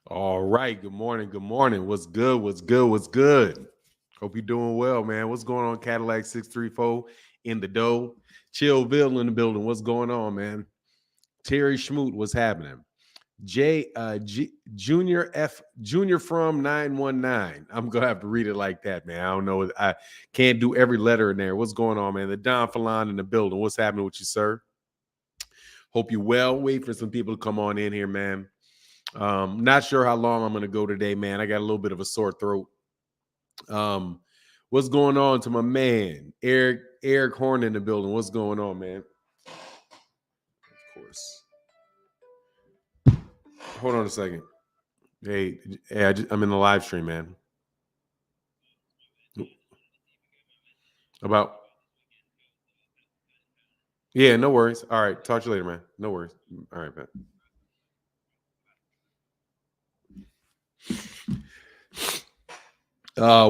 All right. Good morning. Good morning. What's good? What's good? What's good? Hope you're doing well, man. What's going on? Cadillac 634 in the dough. Chillville in the building. What's going on, man? Terry Schmoot, what's happening? Junior F Junior from 919. I'm gonna have to read it like that, man. I don't know. I can't do every letter in there. What's going on, man? The Don Falon in the building. What's happening with you, sir? Hope you well. Wait for some people to come on in here, man. Not sure how long I'm going to go today, man. I got a little bit of a sore throat. Um, what's going on to my man Eric Horn in the building? What's going on, man? Of course. Hold on a second. Hey, I'm in the live stream, man. About yeah, no worries. All right, talk to you later, man. No worries. All right, man.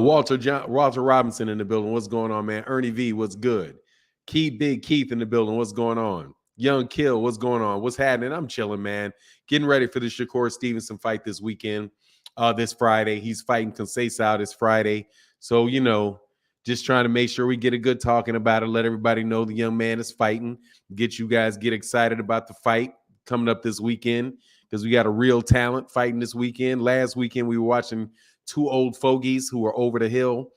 Walter Robinson in the building. What's going on, man? Ernie V, what's good? Big Keith in the building. What's going on? Young Kill, what's going on? What's happening? I'm chilling, man. Getting ready for the Shakur Stevenson fight this weekend, this Friday. He's fighting Conceição this Friday. So, just trying to make sure we get a good talking about it. Let everybody know the young man is fighting. Get you guys get excited about the fight coming up this weekend because we got a real talent fighting this weekend. Last weekend, we were watching two old fogies who were over the hill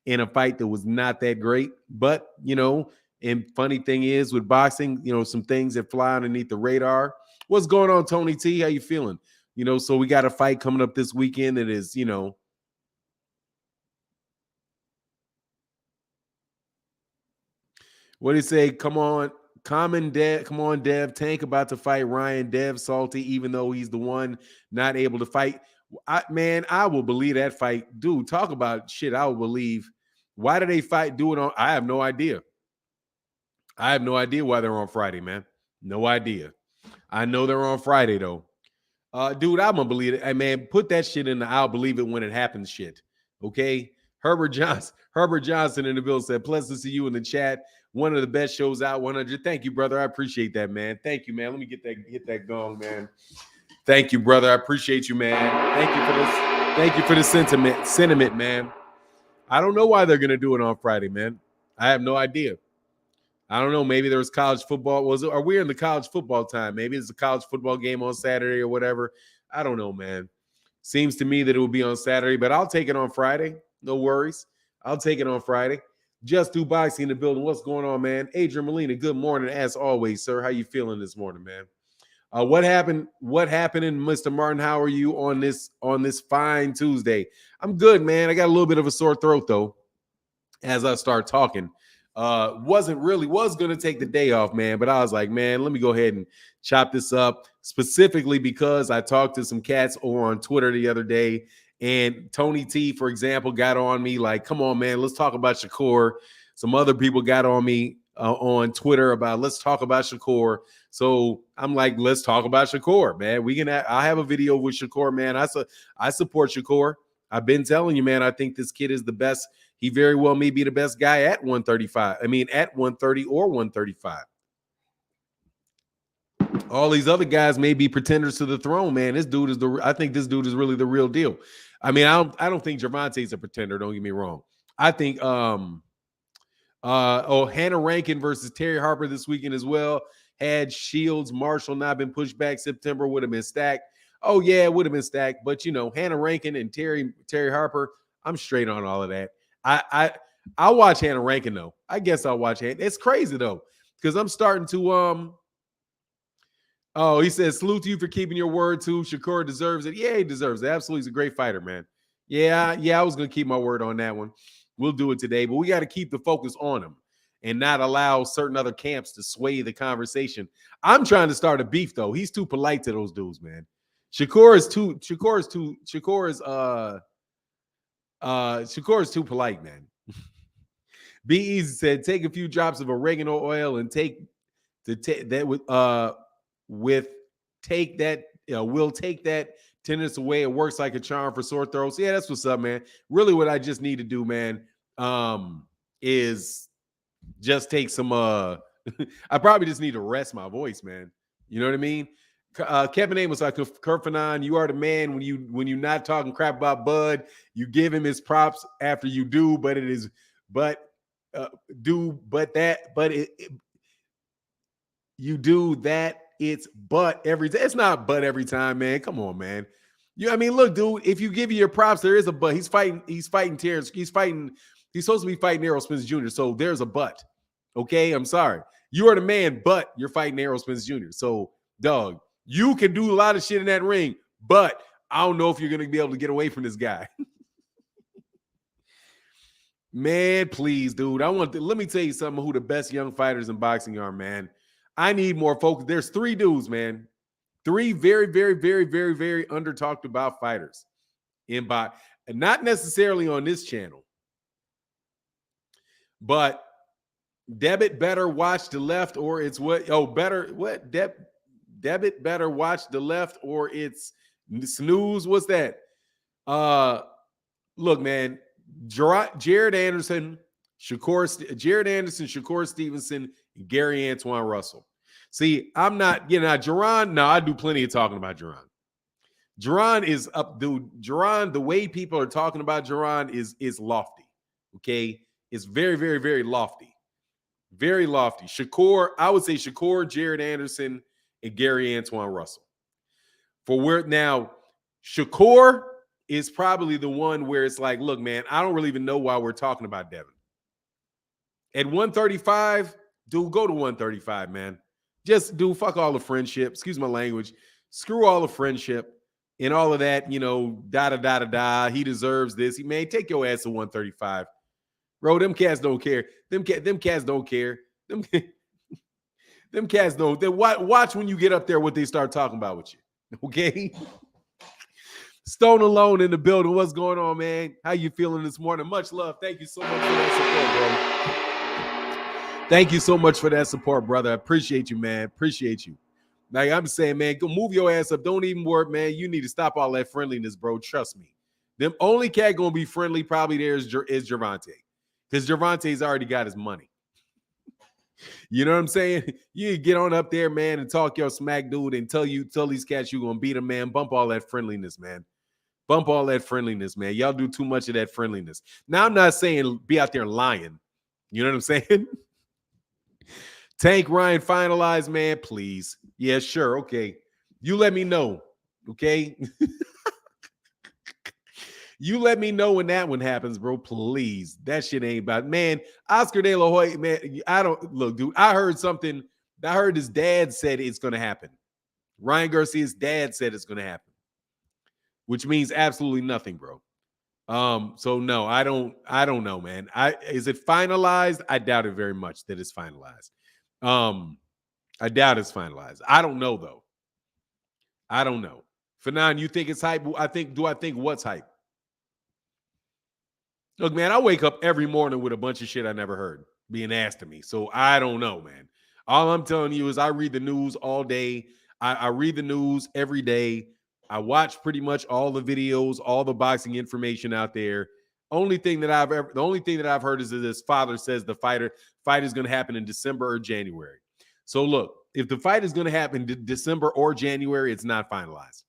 in a fight that was not that great. But, and funny thing is with boxing, some things that fly underneath the radar. What's going on, Tony T? How you feeling? So we got a fight coming up this weekend that is, what do you say? Come on, come on, Dev. Tank about to fight Ryan. Dev salty, even though he's the one not able to fight. I will believe that fight. Dude, talk about shit. I will believe. Why do they fight? Do it on? I have no idea. I have no idea why they're on Friday, man. No idea. I know they're on Friday though. Dude, I'm gonna believe it. Hey, man, put that shit in the I'll believe it when it happens shit. Okay. Herbert Johnson in the bill said, pleasant to see you in the chat. One of the best shows out 100. Thank you, brother. I appreciate that, man. Thank you, man. Let me hit that gong, man. Thank you, brother. I appreciate you, man. Thank you for this. Thank you for the sentiment, man. I don't know why they're gonna do it on Friday, man. I have no idea. I don't know. Maybe there was college football. Are we in the college football time? Maybe it's a college football game on Saturday or whatever. I don't know, man. Seems to me that it will be on Saturday, but I'll take it on Friday. No worries. I'll take it on Friday. Just do boxing in the building. What's going on, man? Adrian Molina, good morning as always, sir. How you feeling this morning, man? What happened? What happened, Mr. Martin? How are you on this fine Tuesday? I'm good, man. I got a little bit of a sore throat though. As I start talking, was going to take the day off, man, but I was like, man, let me go ahead and chop this up specifically because I talked to some cats over on Twitter the other day, and Tony T, for example, got on me like, come on, man, let's talk about Shakur. Some other people got on me on Twitter about let's talk about Shakur. So I'm like, let's talk about Shakur, man. I have a video with Shakur, man. I support Shakur. I've been telling you, man, I think this kid is the best. He very well may be the best guy at 135. I mean, at 130 or 135. All these other guys may be pretenders to the throne, man. I think this dude is really the real deal. I mean, I don't think Gervonta's a pretender. Don't get me wrong. I think Hannah Rankin versus Terry Harper this weekend as well. Had Shields, Marshall not been pushed back, September would have been stacked. Oh yeah, it would have been stacked. But Hannah Rankin and Terry Harper, I'm straight on all of that. I'll watch Hannah Rankin though. I guess I'll watch Hannah. It's crazy though, because I'm starting to Oh, he says, salute to you for keeping your word too. Shakur deserves it. Yeah, he deserves it. Absolutely. He's a great fighter, man. Yeah, I was going to keep my word on that one. We'll do it today, but we got to keep the focus on him and not allow certain other camps to sway the conversation. I'm trying to start a beef, though. He's too polite to those dudes, man. Shakur is too polite, man. Be Easy said, take a few drops of oregano oil and we'll take that tenderness away. It works like a charm for sore throats. Yeah, that's what's up, man. Really, what I just need to do, man, is just take some I probably just need to rest my voice, man. You know what I mean? Kevin Amos, like Kerfanon, you are the man when you not talking crap about Bud. You give him his props after you do, but it is but do but that but you do that. It's but every day. It's not but every time, man. Come on, man. I mean, look, dude. If you give you your props, there is a but. He's fighting. He's fighting Terrence. He's fighting. He's supposed to be fighting Errol Spence Jr. So there's a but. Okay, I'm sorry. You are the man, but you're fighting Errol Spence Jr. So, dog, you can do a lot of shit in that ring, but I don't know if you're going to be able to get away from this guy. Man, please, dude. Let me tell you something. Who the best young fighters in boxing are, man. I need more focus. There's 3 dudes, man. 3 very, very, very, very, very under talked about fighters in boxing, and not necessarily on this channel, but debit better watch the left or it's what? Oh, better what? Debit better watch the left or it's snooze. What's that? Look, man. Jared Anderson, Shakur Stevenson, and Gary Antoine Russell. See, I'm not, Jerron. No, I do plenty of talking about Jerron. Jerron is up, dude. Jerron, the way people are talking about Jerron is lofty. Okay, it's very, very, very lofty, very lofty. Shakur, I would say Shakur, Jared Anderson, and Gary Antoine Russell. For where now, Shakur is probably the one where it's like, look, man, I don't really even know why we're talking about Devin. At 135, dude, go to 135, man. Just do fuck all the friendship. Excuse my language. Screw all the friendship and all of that, da. He deserves this. Man, take your ass to 135. Bro, them cats don't care. Them cats don't care. Them cats don't. They watch when you get up there what they start talking about with you. Okay? Stone Alone in the building. What's going on, man? How you feeling this morning? Much love. Thank you so much for that support, bro. Thank you so much for that support, brother. I appreciate you, man. Appreciate you. Like I'm saying, man, go move your ass up. Don't even work, man. You need to stop all that friendliness, bro. Trust me. Them only cat gonna be friendly probably there is Gervonta. Because Gervonta's already got his money. You know what I'm saying? You get on up there, man, and talk your smack, dude, and tell these cats you're gonna beat them, man. Bump all that friendliness, man. Bump all that friendliness, man. Y'all do too much of that friendliness. Now, I'm not saying be out there lying. You know what I'm saying? Tank Ryan finalized, man, please. Yeah, sure. Okay. You let me know. Okay. You let me know when that one happens, bro. Please. That shit ain't about, man. Oscar De La Hoya, man. I don't look, dude. I heard something. I heard his dad said it's going to happen. Ryan Garcia's dad said it's going to happen, which means absolutely nothing, bro. So no, I don't know, man. Is it finalized? I doubt it very much that it's finalized. I doubt it's finalized. I don't know though. I don't know. Fanon, you think it's hype? Do I think what's hype? Look, man, I wake up every morning with a bunch of shit I never heard being asked to me. So I don't know, man. All I'm telling you is I read the news all day. I read the news every day. I watch pretty much all the videos, all the boxing information out there. The only thing that I've heard is that his father says the fight is going to happen in December or January. So look, if the fight is going to happen in December or January, it's not finalized.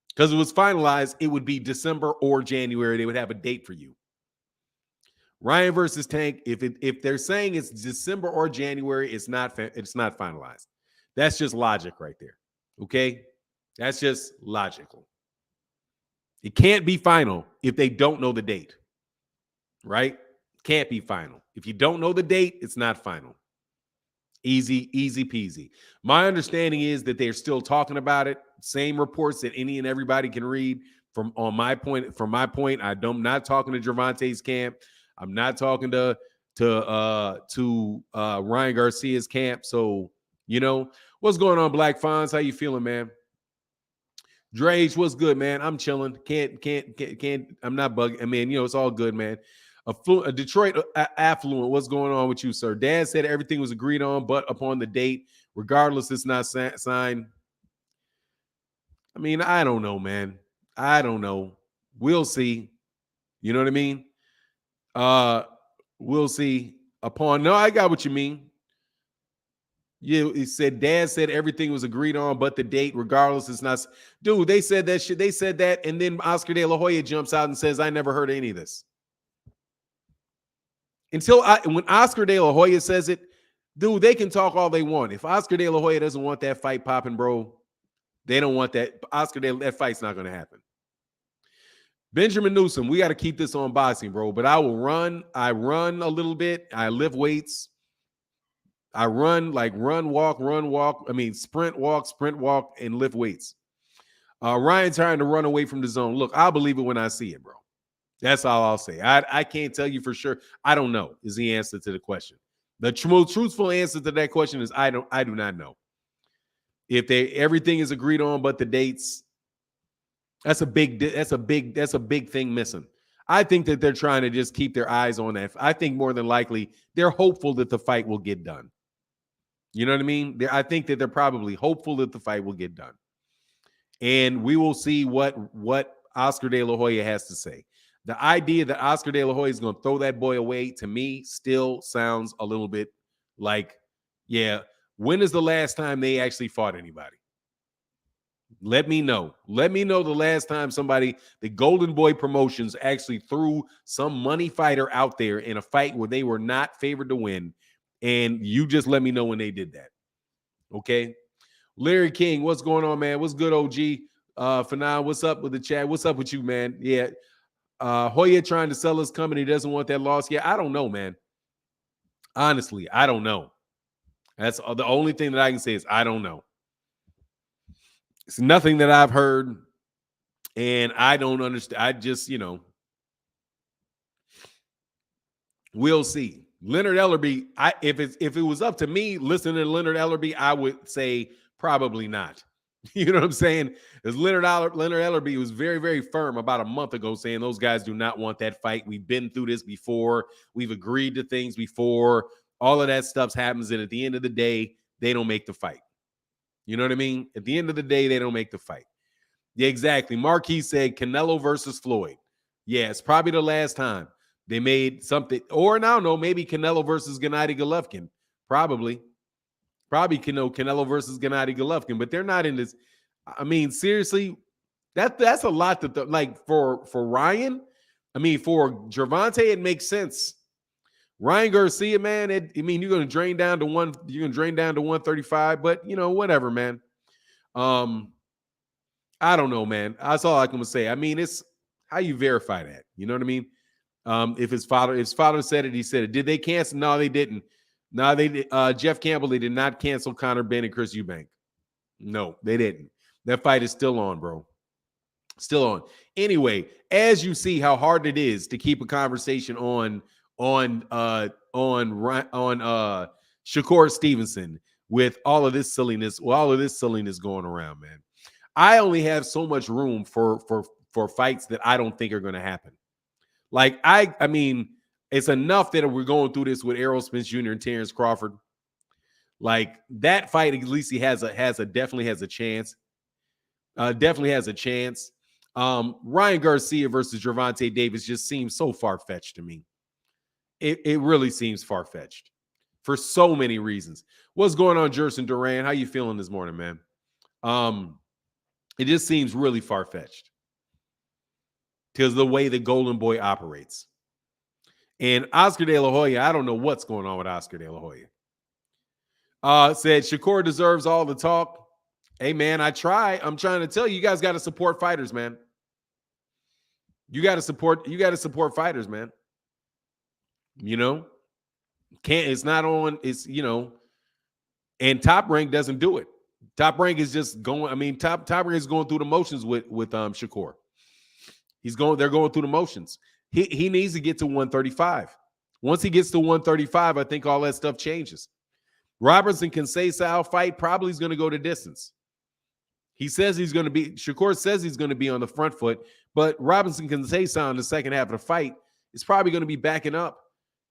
Because if it was finalized, it would be December or January. They would have a date for you. Ryan versus Tank. If they're saying it's December or January, it's not finalized. That's just logic right there. Okay, that's just logical. It can't be final if they don't know the date. Right? Can't be final. If you don't know the date, it's not final. Easy peasy. My understanding is that they're still talking about it. Same reports that any and everybody can read. From my point, I'm not talking to Gervonta's camp. I'm not talking to Ryan Garcia's camp. So, what's going on, Black Fonz? How you feeling, man? Drage, what's good, man? I'm chilling. Can't. I'm not bugging. I mean, it's all good, man. A Detroit affluent. What's going on with you, sir? Dad said everything was agreed on, but upon the date, regardless, it's not signed. I mean, I don't know, man. I don't know. We'll see. You know what I mean? We'll see. No, I got what you mean. Yeah, he said dad said everything was agreed on, but the date, regardless, it's not. Dude, they said that shit. They said that, and then Oscar De La Hoya jumps out and says, "I never heard any of this." When Oscar De La Hoya says it, dude, they can talk all they want. If Oscar De La Hoya doesn't want that fight popping, bro, they don't want that. That fight's not going to happen. Benjamin Newsom, we got to keep this on boxing, bro. But I will run. I run a little bit. I lift weights. I run, walk. I mean, sprint, walk, and lift weights. Ryan trying to run away from the zone. Look, I'll believe it when I see it, bro. That's all I'll say. I can't tell you for sure. I don't know is the answer to the question. The truthful answer to that question is I do not know. If everything is agreed on but the dates, that's a big thing missing. I think that they're trying to just keep their eyes on that. I think more than likely they're hopeful that the fight will get done. You know what I mean? I think that they're probably hopeful that the fight will get done. And we will see what Oscar De La Hoya has to say. The idea that Oscar De La Hoya is going to throw that boy away, to me, still sounds a little bit like, yeah, when is the last time they actually fought anybody? Let me know. Let me know the last time the Golden Boy Promotions actually threw some money fighter out there in a fight where they were not favored to win. And you just let me know when they did that. Okay? Larry King, what's going on, man? What's good, OG? For now, what's up with the chat? What's up with you, man? Yeah. Hoya trying to sell his company. He doesn't want that loss. Yeah, I don't know, man. Honestly, I don't know. That's the only thing that I can say is I don't know. It's nothing that I've heard, and I don't understand. I just, we'll see. Leonard Ellerby, if it was up to me, listening to Leonard Ellerby, I would say probably not. You know what I'm saying? Because Leonard Ellerby was very, very firm about a month ago saying those guys do not want that fight. We've been through this before. We've agreed to things before. All of that stuff happens, and at the end of the day, they don't make the fight. You know what I mean? At the end of the day, they don't make the fight. Yeah, exactly. Marquis said Canelo versus Floyd. Yeah, it's probably the last time they made something. Or, I don't know, maybe Canelo versus Gennady Golovkin. Probably Canelo versus Gennady Golovkin, but they're not in this. I mean, seriously, that's a lot like for Ryan. I mean, for Gervonta, it makes sense. Ryan Garcia, man, you're going to drain down to 135, but whatever, man. I don't know, man. That's all I can say. I mean, it's how you verify that. You know what I mean? If his father said it, he said it. Did they cancel? No, they didn't. No, they did. Jeff Campbell, they did not cancel Conor Benn and Chris Eubank. No, they didn't. That fight is still on, bro. Still on. Anyway, as you see how hard it is to keep a conversation on Shakur Stevenson with all of this silliness going around, man. I only have so much room for fights that I don't think are going to happen. Like I mean, it's enough that we're going through this with Errol Spence Jr. and Terrence Crawford. Like that fight, at least he definitely has a chance. Definitely has a chance. Ryan Garcia versus Gervonta Davis just seems so far-fetched to me. It really seems far-fetched for so many reasons. What's going on, Jerson Duran? How you feeling this morning, man? It just seems really far-fetched because the way the Golden Boy operates. And Oscar De La Hoya, I don't know what's going on with Oscar De La Hoya. Said Shakur deserves all the talk. Hey, man, I'm trying to tell you, you guys got to support fighters, man. You got to support fighters, man. It's not on, and Top Rank doesn't do it. Top Rank is just going, Top Rank is going through the motions with Shakur. They're going through the motions. He needs to get to 135. Once he gets to 135, I think all that stuff changes. Robertson can say Sal fight, probably is going to go to distance. Shakur says he's going to be on the front foot, but Robinson can say Sal in the second half of the fight is probably going to be backing up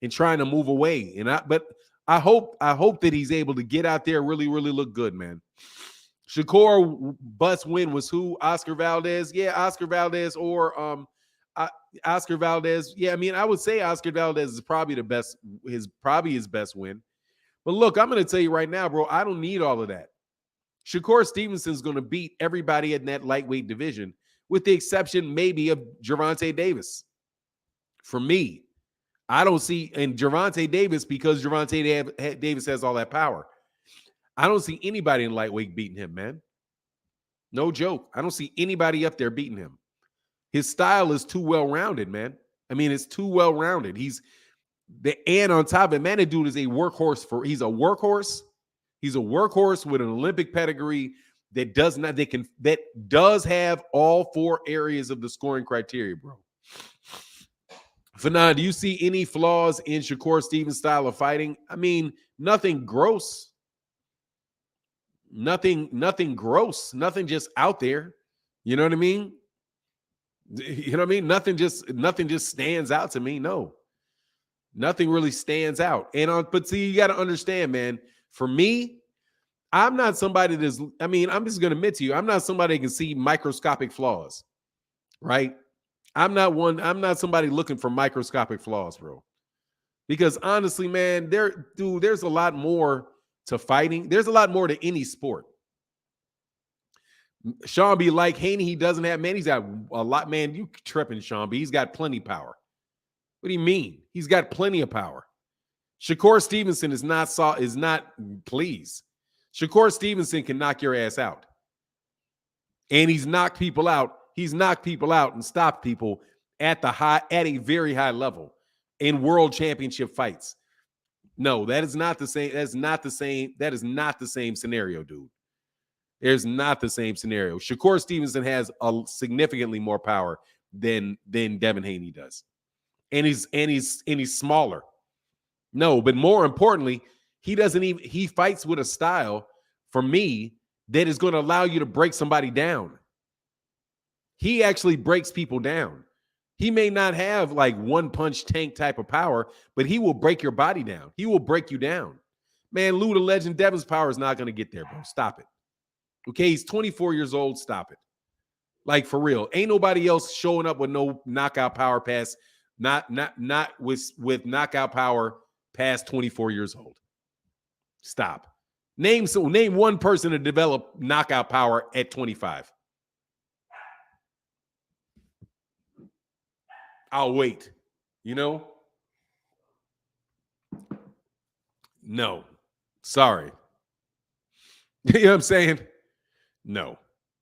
and trying to move away. But I hope that he's able to get out there, really, really look good, man. Shakur bust win was who? Oscar Valdez. Yeah, Oscar Valdez or Oscar Valdez. Yeah, I would say Oscar Valdez is probably his best win. But look, I'm going to tell you right now, bro, I don't need all of that. Shakur Stevenson's going to beat everybody in that lightweight division, with the exception maybe of Gervonta Davis. For me, I don't see, and Gervonta Davis, because Gervonta Davis has all that power, I don't see anybody in lightweight beating him, man. No joke. I don't see anybody up there beating him. His style is too well-rounded, man. I mean, it's too well-rounded. And on top of it, man, the dude is a workhorse. He's a workhorse. He's a workhorse with an Olympic pedigree that does have all 4 areas of the scoring criteria, bro. Fanan, do you see any flaws in Shakur Stevens' style of fighting? I mean, nothing gross. Nothing gross. Nothing just out there. You know what I mean? You know what I mean? Nothing just stands out to me. No. Nothing really stands out. But see, you got to understand, man. For me, I'm not somebody I'm just going to admit to you, I'm not somebody that can see microscopic flaws, right? I'm not somebody looking for microscopic flaws, bro. Because honestly, man, there's a lot more to fighting. There's a lot more to any sport. Sean B, like Haney, he doesn't have, man, he's got a lot, man. You tripping, Sean B. He's got plenty of power. What do you mean? He's got plenty of power. Shakur Stevenson please. Shakur Stevenson can knock your ass out. And he's knocked people out. He's knocked people out and stopped people at a very high level in world championship fights. No, that is not the same. That is not the same scenario, dude. There's not the same scenario. Shakur Stevenson has a significantly more power than Devin Haney does. And he's smaller. No, but more importantly, he fights with a style, for me, that is going to allow you to break somebody down. He actually breaks people down. He may not have like one punch tank type of power, but he will break your body down. He will break you down. Man, Lou the Legend, Devin's power is not going to get there, bro. Stop it. Okay, he's 24 years old. Stop it. Like, for real. Ain't nobody else showing up with no knockout power past, not with knockout power past 24 years old. Stop. Name one person to develop knockout power at 25. I'll wait. You know? No. Sorry. You know what I'm saying? No.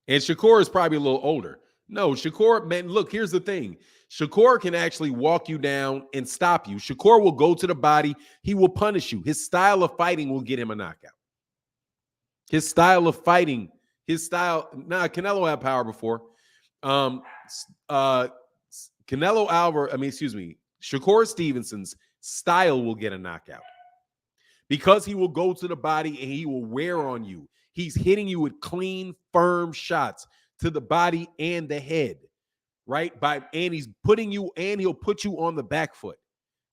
And Shakur is probably a little older. No, Shakur, man, look, here's the thing. Shakur can actually walk you down and stop you. Shakur will go to the body. He will punish you. His style of fighting will get him a knockout. Canelo had power before. Shakur Stevenson's style will get a knockout because he will go to the body and he will wear on you. He's hitting you with clean, firm shots to the body and the head, right? And he's putting you, and he'll put you on the back foot.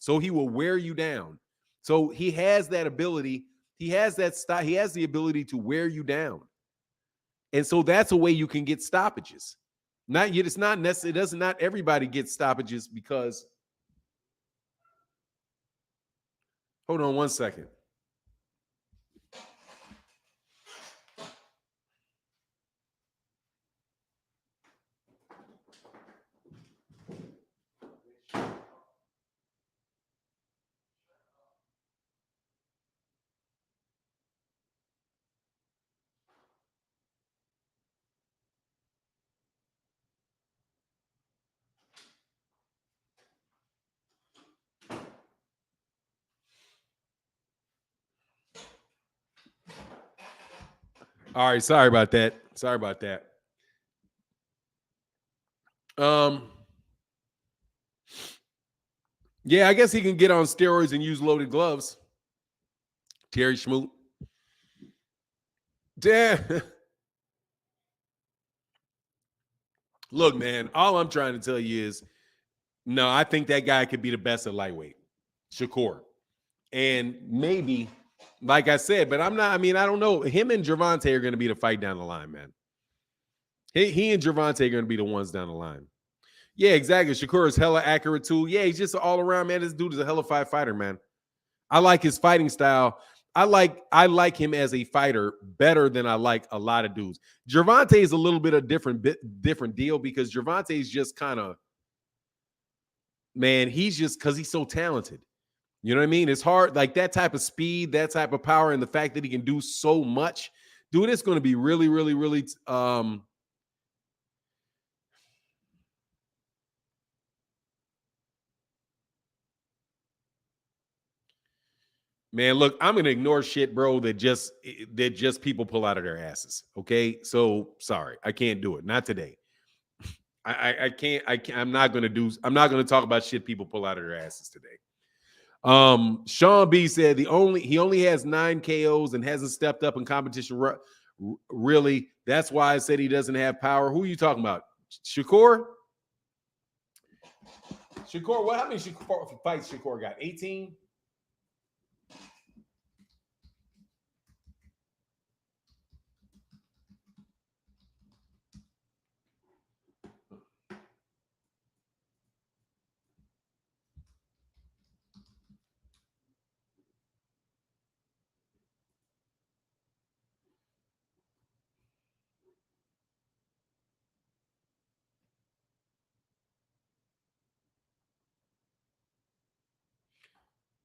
So he will wear you down. So he has that ability. He has that style. He has the ability to wear you down. And so that's a way you can get stoppages. Not everybody gets stoppages because, hold on one second. All right, sorry about that. Yeah, I guess he can get on steroids and use loaded gloves. Terry Schmoot. Yeah. Look, man, all I'm trying to tell you is, no, I think that guy could be the best at lightweight, Shakur. And maybe, like I said, but I don't know. Him and Gervonta are going to be the fight down the line, man. He and Gervonta are going to be the ones down the line. Yeah, exactly. Shakur is hella accurate too. Yeah, he's just an all-around, man. This dude is a hella fighter, man. I like his fighting style. I like him as a fighter better than I like a lot of dudes. Gervonta is a little bit of different deal because Gervonta is just kind of, man, he's just because he's so talented. You know what I mean? It's hard, like that type of speed, that type of power, and the fact that he can do so much. Dude, it's going to be really, really, really man, look, I'm gonna ignore shit, bro, that just people pull out of their asses. Okay. So sorry, I can't do it. Not today. I can't, I'm not gonna talk about shit people pull out of their asses today. Sean B said he only has 9 KOs and hasn't stepped up in competition. Really, that's why I said he doesn't have power. Who are you talking about? Shakur? What? How many fights Shakur got? 18?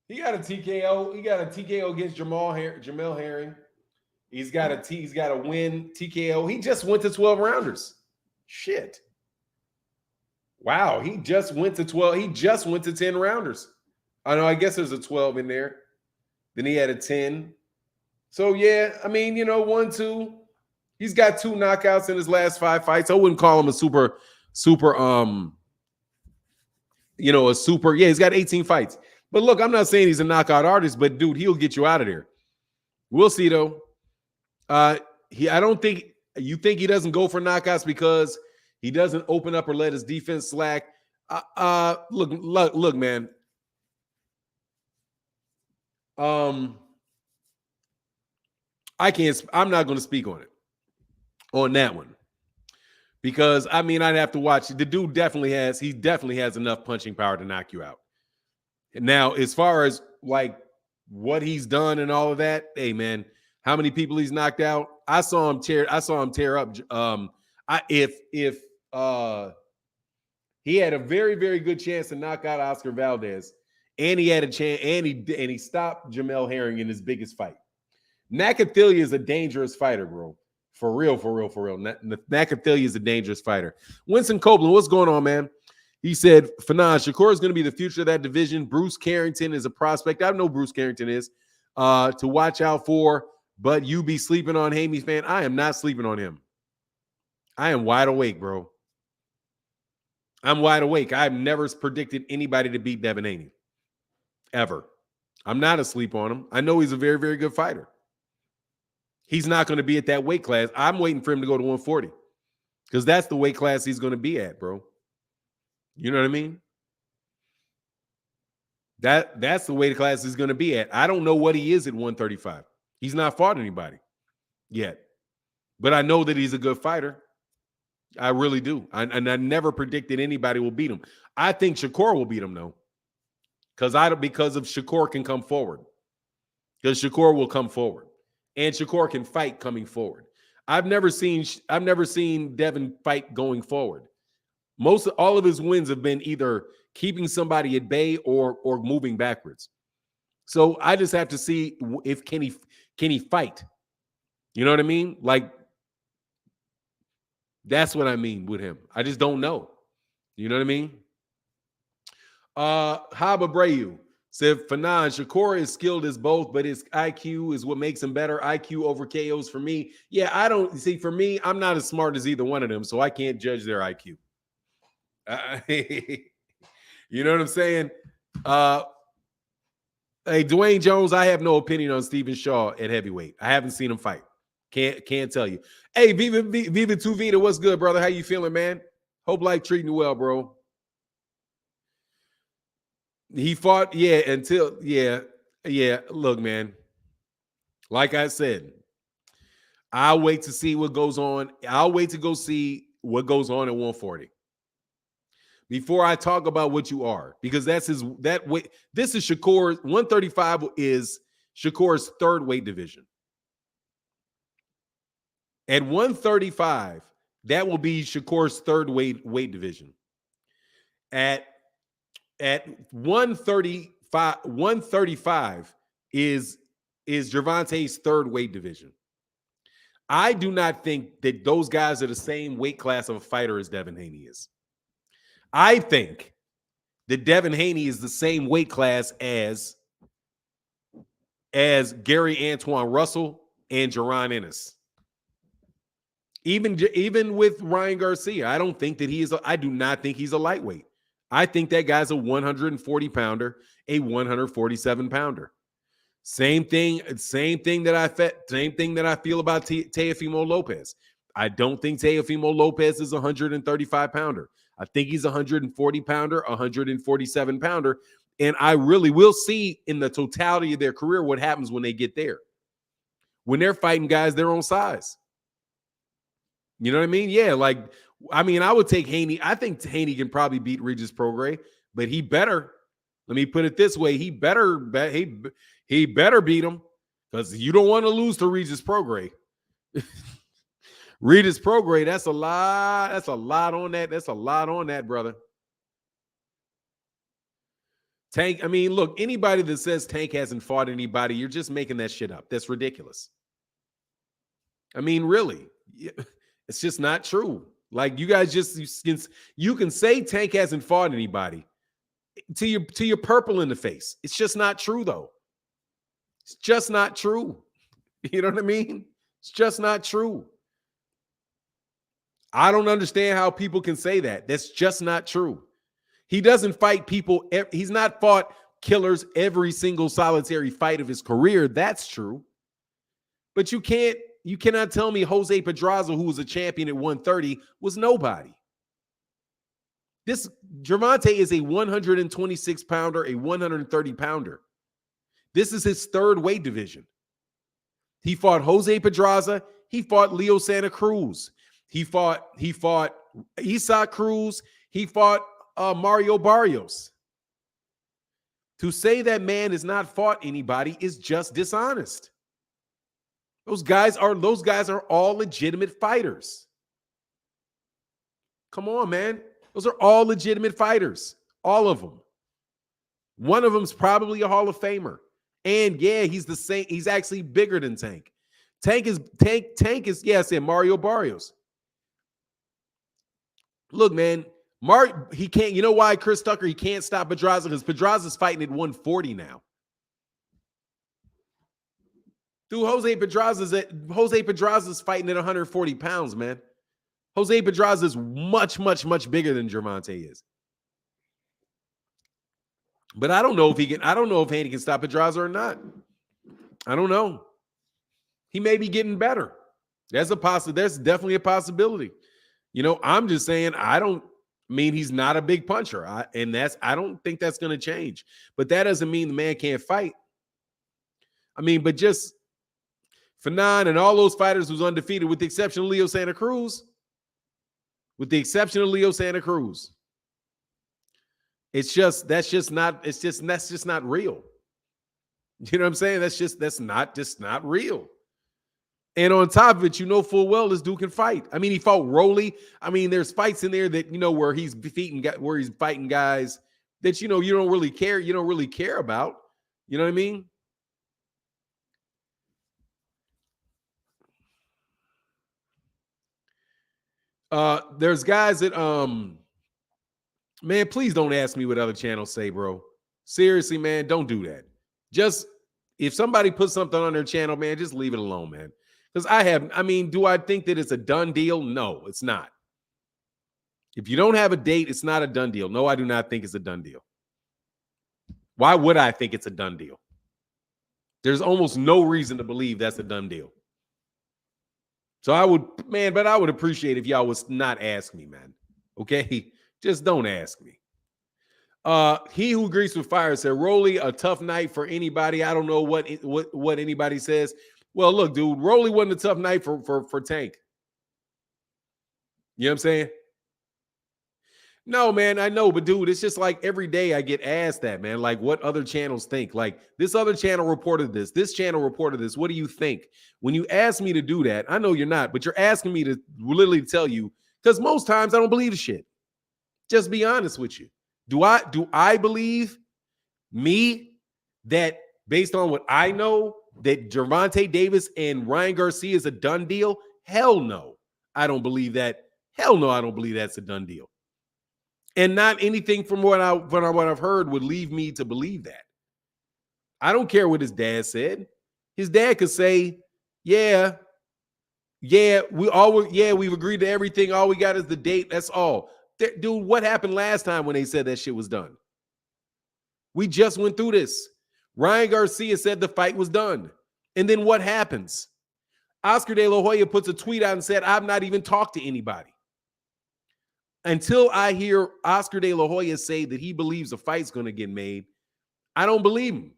He got a TKO. He got a TKO against Jamel Herring. He's got a win TKO. He just went to 12 rounders. Shit. Wow, he just went to 12. He just went to 10 rounders. I know, I guess there's a 12 in there. Then he had a 10. So yeah, I mean, 1, 2. He's got 2 knockouts in his last 5 fights. I wouldn't call him a super yeah, he's got 18 fights. But look, I'm not saying he's a knockout artist, but dude, he'll get you out of there. We'll see though. I don't think you think he doesn't go for knockouts because he doesn't open up or let his defense slack. Look, man. I'm not going to speak on that one. Because I mean, I'd have to watch. The dude definitely has enough punching power to knock you out. Now, as far as like what he's done and all of that, hey man, how many people he's knocked out? I saw him tear up. If he had a very, very good chance to knock out Oscar Valdez, and he had a chance, and he stopped Jamel Herring in his biggest fight. Nakathila is a dangerous fighter, bro. For real. Nakathila is a dangerous fighter. Winston Copeland, what's going on, man? He said, Fanon, Shakur is going to be the future of that division. Bruce Carrington is a prospect. I know Bruce Carrington is to watch out for, but you be sleeping on Haney, fan. I am not sleeping on him. I am wide awake, bro. I'm wide awake. I've never predicted anybody to beat Devin Haney. Ever. I'm not asleep on him. I know he's a very, very good fighter. He's not going to be at that weight class. I'm waiting for him to go to 140 because that's the weight class he's going to be at, bro. You know what I mean? That's the weight class he's going to be at. I don't know what he is at 135. He's not fought anybody yet, but I know that he's a good fighter. I really do. And I never predicted anybody will beat him. I think Shakur will beat him though, because of Shakur can come forward. Because Shakur will come forward, and Shakur can fight coming forward. I've never seen Devin fight going forward. All of his wins have been either keeping somebody at bay or moving backwards. So I just have to see if can he fight. You know what I mean? Like that's what I mean with him. I just don't know. You know what I mean? Haba Brayu said, Fanon, Shakur is skilled as both, but his IQ is what makes him better. IQ over KOs for me. Yeah, I don't see. For me, I'm not as smart as either one of them, so I can't judge their IQ. You know what I'm saying? Hey, Dwayne Jones, I have no opinion on Stephen Shaw at heavyweight. I haven't seen him fight. Can't tell you. Hey, Viva Tuvita, what's good, brother? How you feeling, man? Hope life treating you well, bro. He fought, yeah. Look, man. Like I said, I'll wait to see what goes on. I'll wait to go see what goes on at 140 before I talk about what you are, because this is Shakur. 135 is Shakur's third weight division. At 135, that will be Shakur's third weight division. At 135 is Gervonta's third weight division. I do not think that those guys are the same weight class of a fighter as Devin Haney is. I think that Devin Haney is the same weight class as Gary Antoine Russell and Jaron Ennis. Even with Ryan Garcia, I don't think that I do not think he's a lightweight. I think that guy's a 140 pounder, a 147 pounder. Same thing that I feel about Teofimo Lopez. I don't think Teofimo Lopez is a 135 pounder. I think he's a 140 pounder, 147 pounder. And I really will see in the totality of their career what happens when they get there. When they're fighting guys their own size. You know what I mean? Yeah, I would take Haney. I think Haney can probably beat Regis Prograis, but he better. Let me put it this way: he better beat him, because you don't want to lose to Regis Prograis. Regis Prograis, that's a lot. That's a lot on that. That's a lot on that, brother. Tank. I mean, look, anybody that says Tank hasn't fought anybody, you're just making that shit up. That's ridiculous. I mean, really. It's just not true. Like, you guys you can say Tank hasn't fought anybody to your purple in the face. It's just not true, though. It's just not true. You know what I mean? It's just not true. I don't understand how people can say that. That's just not true. He doesn't fight people. He's not fought killers every single solitary fight of his career. That's true. But you cannot tell me Jose Pedraza, who was a champion at 130, was nobody. This Gervonta is a 126 pounder, a 130 pounder. This is his third weight division. He fought Jose Pedraza. He fought Leo Santa Cruz. He fought Isaac Cruz. He fought Mario Barrios. To say that man has not fought anybody is just dishonest. Those guys are all legitimate fighters. Come on, man. Those are all legitimate fighters. All of them. One of them's probably a Hall of Famer. And yeah, he's the same. He's actually bigger than Tank. Tank is, yeah, I said Mario Barrios. Look, man, he can't, you know why, Chris Tucker, he can't stop Pedraza? Because Pedraza's fighting at 140 now. Dude, Jose Pedraza's fighting at 140 pounds, man. Jose Pedraza is much, much, much bigger than Gervonta is. But I don't know if Haney can stop Pedraza or not. I don't know. He may be getting better. There's definitely a possibility. You know, I'm just saying, he's not a big puncher. I don't think that's going to change. But that doesn't mean the man can't fight. I mean, but just Fanon and all those fighters who's undefeated, with the exception of Leo Santa Cruz. That's just not real. You know what I'm saying? That's not real. And on top of it, you know full well this dude can fight. I mean, he fought Rolly. I mean, there's fights in there that, you know, where he's fighting guys that, you know, you don't really care about. You know what I mean? There's guys that man, please don't ask me what other channels say, bro. Seriously, man, don't do that. Just, if somebody puts something on their channel, man, just leave it alone, man. Because do I think that it's a done deal? No, it's not. If you don't have a date, it's not a done deal. No, I do not think it's a done deal. Why would I think it's a done deal? There's almost no reason to believe that's a done deal. So I would appreciate if y'all was not ask me, man. Okay? Just don't ask me. He who agrees with fire said, Rolly, a tough night for anybody. I don't know what anybody says. Well, look, dude, Rolly wasn't a tough night for Tank. You know what I'm saying? No, man, I know, but dude, it's just like every day I get asked that, man. Like, what other channels think? Like, this other channel reported this. This channel reported this. What do you think? When you ask me to do that, I know you're not, but you're asking me to literally tell you, because most times I don't believe the shit. Just be honest with you. Do I believe me that based on what I know that Gervonta Davis and Ryan Garcia is a done deal? Hell no. I don't believe that. Hell no, I don't believe that's a done deal. And not anything from what I've heard would leave me to believe that. I don't care what his dad said. His dad could say, we've agreed to everything. All we got is the date. That's all. Dude, what happened last time when they said that shit was done? We just went through this. Ryan Garcia said the fight was done. And then what happens? Oscar De La Hoya puts a tweet out and said, I've not even talked to anybody. Until I hear Oscar De La Hoya say that he believes a fight's going to get made, I don't believe him.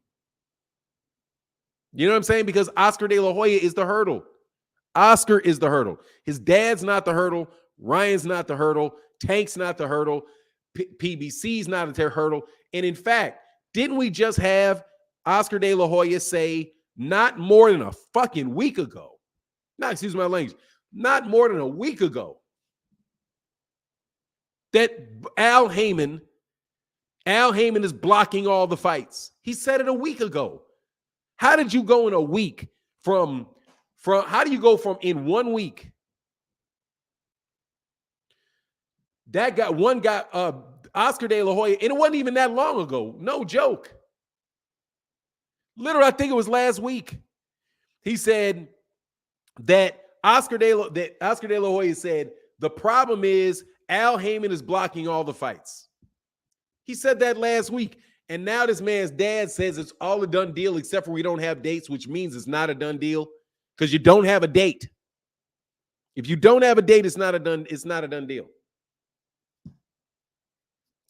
You know what I'm saying? Because Oscar De La Hoya is the hurdle. Oscar is the hurdle. His dad's not the hurdle. Ryan's not the hurdle. Tank's not the hurdle. PBC's not the hurdle. And in fact, didn't we just have Oscar De La Hoya say not more than a fucking week ago, not more than a week ago, that Al Heyman is blocking all the fights? He said it a week ago. How did you go in a week how do you go from in 1 week? That got one guy, Oscar De La Hoya, and it wasn't even that long ago. No joke. Literally, I think it was last week. He said that Oscar De La Hoya said the problem is Al Heyman is blocking all the fights. He said that last week. And now this man's dad says it's all a done deal except for we don't have dates, which means it's not a done deal because you don't have a date. If you don't have a date, it's not a done deal.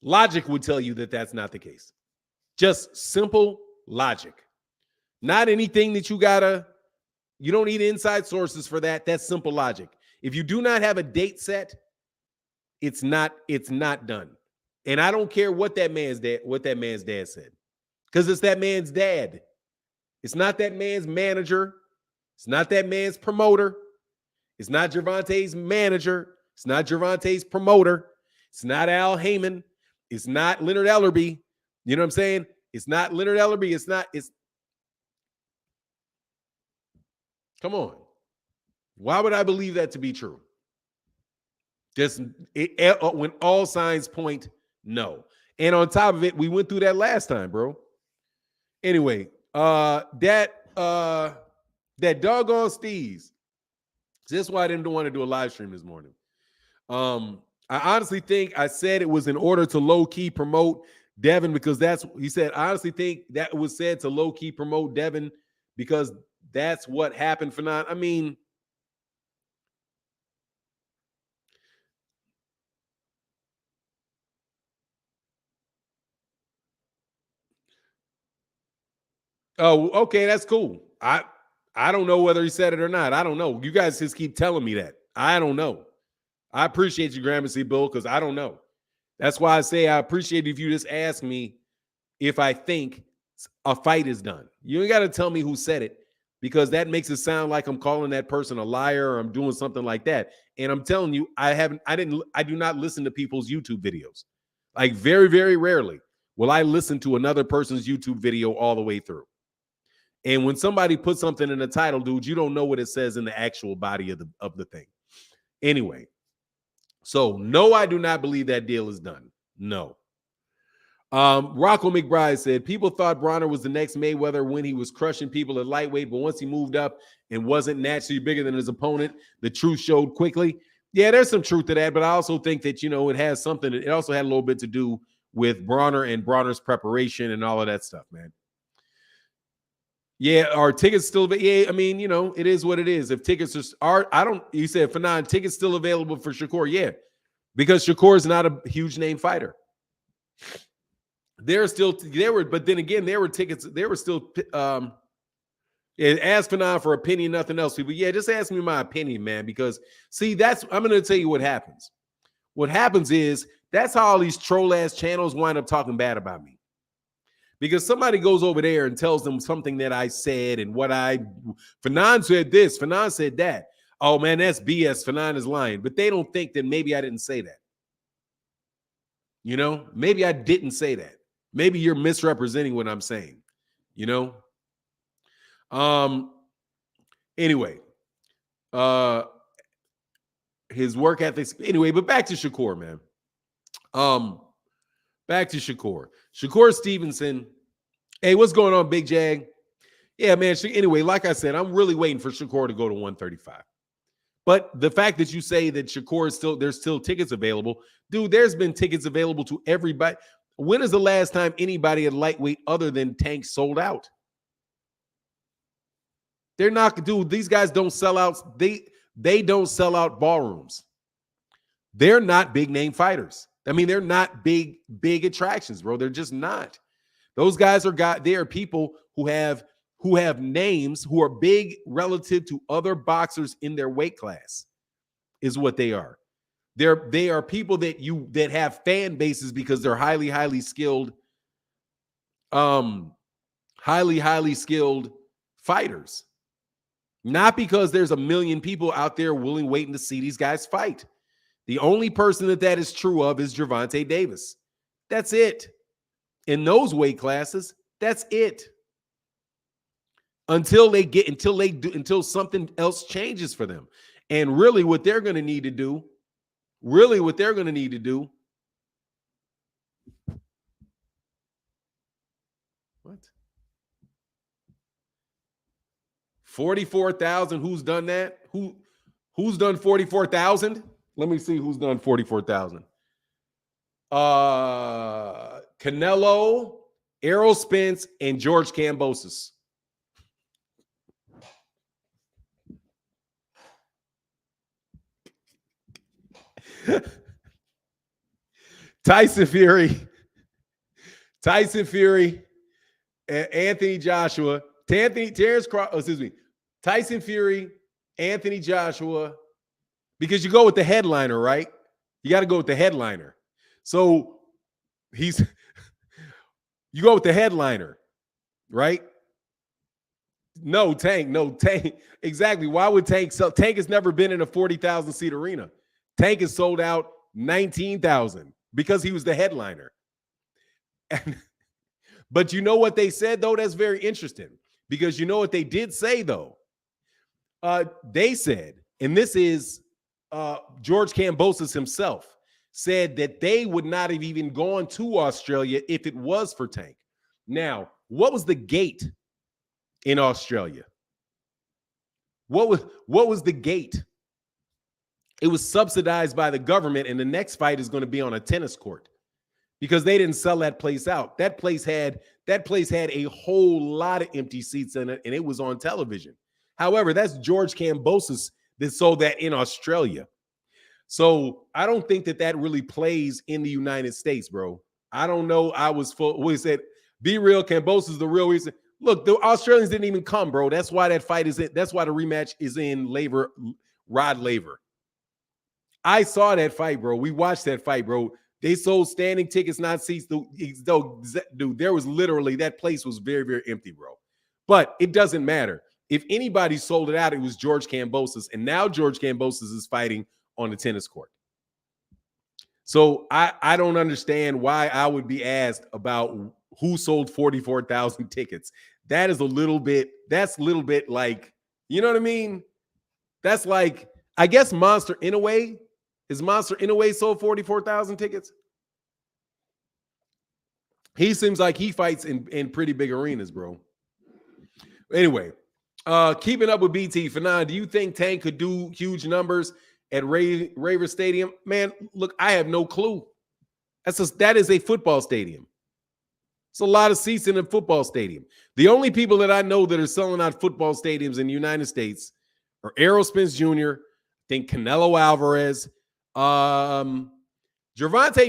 Logic would tell you that that's not the case. Just simple logic. Not anything that you don't need inside sources for that. That's simple logic. If you do not have a date set, it's not done. And I don't care what that man's dad said. Because it's that man's dad. It's not that man's manager. It's not that man's promoter. It's not Gervonta's manager. It's not Gervonta's promoter. It's not Al Heyman. It's not Leonard Ellerby. You know what I'm saying? It's not Leonard Ellerby. Come on. Why would I believe that to be true? When all signs point no. And on top of it, we went through that last time, bro. Anyway, that doggone Steez. That's why I didn't want to do a live stream this morning. I honestly think I said it was in order to low-key promote Devin because he said, I honestly think that was said to low-key promote Devin because that's what happened for not. I mean, oh, okay, that's cool. I don't know whether he said it or not. I don't know. You guys just keep telling me that. I don't know. I appreciate you, Gramercy Bill, because I don't know. That's why I say I appreciate if you just ask me if I think a fight is done. You ain't got to tell me who said it because that makes it sound like I'm calling that person a liar or I'm doing something like that. And I'm telling you, I do not listen to people's YouTube videos. Like very, very rarely will I listen to another person's YouTube video all the way through. And when somebody puts something in the title, dude, you don't know what it says in the actual body of the thing. Anyway, so no, I do not believe that deal is done. No. Rocco McBride said, people thought Bronner was the next Mayweather when he was crushing people at lightweight, but once he moved up and wasn't naturally bigger than his opponent, the truth showed quickly. Yeah, there's some truth to that, but I also think that, it also had a little bit to do with Bronner and Bronner's preparation and all of that stuff, man. Yeah, are tickets still? Yeah, I mean, it is what it is. If tickets you said Fanon, tickets still available for Shakur? Yeah, because Shakur is not a huge name fighter. But then again, there were tickets. There were still. Ask Fanon for opinion, nothing else. People, yeah, just ask me my opinion, man. Because see, I'm going to tell you what happens. What happens is That's how all these troll ass channels wind up talking bad about me. Because somebody goes over there and tells them something that I said and Fanon said this, Fanon said that. Oh man, that's BS. Fanon is lying. But they don't think that maybe I didn't say that. You know, maybe I didn't say that. Maybe you're misrepresenting what I'm saying, you know? Anyway, his work ethics. Anyway, but back to Shakur, man. Back to Shakur. Shakur Stevenson. Hey, what's going on, Big Jag? Yeah, man. Anyway, like I said, I'm really waiting for Shakur to go to 135. But the fact that you say that Shakur is there's still tickets available, dude, there's been tickets available to everybody. When is the last time anybody at lightweight other than Tank sold out? They're not, dude, these guys don't sell out. They don't sell out ballrooms. They're not big name fighters. I mean, they're not big attractions, bro. They're just not. Those guys they are people who have names, who are big relative to other boxers in their weight class, is what they are. They are people that have fan bases because they're highly skilled, highly skilled fighters. Not because there's a million people out there waiting to see these guys fight. The only person that is true of is Gervonta Davis. That's it. In those weight classes, that's it. Until something else changes for them. And really what they're going to need to do, what? 44,000. Who's done that? Who's done 44,000? Let me see who's done 44,000. Canelo, Errol Spence, and George Kambosos. Tyson Fury, Anthony Joshua, Tyson Fury, Anthony Joshua, because you go with the headliner, right? You got to go with the headliner. So you go with the headliner, right? No, Tank. Exactly. Why would Tank sell? Tank has never been in a 40,000 seat arena. Tank has sold out 19,000 because he was the headliner. But you know what they said, though? That's very interesting, because you know what they did say, though? They said, and this is George Kambosos himself, said that they would not have even gone to Australia if it was for Tank. Now, what was the gate in Australia? What was the gate? It was subsidized by the government, and the next fight is going to be on a tennis court, because they didn't sell that place out. That place had a whole lot of empty seats in it, and it was on television. However, that's George Kambosos that sold that in Australia. So I don't think that really plays in the United States, bro. I don't know. I was full. We said, be real. Kambosos is the real reason. Look, the Australians didn't even come, bro. That's why that fight is it. That's why the rematch is in Rod Laver. I saw that fight, bro. We watched that fight, bro. They sold standing tickets, not seats. Dude, there was literally, that place was very, very empty, bro. But it doesn't matter. If anybody sold it out, it was George Kambosos. And now George Kambosos is fighting on the tennis court. So I don't understand why I would be asked about who sold 44,000 tickets. That's a little bit like, you know what I mean? That's like, I guess Monster Inouye. Is Monster Inouye sold 44,000 tickets? He seems like he fights in pretty big arenas, bro. Anyway, keeping up with BT. Fanon, do you think Tank could do huge numbers at Raver Stadium? Man, look, I have no clue. That is a football stadium. It's a lot of seats in a football stadium. The only people that I know that are selling out football stadiums in the United States are Errol Spence Jr., I think Canelo Alvarez. Gervonta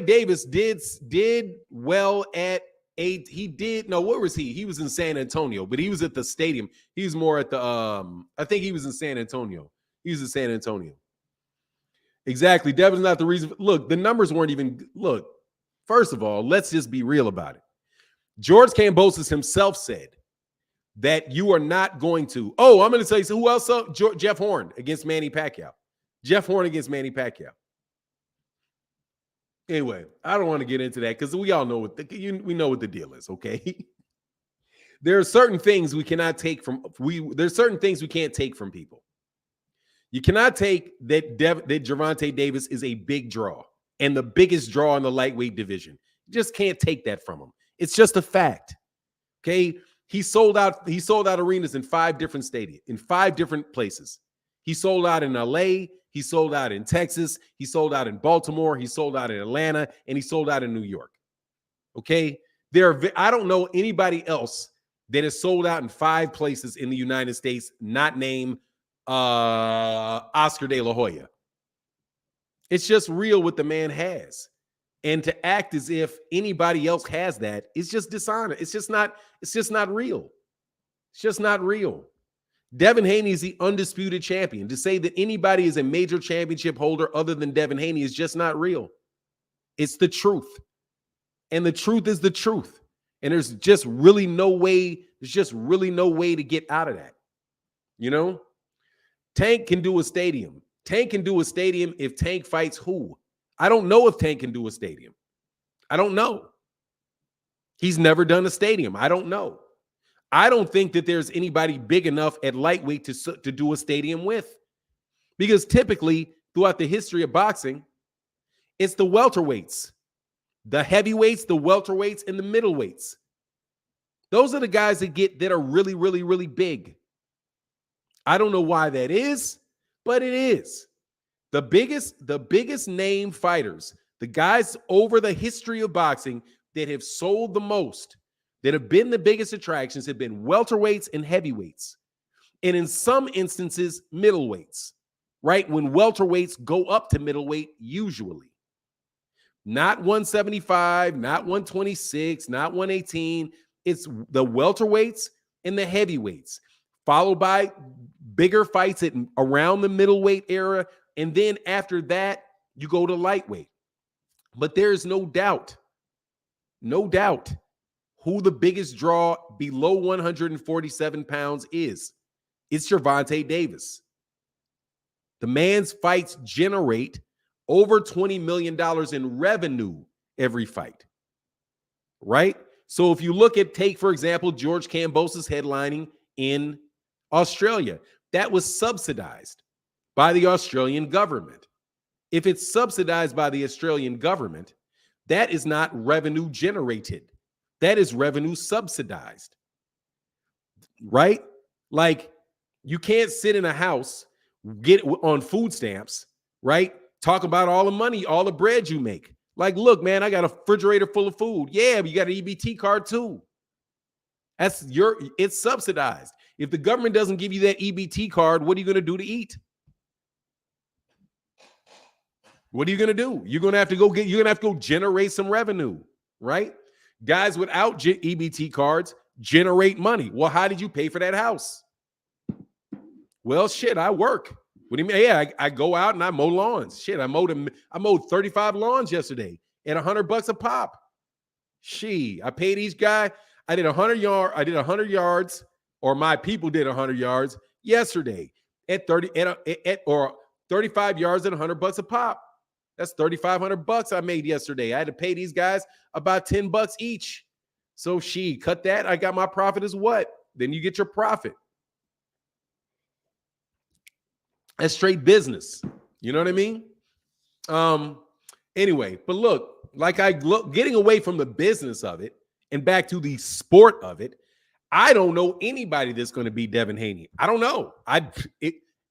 Davis did well at where was he? He was in San Antonio, but he was at the stadium. He was more at the I think he was in San Antonio. He was in San Antonio. Exactly. Devin's not the reason. Look, the numbers weren't even. Look, first of all, let's just be real about it. George Kambosos himself said that you are not going to. Oh, I'm going to tell you, so who else? Jeff Horn against Manny Pacquiao. Jeff Horn against Manny Pacquiao. Anyway, I don't want to get into that because we all know we know what the deal is, okay? There are certain things we cannot take from there's certain things we can't take from people. You cannot take that Gervonta Davis is a big draw and the biggest draw in the lightweight division. You just can't take that from him. It's just a fact. Okay? He sold out arenas in 5 different stadiums, in 5 different places. He sold out in LA, he sold out in Texas, he sold out in Baltimore, he sold out in Atlanta, and he sold out in New York. Okay? I don't know anybody else that has sold out in 5 places in the United States, not named Oscar De La Hoya. It's just real what the man has. And to act as if anybody else has that is just dishonor. It's just not real. It's just not real. Devin Haney is the undisputed champion. To say that anybody is a major championship holder other than Devin Haney is just not real. It's the truth. And the truth is the truth. And there's just really no way to get out of that. You know? Tank can do a stadium. Tank can do a stadium if Tank fights who? I don't know if Tank can do a stadium. I don't know. He's never done a stadium. I don't know. I don't think that there's anybody big enough at lightweight to do a stadium with. Because typically, throughout the history of boxing, it's the welterweights, the heavyweights, the welterweights, and the middleweights. Those are the guys that are really, really, really big. I don't know why that is, but it is. The biggest name fighters, the guys over the history of boxing that have sold the most, that have been the biggest attractions, have been welterweights and heavyweights. And in some instances, middleweights, right? When welterweights go up to middleweight, usually. Not 175, not 126, not 118. It's the welterweights and the heavyweights, followed by bigger fights around the middleweight era. And then after that, you go to lightweight. But there's no doubt, who the biggest draw below 147 pounds is. It's Gervonta Davis. The man's fights generate over $20 million in revenue every fight, right? So if you take, for example, George Kambosos headlining in Australia, that was subsidized by the Australian government. If it's subsidized by the Australian government, that is not revenue generated. That is revenue subsidized, right? Like, you can't sit in a house, get on food stamps, right? Talk about all the money, all the bread you make. Like, look, man, I got a refrigerator full of food. Yeah, but you got an EBT card too. It's subsidized. If the government doesn't give you that EBT card, what are you going to do to eat? What are you going to do? You're going to have to go generate some revenue, right? Guys without EBT cards generate money. Well, how did you pay for that house? Well, shit, I work. What do you mean? Yeah, I go out and I mow lawns. Shit, I mowed 35 lawns yesterday at $100 a pop. I paid each guy. I did 100 yards, or my people did 100 yards yesterday at 35 yards at $100 a pop. That's $3,500 I made yesterday. I had to pay these guys about $10 each. So cut that. I got my profit as what? Then you get your profit. That's straight business. You know what I mean? Anyway, but look, getting away from the business of it and back to the sport of it, I don't know anybody that's going to beat Devin Haney. I don't know.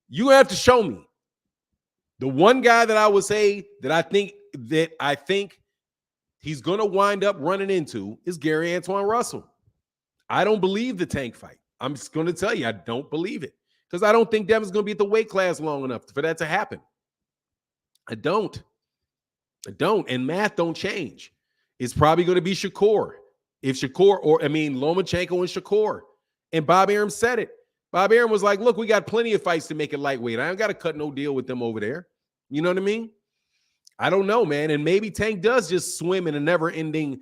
You have to show me. The one guy that I would say that I think he's going to wind up running into is Antoine Russell. I don't believe the Tank fight. I'm just going to tell you, I don't believe it. Because I don't think Devin's going to be at the weight class long enough for that to happen. I don't. And math don't change. It's probably going to be Shakur. Lomachenko and Shakur. And Bob Arum said it. Bob Arum was like, look, we got plenty of fights to make it lightweight. I ain't got to cut no deal with them over there. You know what I mean? I don't know, man. And maybe Tank does just swim in a never-ending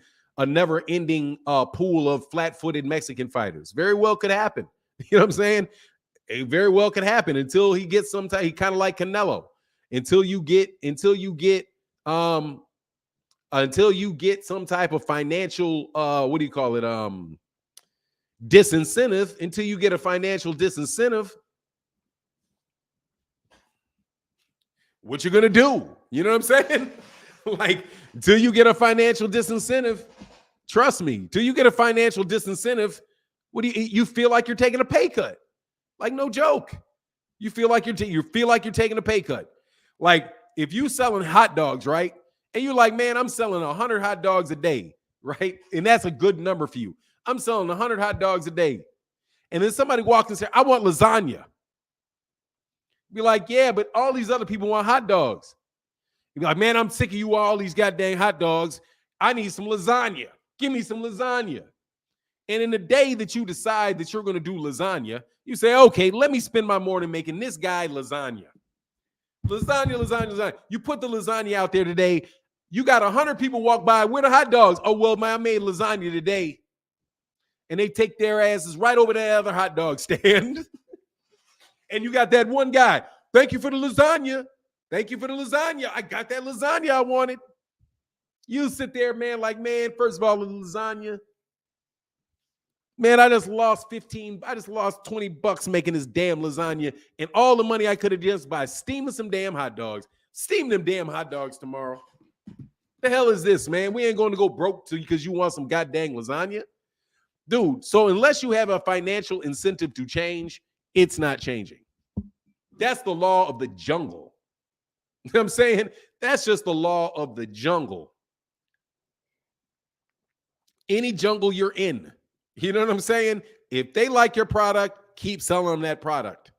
pool of flat-footed Mexican fighters. Very well could happen. You know what I'm saying? It very well could happen until he gets some type. He kind of like Canelo. Until you get some type of financial what do you call it? Disincentive. Until you get a financial disincentive, what you're gonna do? You know what I'm saying? Like, until you get a financial disincentive, trust me, till you get a financial disincentive, what do you feel like you're taking a pay cut? Like, no joke. You feel like you're taking a pay cut. Like, if you selling hot dogs, right? And you're like, man, I'm selling 100 hot dogs a day, right? And that's a good number for you. I'm selling 100 hot dogs a day. And then somebody walks and says, I want lasagna. Be like, yeah, but all these other people want hot dogs. You'd be like, man, I'm sick of you all these goddamn hot dogs. I need some lasagna. Give me some lasagna. And in the day that you decide that you're going to do lasagna, you say, okay, let me spend my morning making this guy lasagna. Lasagna. You put the lasagna out there today. You got 100 people walk by. Where the hot dogs? Oh, well, man, I made lasagna today. And they take their asses right over to the other hot dog stand. And you got that one guy. Thank you for the lasagna. Thank you for the lasagna. I got that lasagna I wanted. You sit there, man, like, man, first of all, the lasagna. Man, I just lost $20 making this damn lasagna. And all the money I could have just by steaming some damn hot dogs. Steam them damn hot dogs tomorrow. The hell is this, man? We ain't going to go broke because you want some goddamn lasagna. Dude, so unless you have a financial incentive to change, it's not changing. That's the law of the jungle. You know what I'm saying? That's just the law of the jungle. Any jungle you're in, you know what I'm saying? If they like your product, keep selling them that product.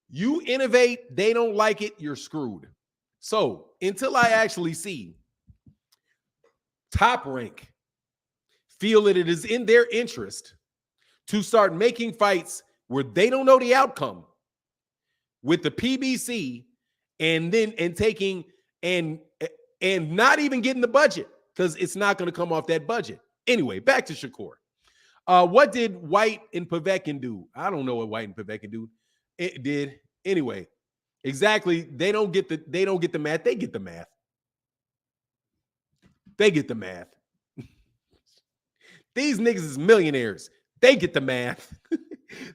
You innovate, they don't like it, you're screwed. So until I actually see Top Rank feel that it is in their interest to start making fights where they don't know the outcome with the PBC and not even getting the budget because it's not going to come off that budget. Anyway, back to Shakur. What did White and Povetkin do? I don't know what White and Povetkin do. It did. Anyway, exactly. They don't get the math. They get the math. They get the math. These niggas is millionaires. They get the math.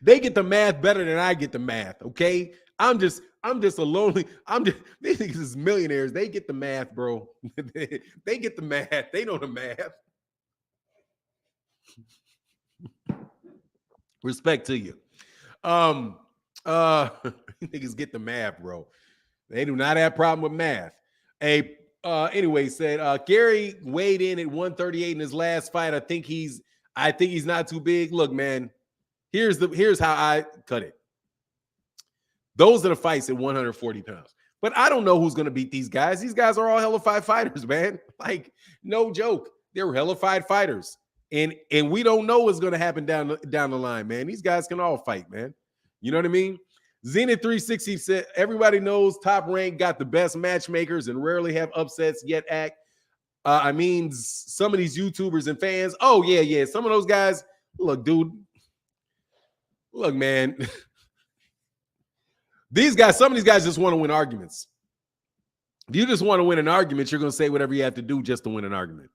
They get the math better than I get the math. Okay. I'm just a lonely. These niggas is millionaires. They get the math, bro. They get the math. They know the math. Respect to you. Niggas get the math, bro. They do not have a problem with math. Anyway, said Gary weighed in at 138 in his last fight. I think he's not too big. Look, man, here's how I cut it. Those are the fights at 140 pounds. But I don't know who's going to beat these guys. These guys are all hellified fighters, man. Like, no joke. They're hellified fighters. And we don't know what's going to happen down the line, man. These guys can all fight, man. You know what I mean? Zenith 360 said, everybody knows Top Rank got the best matchmakers and rarely have upsets yet act. I mean, some of these YouTubers and fans. Oh, yeah. Some of those guys, look, dude. Look, man. Some of these guys just want to win arguments. If you just want to win an argument, you're going to say whatever you have to do just to win an argument.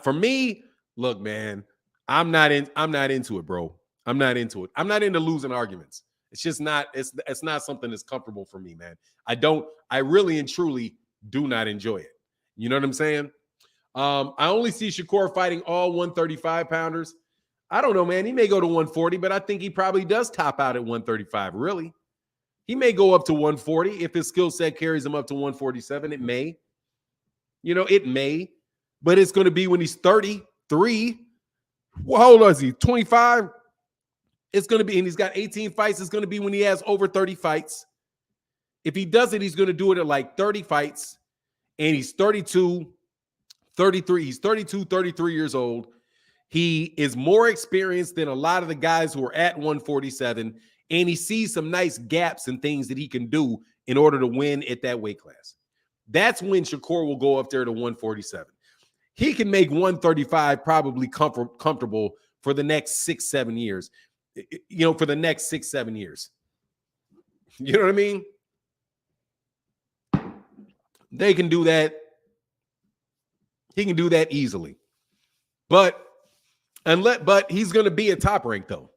For me, look, man, I'm not into it, bro. I'm not into it. I'm not into losing arguments. It's just not, it's not something that's comfortable for me, man. I really and truly do not enjoy it. You know what I'm saying? I only see Shakur fighting all 135 pounders. I don't know, man. He may go to 140, but I think he probably does top out at 135. Really. He may go up to 140 if his skill set carries him up to 147. It may. You know, it may. But it's going to be when he's 33. Well, how old is he? 25? It's going to be, and he's got 18 fights. It's going to be when he has over 30 fights. If he does it, he's going to do it at like 30 fights. And he's 32, 33. He's 32, 33 years old. He is more experienced than a lot of the guys who are at 147. And he sees some nice gaps and things that he can do in order to win at that weight class. That's when Shakur will go up there to 147. He can make 135 probably comfortable for the next 6-7 years. For the next 6-7 years. You know what I mean? They can do that. He can do that easily. But he's going to be at top rank, though.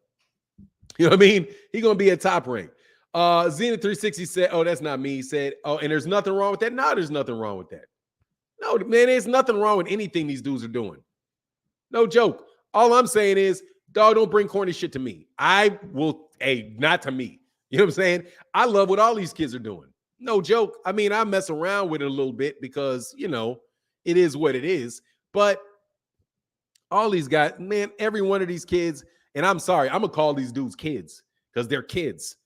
You know what I mean? He's going to be at top rank. Zenith 360 said, oh, that's not me. He said, oh, and there's nothing wrong with that. No, there's nothing wrong with that. No, man, there's nothing wrong with anything these dudes are doing. No joke. All I'm saying is, dog, don't bring corny shit to me. I will, not to me. You know what I'm saying? I love what all these kids are doing. No joke. I mean, I mess around with it a little bit because, it is what it is. But all these guys, man, every one of these kids, and I'm sorry, I'm going to call these dudes kids because they're kids.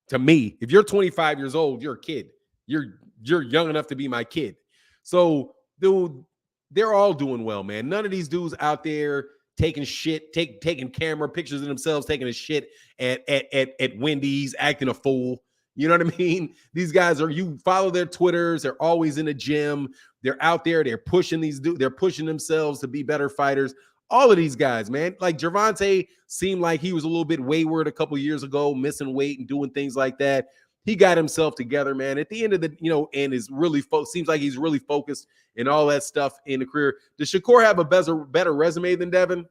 To me, if you're 25 years old, you're a kid. You're young enough to be my kid. So, dude, they're all doing well, man. None of these dudes out there taking shit, taking camera pictures of themselves, taking a shit at Wendy's, acting a fool. You know what I mean? These guys you follow their Twitters. They're always in the gym. They're out there. They're pushing these dudes. They're pushing themselves to be better fighters. All of these guys, man. Like Gervonta seemed like he was a little bit wayward a couple years ago, missing weight and doing things like that. He got himself together, man. At the end of the, and is really seems like he's really focused and all that stuff in the career. Does Shakur have a better resume than Devin?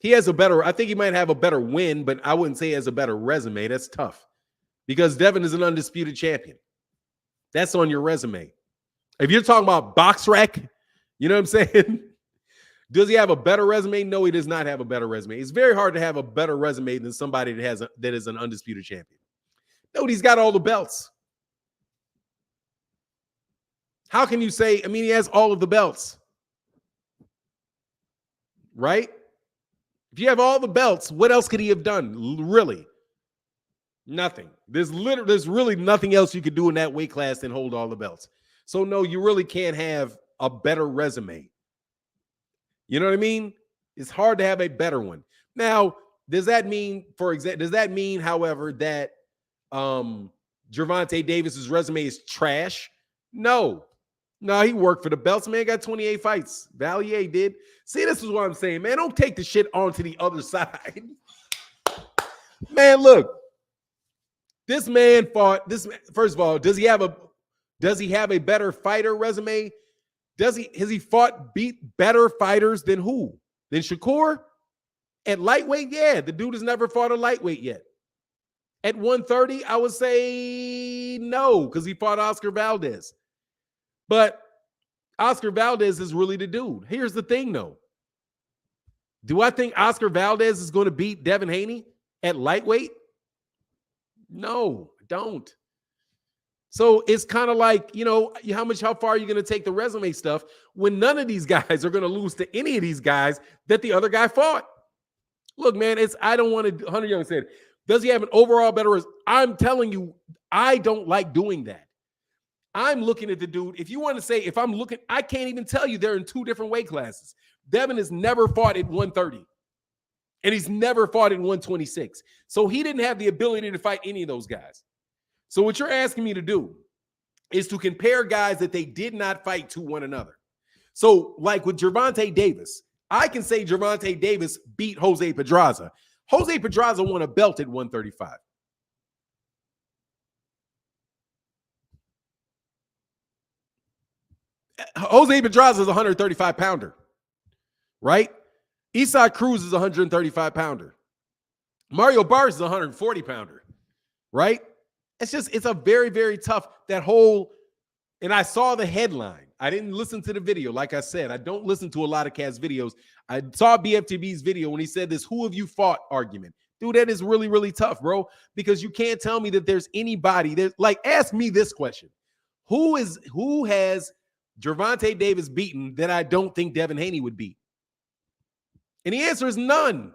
He has I think he might have a better win, but I wouldn't say he has a better resume. That's tough because Devin is an undisputed champion. That's on your resume. If you're talking about box rec, you know what I'm saying? Does he have a better resume? No, he does not have a better resume. It's very hard to have a better resume than somebody that is an undisputed champion. No, he's got all the belts. How can you say, he has all of the belts, right? If you have all the belts, what else could he have done? Really? Nothing. There's really nothing else you could do in that weight class than hold all the belts. So no, you really can't have a better resume. You know what I mean? It's hard to have a better one. Now, does that mean, however, that Gervonta Davis's resume is trash? No, he worked for the belts, man. Got 28 fights. Valier did. See, this is what I'm saying, man. Don't take the shit onto the other side. Man, look. This man fought. First of all, does he have a better fighter resume? Has he beat better fighters than who? Than Shakur? At lightweight, yeah. The dude has never fought a lightweight yet. At 130, I would say no, because he fought Oscar Valdez. But Oscar Valdez is really the dude. Here's the thing, though. Do I think Oscar Valdez is going to beat Devin Haney at lightweight? No, I don't. So it's kind of like, how far are you going to take the resume stuff when none of these guys are going to lose to any of these guys that the other guy fought? Look, man, I don't want to, Hunter Young said, does he have an overall better? I'm telling you, I don't like doing that. I'm looking at the dude. If you want to say, if I'm looking, I can't even tell you they're in two different weight classes. Devin has never fought at 130 and he's never fought at 126. So he didn't have the ability to fight any of those guys. So what you're asking me to do is to compare guys that they did not fight to one another. So like with Gervonta Davis, I can say Gervonta Davis beat Jose Pedraza. Jose Pedraza won a belt at 135. Jose Pedraza is a 135 pounder, right? Isaac Cruz is a 135 pounder. Mario Barnes is a 140 pounder, right? It's a very, very tough, and I saw the headline. I didn't listen to the video. Like I said, I don't listen to a lot of Cats videos. I saw BFTB's video when he said this, who have you fought argument. Dude, that is really, really tough, bro, because you can't tell me that there's anybody that, ask me this question. Who has Gervonta Davis beaten that I don't think Devin Haney would beat? And the answer is none.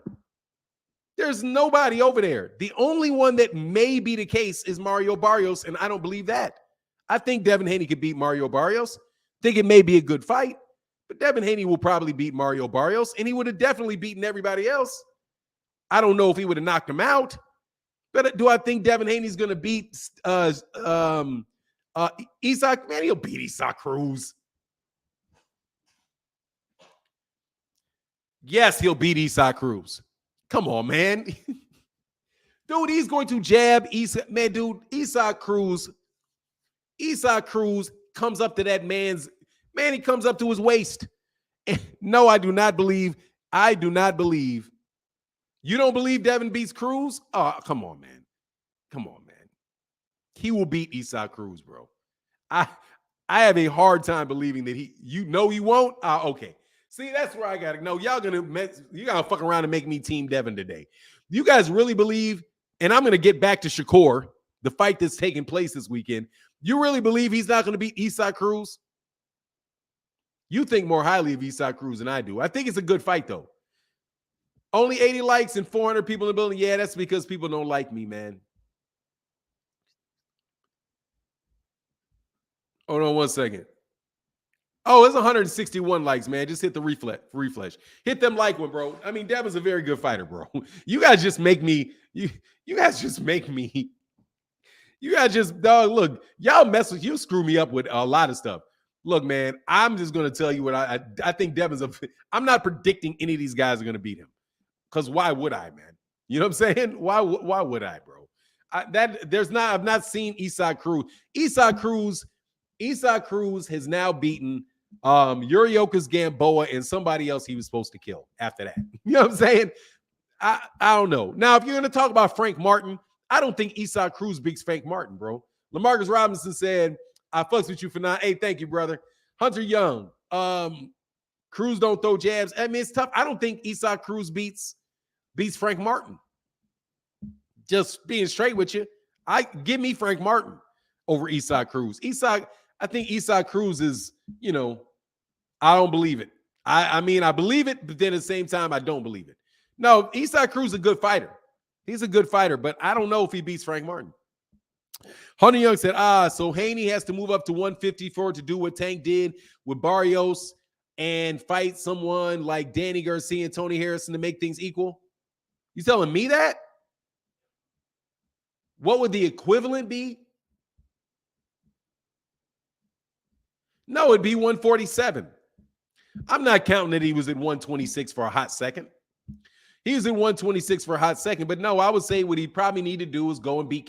There's nobody over there. The only one that may be the case is Mario Barrios, and I don't believe that. I think Devin Haney could beat Mario Barrios. Think it may be a good fight, but Devin Haney will probably beat Mario Barrios, and he would have definitely beaten everybody else. I don't know if he would have knocked him out, But do I think Devin Haney's going to beat Isaac? Man, he'll beat Isaac Cruz. Yes, he'll beat Isaac Cruz. Come on, man. Dude, he's going to jab Isaac. Man, dude, Isaac Cruz comes up to that man's, he comes up to his waist. No, I do not believe. You don't believe Devin beats Cruz? Oh, come on, man. He will beat Isaac Cruz, bro. I have a hard time believing that he won't. Okay. See, that's where I gotta know. You gotta fuck around and make me team Devin today. You guys really believe, and I'm gonna get back to Shakur, the fight that's taking place this weekend. You really believe he's not gonna beat Isaac Cruz? You think more highly of Isaac Cruz than I do. I think it's a good fight, though. Only 80 likes and 400 people in the building. Yeah, that's because people don't like me, man. Hold on one second. Oh, it's 161 likes, man. Just hit the refresh. Hit them like one, bro. I mean, Devin's a very good fighter, bro. You guys just make me. You guys just make me. You guys just, dog, look, y'all mess with, you screw me up with a lot of stuff. Look, man, I'm just going to tell you what I think Devin's I'm not predicting any of these guys are going to beat him. Because why would I, man? You know what I'm saying? Why would I, bro? I've not seen Isaac Cruz. Isaac Cruz has now beaten Yuriokas Gamboa and somebody else he was supposed to kill after that. You know what I'm saying? I don't know. Now, if you're going to talk about Frank Martin, I don't think Isaac Cruz beats Frank Martin, bro. LaMarcus Robinson said, I fucks with you for now. Hey, thank you, brother. Hunter Young. Cruz don't throw jabs. I mean, it's tough. I don't think Isaac Cruz beats Frank Martin. Just being straight with you. Give me Frank Martin over Isaac Cruz. I think Isaac Cruz is, I don't believe it. I mean, I believe it, but then at the same time, I don't believe it. No, Isaac Cruz is a good fighter. He's a good fighter, but I don't know if he beats Frank Martin. Hunter Young said, so Haney has to move up to 154 to do what Tank did with Barrios and fight someone like Danny Garcia and Tony Harrison to make things equal? You telling me that? What would the equivalent be? No, it'd be 147. I'm not counting that he was at 126 for a hot second. He was in 126 for a hot second, but no, I would say what he probably need to do is go and beat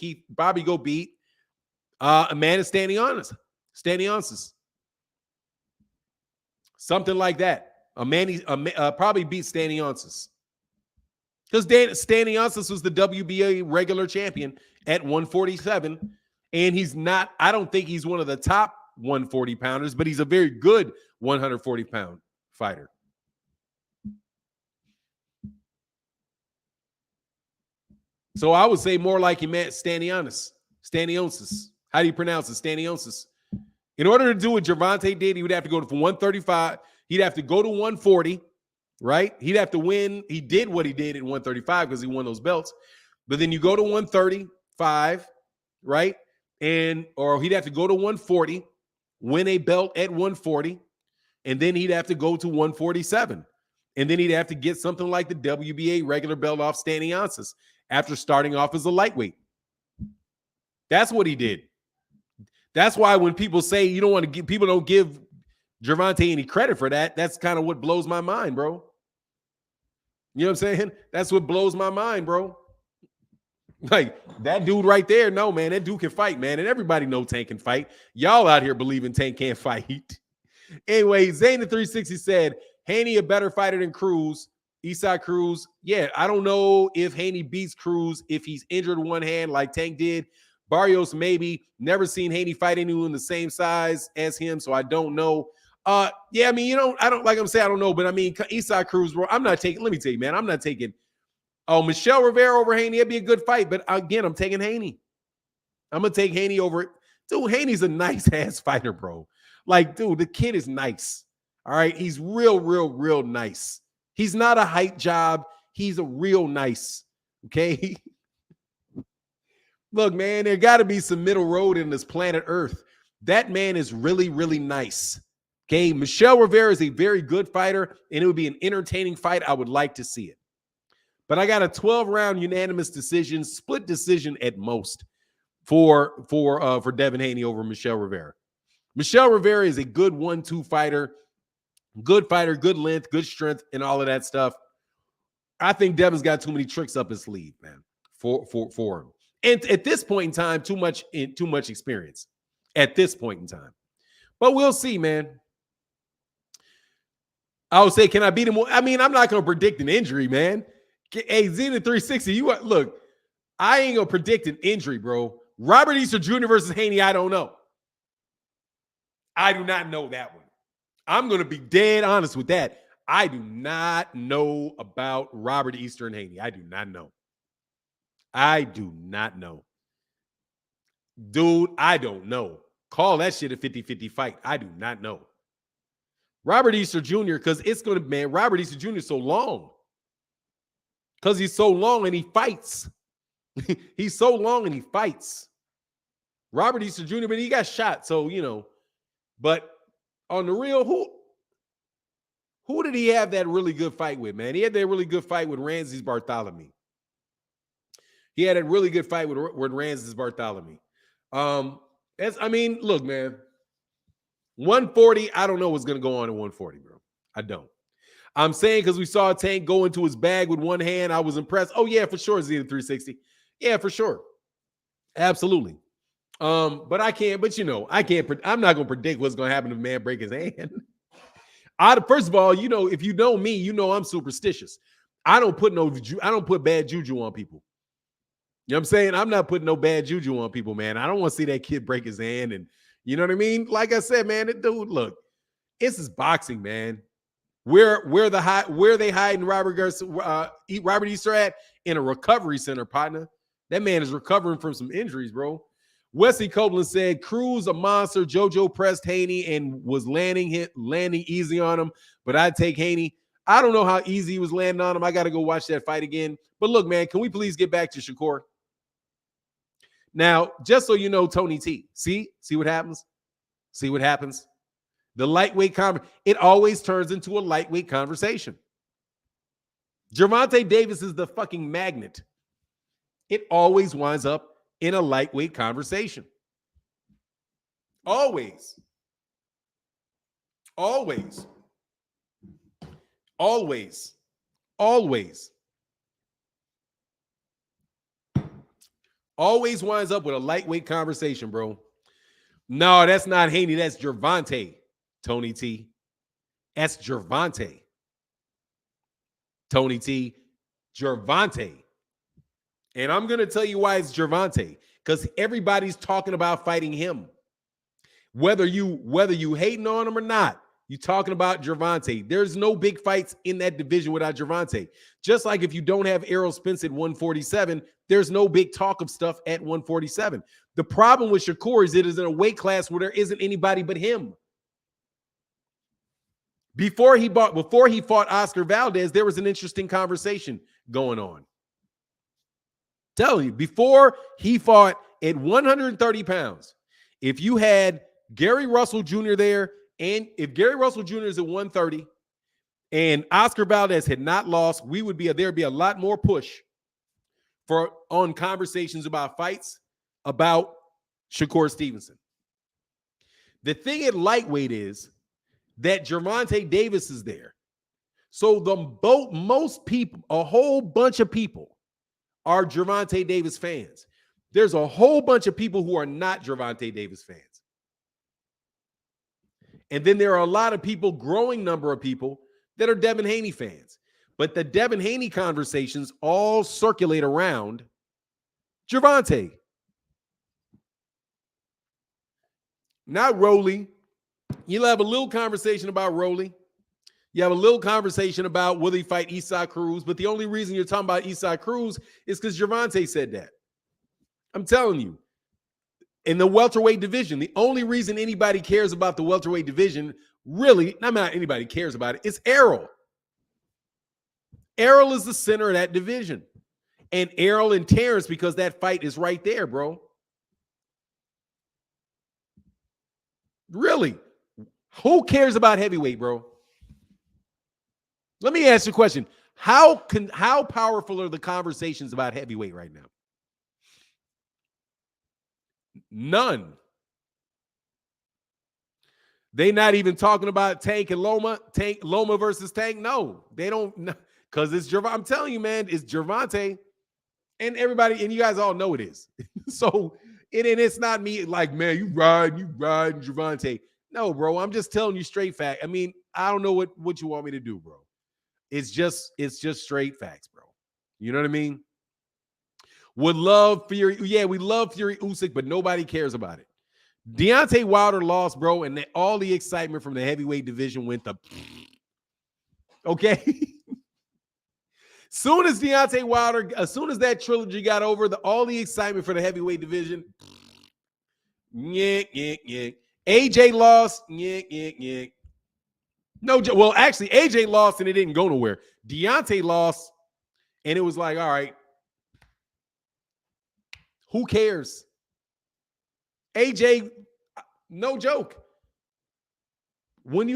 Amanda Stanionis. Something like that. Probably beat Stanionis. Because Stanionis was the WBA regular champion at 147, and I don't think he's one of the top 140 pounders, but he's a very good 140 pound fighter. So I would say more like he meant Stanionis. How do you pronounce it? Stanionis. In order to do what Gervonta did, he would have to go from 135. He'd have to go to 140, right? He'd have to win. He did what he did at 135 because he won those belts. But then you go to 135, right? Or he'd have to go to 140, win a belt at 140, and then he'd have to go to 147. And then he'd have to get something like the WBA regular belt off Stanionis after starting off as a lightweight. That's what he did. That's why when people say people don't give Gervonta any credit for that, that's kind of what blows my mind, bro. You know what I'm saying? That's what blows my mind, bro. Like, that dude right there, no, man, that dude can fight, man. And everybody know Tank can fight. Y'all out here believing Tank can't fight. Anyway, Zane360 said, Haney a better fighter than Cruz. Isaac Cruz, yeah, I don't know if Haney beats Cruz if he's injured one hand like Tank did. Barrios, maybe. Never seen Haney fight anyone the same size as him, so I don't know. Yeah, I mean, I don't, like I'm saying, I don't know, but I mean, Isaac Cruz, bro, let me tell you, man, I'm not taking, Michelle Rivera over Haney, it'd be a good fight, but again, I'm taking Haney. I'm going to take Haney over it. Dude, Haney's a nice-ass fighter, bro. Like, dude, the kid is nice, all right? He's real nice. He's not a hype job. He's a real nice, okay? Look, man, there got to be some middle road in this planet Earth. That man is really nice. Okay, Michelle Rivera is a very good fighter, and it would be an entertaining fight. I would like to see it. but I got a 12-round unanimous decision, split decision at most for Devin Haney over Michel Rivera. Michel Rivera is a good 1-2 fighter, good length, good strength, and all of that stuff. I think Devin's got too many tricks up his sleeve, man, for him. And at this point in time, too much experience at this point in time. But we'll see, man. I would say, can I beat him? I mean, I'm not going to predict an injury, man. Hey, Zenith 360, look, I ain't going to predict an injury, bro. Robert Easter Jr. versus Haney, I don't know. I do not know that one. I'm going to be dead honest with that. I do not know about Robert Easter and Haney. I do not know. Dude, I don't know. Call that shit a 50-50 fight. I do not know. Robert Easter Jr., because it's going to, man, Robert Easter Jr. is so long. Because he's so long and he fights. He's so long and he fights. Robert Easter Jr., but he got shot, so, you know. But on the real, who did he have that really good fight with, man? He had that really good fight with Ramses Bartholomew. He had a really good fight with Ramses Bartholomew. Look, man, 140, I don't know what's going to go on at 140, bro. I don't. I'm saying because we saw Tank go into his bag with one hand, I was impressed. Oh, yeah, for sure, Zeta 360. Yeah, for sure. Absolutely. But I can't, I'm not going to predict what's going to happen if a man break his hand. First of all, if you know me, I'm superstitious. I don't put bad juju on people. You know what I'm saying? I'm not putting no bad juju on people, man. I don't want to see that kid break his hand. And you know what I mean? Like I said, man, dude, look, this is boxing, man. Where they hiding Robert Easter at? In a recovery center, partner. That man is recovering from some injuries, bro. Wesley Copeland said, Cruz a monster. JoJo pressed Haney and was landing easy on him, but I'd take Haney. I don't know how easy he was landing on him. I got to go watch that fight again. But look, man, can we please get back to Shakur? Now, just so you know, Tony T, see what happens? See what happens? The lightweight it always turns into a lightweight conversation. Gervonta Davis is the fucking magnet. It always winds up in a lightweight conversation. Always. Always. Always. Always. Always winds up with a lightweight conversation, bro. No, that's not Haney. That's Gervonta, Tony T. That's Gervonta. Tony T. Gervonta. And I'm going to tell you why it's Gervonta. Because everybody's talking about fighting him. Whether you hating on him or not, you're talking about Gervonta. There's no big fights in that division without Gervonta. Just like if you don't have Errol Spence at 147, there's no big talk of stuff at 147. The problem with Shakur is it is in a weight class where there isn't anybody but him. Before he fought Oscar Valdez, there was an interesting conversation going on. Tell you, before he fought at 130 pounds, if you had Gary Russell Jr. there, and if Gary Russell Jr. is at 130 and Oscar Valdez had not lost, there'd be a lot more push on conversations about fights about Shakur Stevenson. The thing at lightweight is that Gervonta Davis is there. So most people, a whole bunch of people are Gervonta Davis fans. There's a whole bunch of people who are not Gervonta Davis fans. And then there are a lot of people, growing number of people, that are Devin Haney fans. But the Devin Haney conversations all circulate around Gervonta. Not Rolly. You'll have a little conversation about Rolly. You have a little conversation about will he fight Isaac Cruz. But the only reason you're talking about Isaac Cruz is because Gervonta said that. I'm telling you. In the welterweight division, the only reason anybody cares about the welterweight division, really, not anybody cares about it, it's Errol. Errol is the center of that division. And Errol and Terrence, because that fight is right there, bro. Really? Who cares about heavyweight, bro? Let me ask you a question. How powerful are the conversations about heavyweight right now? None. They not even talking about Tank and Loma. Loma versus Tank. No, they don't, because it's Gervonta. I'm telling you, man, it's Gervonta, and everybody, and you guys all know it is. So it's not me like, man, you riding Gervonta. No, bro, I'm just telling you straight fact. I mean, I don't know what you want me to do, bro. It's just straight facts, bro. You know what I mean? Would love Fury. Yeah, we love Fury Usyk, but nobody cares about it. Deontay Wilder lost, bro, and all the excitement from the heavyweight division went to okay. Soon as Deontay Wilder, as soon as that trilogy got over, all the excitement for the heavyweight division. AJ lost. No, well, actually, AJ lost and it didn't go nowhere. Deontay lost, and it was like, all right, who cares? AJ, no joke. When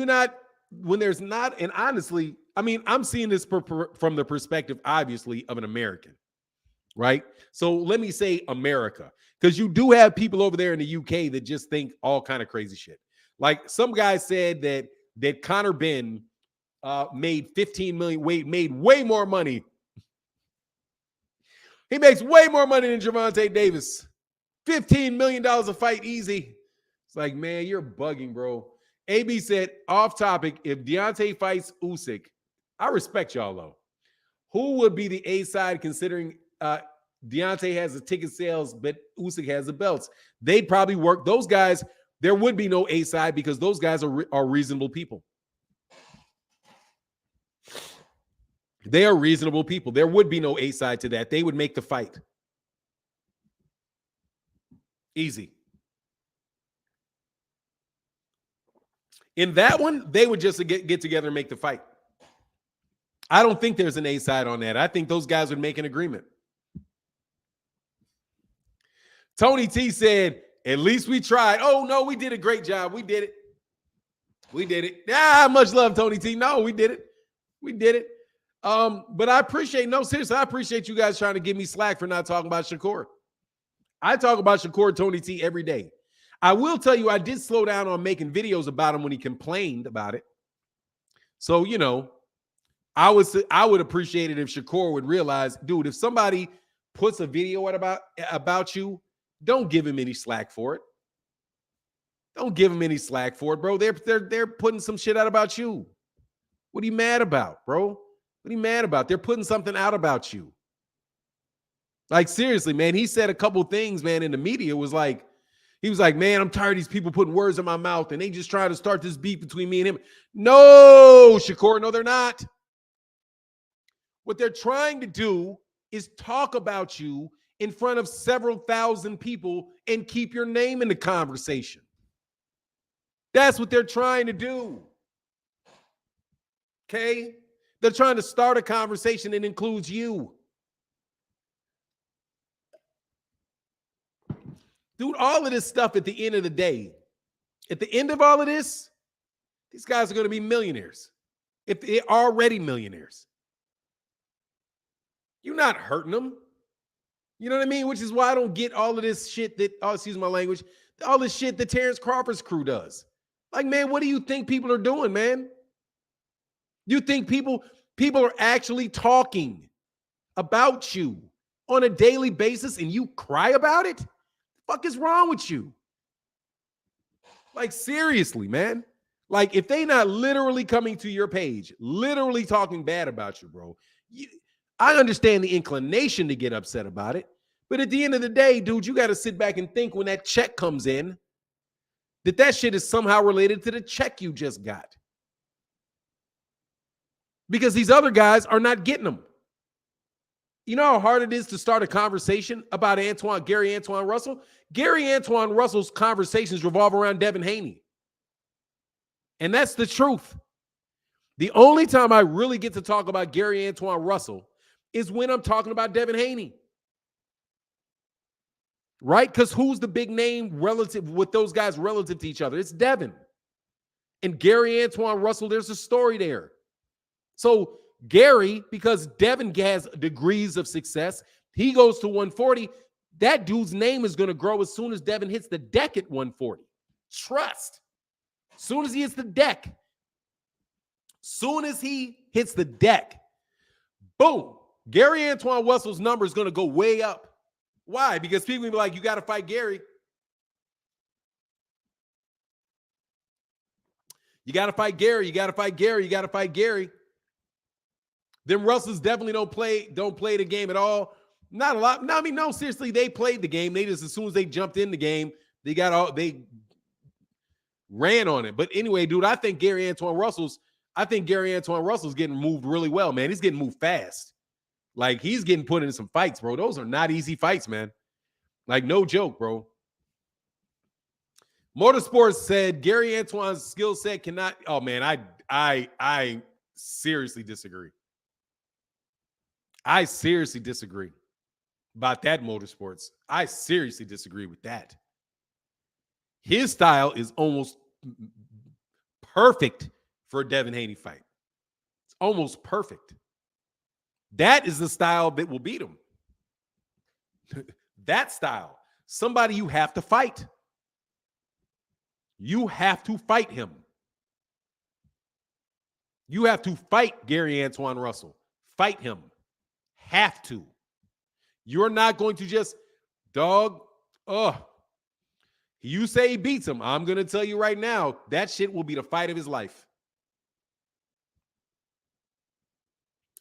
there's not, and honestly, I mean, I'm seeing this from the perspective, obviously, of an American, right? So let me say America, because you do have people over there in the UK that just think all kind of crazy shit. Like some guy said that Conor Benn made 15 million, made way more money. He makes way more money than Gervonta Davis. $15 million a fight, easy. It's like, man, you're bugging, bro. AB said, off topic, if Deontay fights Usyk, I respect y'all, though. Who would be the A side considering Deontay has the ticket sales, but Usyk has the belts? They'd probably work. Those guys, there would be no A side because those guys are reasonable people. They are reasonable people. There would be no A side to that. They would make the fight. Easy. In that one, they would just get together and make the fight. I don't think there's an A side on that. I think those guys would make an agreement. Tony T said, at least we tried. Oh, no, we did a great job. We did it. We did it. Ah, much love, Tony T. No, we did it. We did it. But I appreciate, no, seriously, I appreciate you guys trying to give me slack for not talking about Shakur. I talk about Shakur Tony T every day. I will tell you, I did slow down on making videos about him when he complained about it. So, you know, I would appreciate it if Shakur would realize, dude, if somebody puts a video out about you, don't give him any slack for it. Don't give him any slack for it, bro. They're putting some shit out about you. What are you mad about, bro? What are you mad about? They're putting something out about you. Like, seriously, man, he said a couple things, man, in the media. He was like, man, I'm tired of these people putting words in my mouth and they just trying to start this beef between me and him. No, Shakur, no, they're not. What they're trying to do is talk about you in front of several thousand people and keep your name in the conversation. That's what they're trying to do. Okay? They're trying to start a conversation that includes you. Dude, all of this stuff at the end of the day, at the end of all of this, these guys are going to be millionaires. If they're already millionaires. You're not hurting them. You know what I mean? Which is why I don't get all of this shit that, oh, excuse my language, all this shit that Terrence Crawford's crew does. Like, man, what do you think people are doing, man? You think people are actually talking about you on a daily basis and you cry about it? Fuck is wrong with you? Like, seriously, man. Like, if they not literally coming to your page, literally talking bad about you, bro, I understand the inclination to get upset about it. But at the end of the day, dude, you got to sit back and think when that check comes in, that shit is somehow related to the check you just got. Because these other guys are not getting them. You know how hard it is to start a conversation about Gary Antoine Russell? Gary Antoine Russell's conversations revolve around Devin Haney. And that's the truth. The only time I really get to talk about Gary Antoine Russell is when I'm talking about Devin Haney. Right? Because who's the big name relative with those guys relative to each other? It's Devin. And Gary Antoine Russell, there's a story there. So Gary, because Devin has degrees of success, he goes to 140. That dude's name is going to grow as soon as Devin hits the deck at 140. Trust. As soon as he hits the deck. Soon as he hits the deck, boom, Gary Antoine Russell's number is going to go way up. Why? Because people will be like, you got to fight Gary. You got to fight Gary. You got to fight Gary. You got to fight Gary. Them Russells definitely don't play the game at all. Not a lot. No, I mean, no, seriously, they played the game. They just, as soon as they jumped in the game, they ran on it. But anyway, dude, I think Gary Antoine Russell's getting moved really well, man. He's getting moved fast. Like, he's getting put in some fights, bro. Those are not easy fights, man. Like, no joke, bro. Motorsports said Gary Antoine's skill set cannot. Oh, man, I seriously disagree. I seriously disagree about that, Motorsports. I seriously disagree with that. His style is almost perfect for a Devin Haney fight. It's almost perfect. That is the style that will beat him. That style. Somebody you have to fight. You have to fight him. You have to fight Gary Antoine Russell. Fight him. Have to. You're not going to just, dog, you say he beats him. I'm going to tell you right now, that shit will be the fight of his life.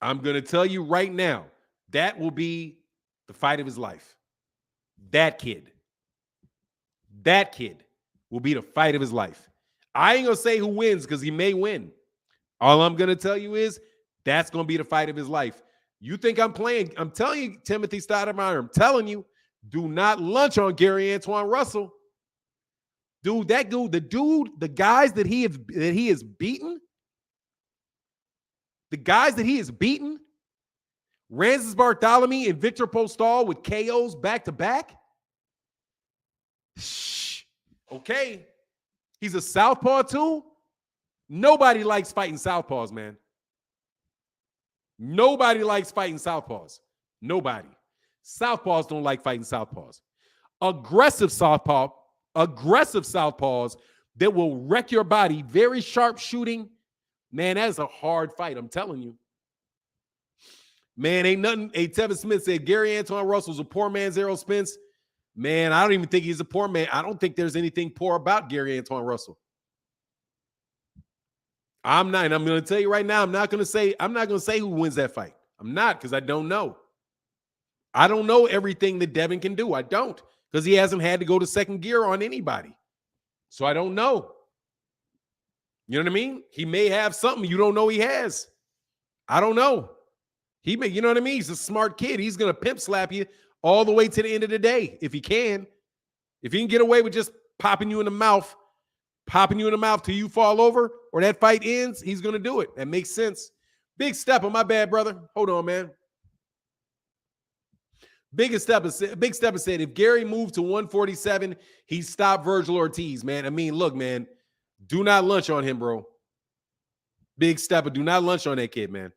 I'm going to tell you right now, that will be the fight of his life. That kid will be the fight of his life. I ain't going to say who wins because he may win. All I'm going to tell you is that's going to be the fight of his life. You think I'm playing? I'm telling you, Timothy Stoudemire, I'm telling you, do not lunch on Gary Antoine Russell. Dude, the guys that he has beaten, Rances Bartholomew and Victor Postol with KOs back to back. Okay. He's a southpaw too. Nobody likes fighting southpaws, man. Nobody likes fighting southpaws. Nobody. Southpaws don't like fighting southpaws. Aggressive southpaws that will wreck your body, very sharp shooting. Man, that is a hard fight, I'm telling you. Man, ain't nothing. Hey, Tevin Smith said Gary Antoine Russell's a poor man's Errol Spence. Man, I don't even think he's a poor man. I don't think there's anything poor about Gary Antoine Russell. I'm not, and I'm going to tell you right now, I'm not going to say who wins that fight. I'm not, because I don't know. I don't know everything that Devin can do. I don't, because he hasn't had to go to second gear on anybody. So I don't know. You know what I mean? He may have something you don't know he has. I don't know. He may, you know what I mean? He's a smart kid. He's going to pimp slap you all the way to the end of the day if he can. If he can get away with just popping you in the mouth till you fall over or that fight ends, he's going to do it. That makes sense. Big Stepper, my bad, brother. Hold on, man. Big Stepper said, if Gary moved to 147, he'd stop Virgil Ortiz, man. I mean, look, man, do not lunch on him, bro. Big Stepper, do not lunch on that kid, man.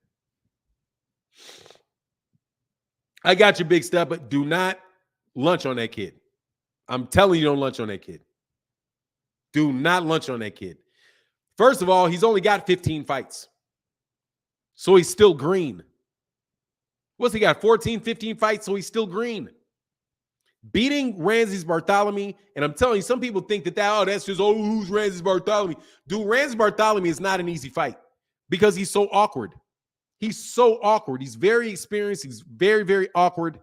I got you, Big Stepper. Do not lunch on that kid. I'm telling you, don't lunch on that kid. Do not lunch on that kid. First of all, he's only got 15 fights. So he's still green. What's he got? 14, 15 fights, so he's still green. Beating Rances Bartholomew, and I'm telling you, some people think that's just, who's Rances Bartholomew? Dude, Rances Bartholomew is not an easy fight because he's so awkward. He's so awkward. He's very experienced. He's very, very awkward.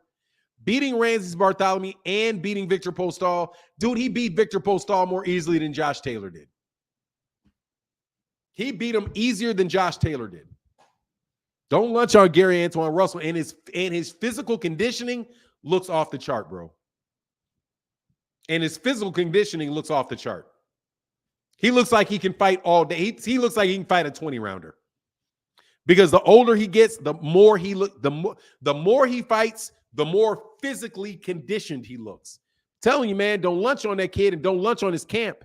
Beating Rances Bartholomew and beating Victor Postol. Dude, he beat Victor Postol more easily than Josh Taylor did. He beat him easier than Josh Taylor did. Don't lunch on Gary Antoine Russell, and his physical conditioning looks off the chart, bro. And his physical conditioning looks off the chart. He looks like he can fight all day. He looks like he can fight a 20-rounder. Because the older he gets, the more he fights, the more physically conditioned he looks. I'm telling you, man, don't lunch on that kid and don't lunch on his camp.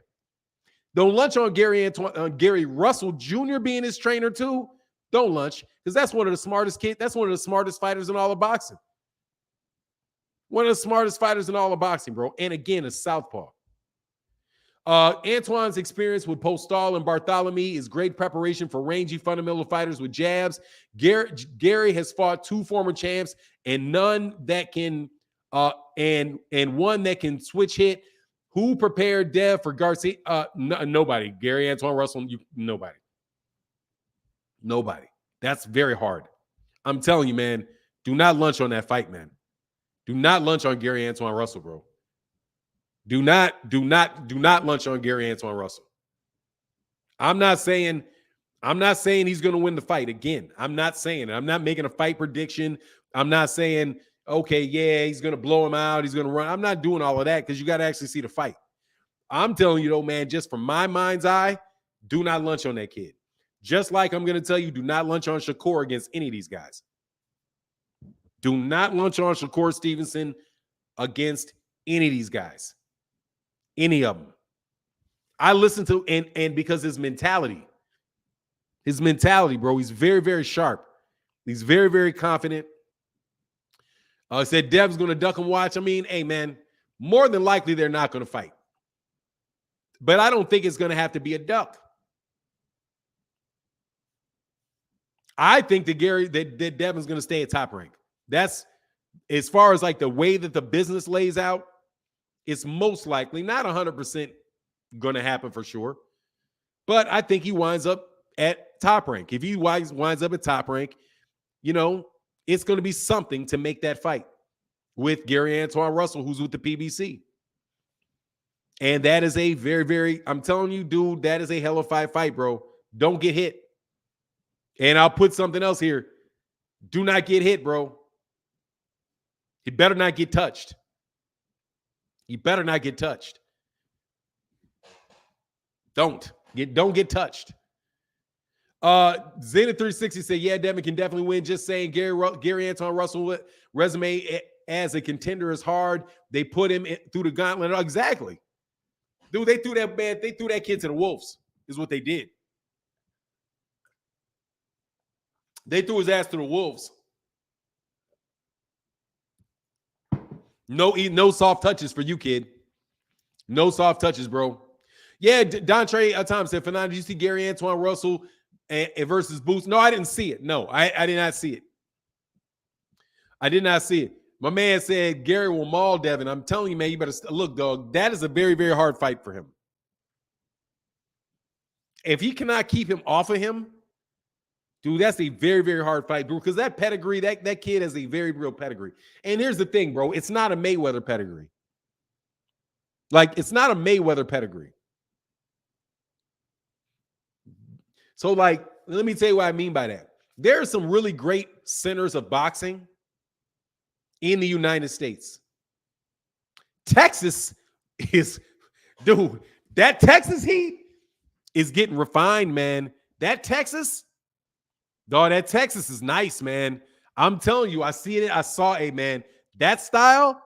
Don't lunch on Gary Russell Jr. being his trainer too. Don't lunch, because that's one of the smartest kids. That's one of the smartest fighters in all of boxing. One of the smartest fighters in all of boxing, bro. And again, a southpaw. Antoine's experience with Postal and Bartholomew is great preparation for rangy fundamental fighters with jabs. Gary has fought 2 former champs and none that can and one that can switch hit. Who prepared Dev for Garcia? Nobody. Gary, Antoine Russell, nobody. Nobody. That's very hard. I'm telling you, man, do not lunch on that fight, man. Do not lunch on Gary Antoine Russell, bro. Do not lunch on Gary Antoine Russell. I'm not saying he's going to win the fight. Again, I'm not saying it. I'm not making a fight prediction. I'm not saying, okay, yeah, he's going to blow him out. He's going to run. I'm not doing all of that because you got to actually see the fight. I'm telling you, though, man, just from my mind's eye, do not lunch on that kid. Just like I'm going to tell you, do not lunch on Shakur against any of these guys. Do not lunch on Shakur Stevenson against any of these guys. Any of them. I listen to, and because his mentality, bro, he's very, very sharp. He's very, very confident. Said Dev's going to duck and watch. I mean, hey, man, more than likely they're not going to fight. But I don't think it's going to have to be a duck. I think that that Devin's going to stay at Top Rank. That's as far as like the way that the business lays out. It's most likely not 100% going to happen for sure, but I think he winds up at Top Rank. If he winds up at Top Rank, you know, it's going to be something to make that fight with Gary Antoine Russell, who's with the PBC. And that is a very, very, I'm telling you, dude, that is a hell of a fight, bro. Don't get hit. And I'll put something else here. Do not get hit, bro. He better not get touched. He better not get touched. Don't get touched. Zenith 360 said, yeah, Devin can definitely win. Just saying, Gary Antoine Russell resume as a contender is hard. They put him through the gauntlet. Exactly. Dude, they threw that kid to the wolves, is what they did. They threw his ass to the wolves. No soft touches for you, kid. No soft touches, bro. Yeah, Dontre Thomas said, Fernando, did you see Gary Antoine Russell versus Boots? No, I didn't see it. No, I did not see it. I did not see it. My man said Gary will maul Devin. I'm telling you, man, you better look, dog. That is a very, very hard fight for him. If he cannot keep him off of him, dude, that's a very, very hard fight, bro. Because that pedigree, that kid has a very real pedigree. And here's the thing, bro. It's not a Mayweather pedigree. Like, it's not a Mayweather pedigree. So, like, let me tell you what I mean by that. There are some really great centers of boxing in the United States. Texas is, dude, that Texas heat is getting refined, man. That Texas is nice, man. I'm telling you, I see it. I saw a man. That style,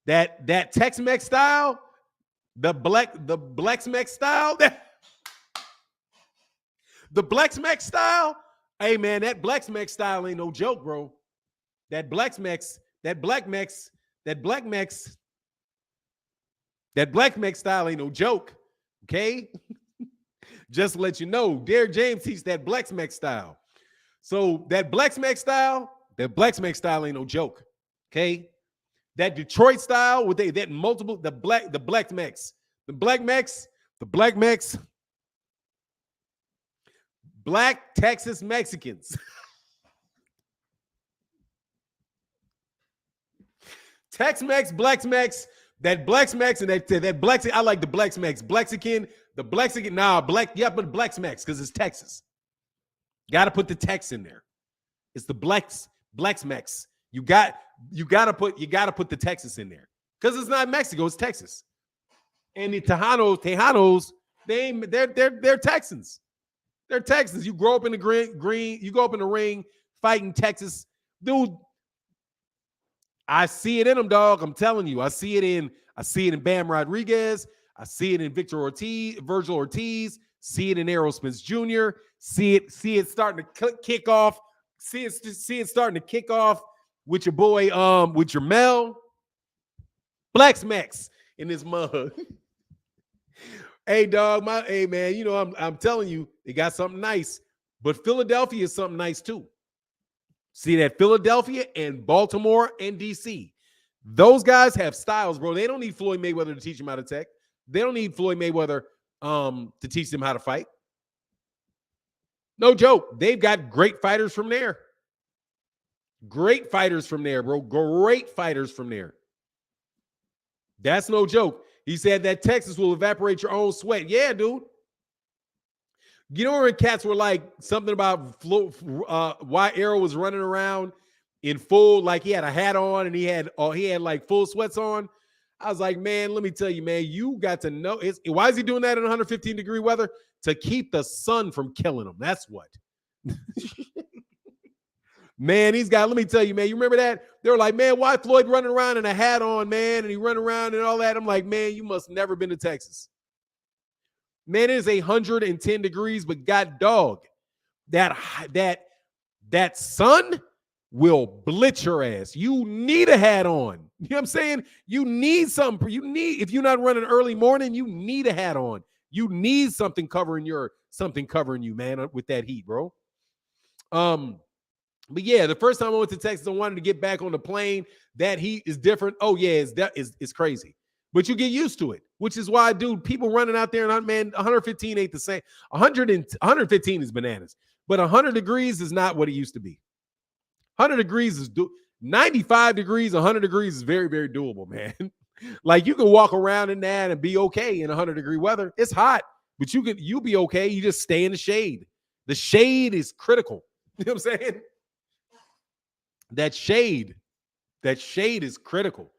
that Tex-Mex style, the Blex-Mex style, the Blex-Mex style. Hey, man, that Blex-Mex style ain't no joke, bro. That Blex-Mex style ain't no joke. Okay? Just to let you know, Derek James teaches that Blex-Mex style. So that Blex-Mex style ain't no joke. Okay? That Detroit style with that multiple, the Blex-Mex, Black Texas Mexicans. Tex-Mex, Blex-Mex, that Blex-Mex, and that Blex. I like the Blex-Mex. Blexican, the Blexican. Nah, but Blex-Mex because it's Texas. Got to put the Tex in there. It's the Blex-Mex. You got to put the Texas in there because it's not Mexico, it's Texas. And the Tejanos, they're Texans. They're Texans. You grow up in the green. You go up in the ring fighting Texas, dude. I see it in them, dog. I'm telling you, I see it in Bam Rodriguez. I see it in Virgil Ortiz. See it in Errol Spence Jr. See it starting to kick off. See it starting to kick off with your boy, with your Mel. Black Max in this mug. Hey, dog, hey, man, you know, I'm telling you, they got something nice. But Philadelphia is something nice, too. See that Philadelphia and Baltimore and D.C. Those guys have styles, bro. They don't need Floyd Mayweather to teach them how to tech. They don't need Floyd Mayweather to teach them how to fight. No joke. They've got great fighters from there. Great fighters from there, bro. Great fighters from there. That's no joke. He said that Texas will evaporate your own sweat. Yeah, dude. You know when cats were like something about why Errol was running around in full, like he had a hat on and he had like full sweats on. I was like, man, let me tell you, man, you got to know. Why is he doing that in 115-degree weather? To keep the sun from killing him. That's what. Man, let me tell you, man, you remember that? They were like, man, why Floyd running around in a hat on, man, and he running around and all that? I'm like, man, you must never been to Texas. Man, it is 110 degrees, but god dog, that sun will blitz your ass. You need a hat on. You know what I'm saying? You need something. If you're not running early morning, you need a hat on. You need something covering you, man, with that heat, bro. But yeah, the first time I went to Texas, I wanted to get back on the plane. That heat is different. Oh yeah, it's crazy. But you get used to it, which is why, dude, people running out there and, man, 115 ain't the same. 115 is bananas. But 100 degrees is not what it used to be. 100 degrees is 95 degrees, 100 degrees is very, very doable, man. Like you can walk around in that and be okay in 100-degree weather. It's hot, but you'll be okay. You just stay in the shade. The shade is critical. You know what I'm saying? That shade is critical.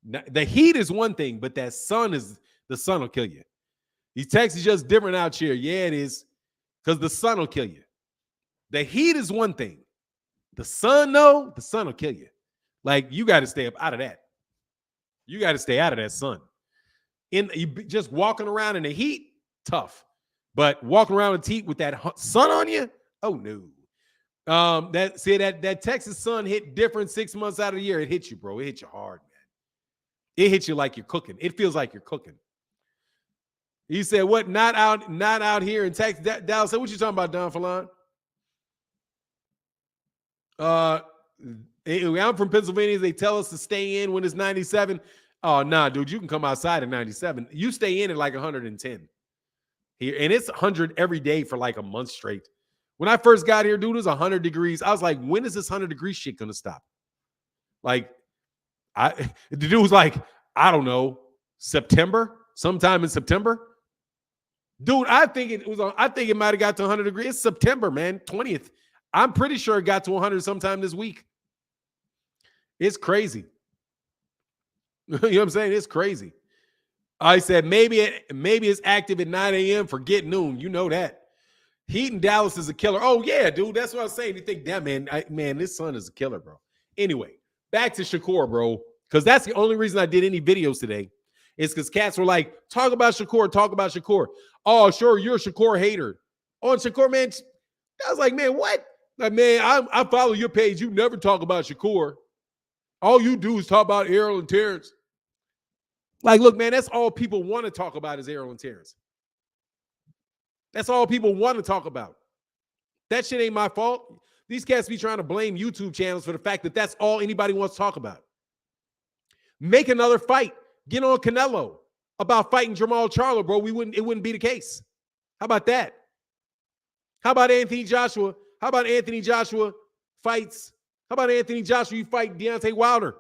The heat is one thing, but the sun will kill you. These Texas just different out here. Yeah, it is, because the sun will kill you. The heat is one thing. The sun will kill you. Like, you got to stay up out of that. You got to stay out of that sun. Just walking around in the heat, tough. But walking around in the heat with that sun on you, oh no. That Texas sun hit different 6 months out of the year. It hits you, bro. It hits you hard, man. It hits you like you're cooking. It feels like you're cooking. He said, what? Not out here in Texas. Dallas said, what you talking about, Don Falon? I'm from Pennsylvania. They tell us to stay in when it's 97. Oh, nah, dude, you can come outside at 97. You stay in at like 110 here. And it's 100 every day for like a month straight. When I first got here, dude, it was 100 degrees. I was like, when is this 100-degree shit going to stop? Like, the dude was like, I don't know, sometime in September. Dude, I think it might have got to 100 degrees. It's September, man, 20th. I'm pretty sure it got to 100 sometime this week. It's crazy. You know what I'm saying? It's crazy. I said maybe it's active at 9 a.m. Forget noon. You know that. Heat in Dallas is a killer. Oh, yeah, dude. That's what I was saying. You think, damn, man, this sun is a killer, bro. Anyway, back to Shakur, bro, because that's the only reason I did any videos today is because cats were like, talk about Shakur. Oh, sure, you're a Shakur hater. On Shakur, man, I was like, man, what? Like, man, I follow your page. You never talk about Shakur. All you do is talk about Errol and Terrence. Like, look, man, that's all people want to talk about is Errol and Terrence. That's all people want to talk about. That shit ain't my fault. These cats be trying to blame YouTube channels for the fact that that's all anybody wants to talk about. Make another fight. Get on Canelo about fighting Jamal Charlo, bro. It wouldn't be the case. How about that? How about Anthony Joshua? How about Anthony Joshua fights? How about Anthony Joshua? You fight Deontay Wilder.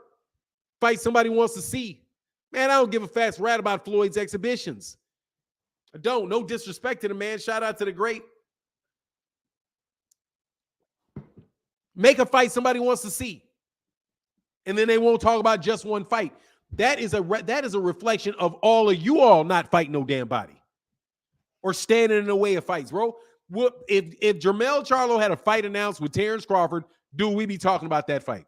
Fight somebody who wants to see. Man, I don't give a fast rat about Floyd's exhibitions. I don't. No disrespect to the man. Shout out to the great. Make a fight somebody wants to see. And then they won't talk about just one fight. That is a reflection of all of you all not fighting no damn body. Or standing in the way of fights, bro. If Jermell Charlo had a fight announced with Terrence Crawford, do we be talking about that fight?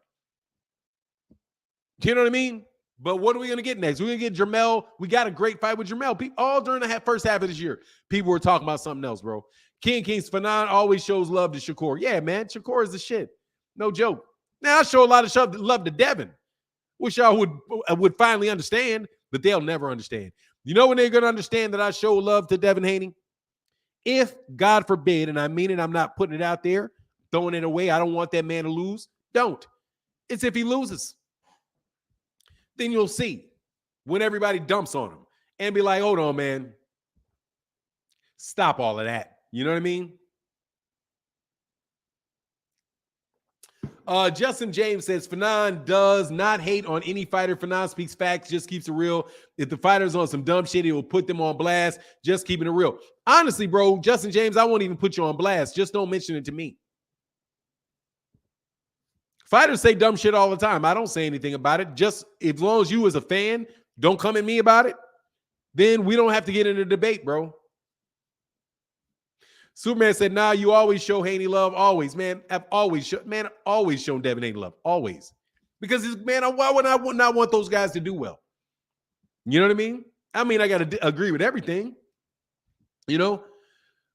Do you know what I mean? But what are we going to get next? We're going to get Jermell. We got a great fight with Jermell. All during the first half of this year, people were talking about something else, bro. King's Fanon always shows love to Shakur. Yeah, man. Shakur is the shit. No joke. Now, I show a lot of love to Devin. Wish y'all would finally understand, but they'll never understand. You know when they're going to understand that I show love to Devin Haney? If, God forbid, and I mean it, I'm not putting it out there, throwing it away, I don't want that man to lose. Don't. It's if he loses. Then you'll see when everybody dumps on him and be like, hold on, man. Stop all of that. You know what I mean? Justin James says, Fanon does not hate on any fighter. Fanon speaks facts, just keeps it real. If the fighter's on some dumb shit, he will put them on blast, just keeping it real. Honestly, bro, Justin James, I won't even put you on blast. Just don't mention it to me. Fighters say dumb shit all the time. I don't say anything about it. Just as long as you as a fan don't come at me about it, then we don't have to get into debate, bro. Superman said, nah, you always show Haney love. Always, man. I've always shown Devin Haney love. Always. Because, man, why would I not want those guys to do well? You know what I mean? I mean, I got to agree with everything. You know?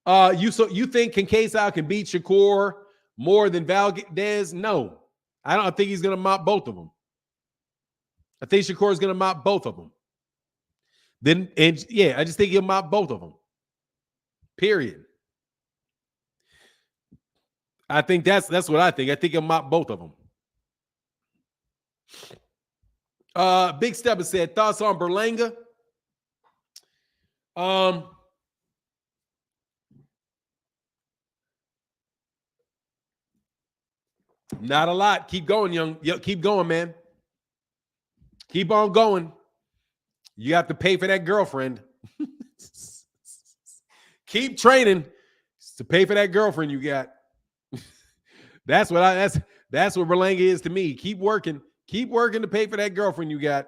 You think Kincaid can beat Shakur more than Valdez? No. I don't think he's going to mop both of them. I think Shakur is going to mop both of them. I just think he'll mop both of them. Period. I think that's what I think. I think he'll mop both of them. Big Stepper said, thoughts on Berlanga? Not a lot. Keep going, young. Keep going, man. Keep on going. You have to pay for that girlfriend. Keep training to pay for that girlfriend you got. That's what Berlanga is to me. Keep working to pay for that girlfriend you got.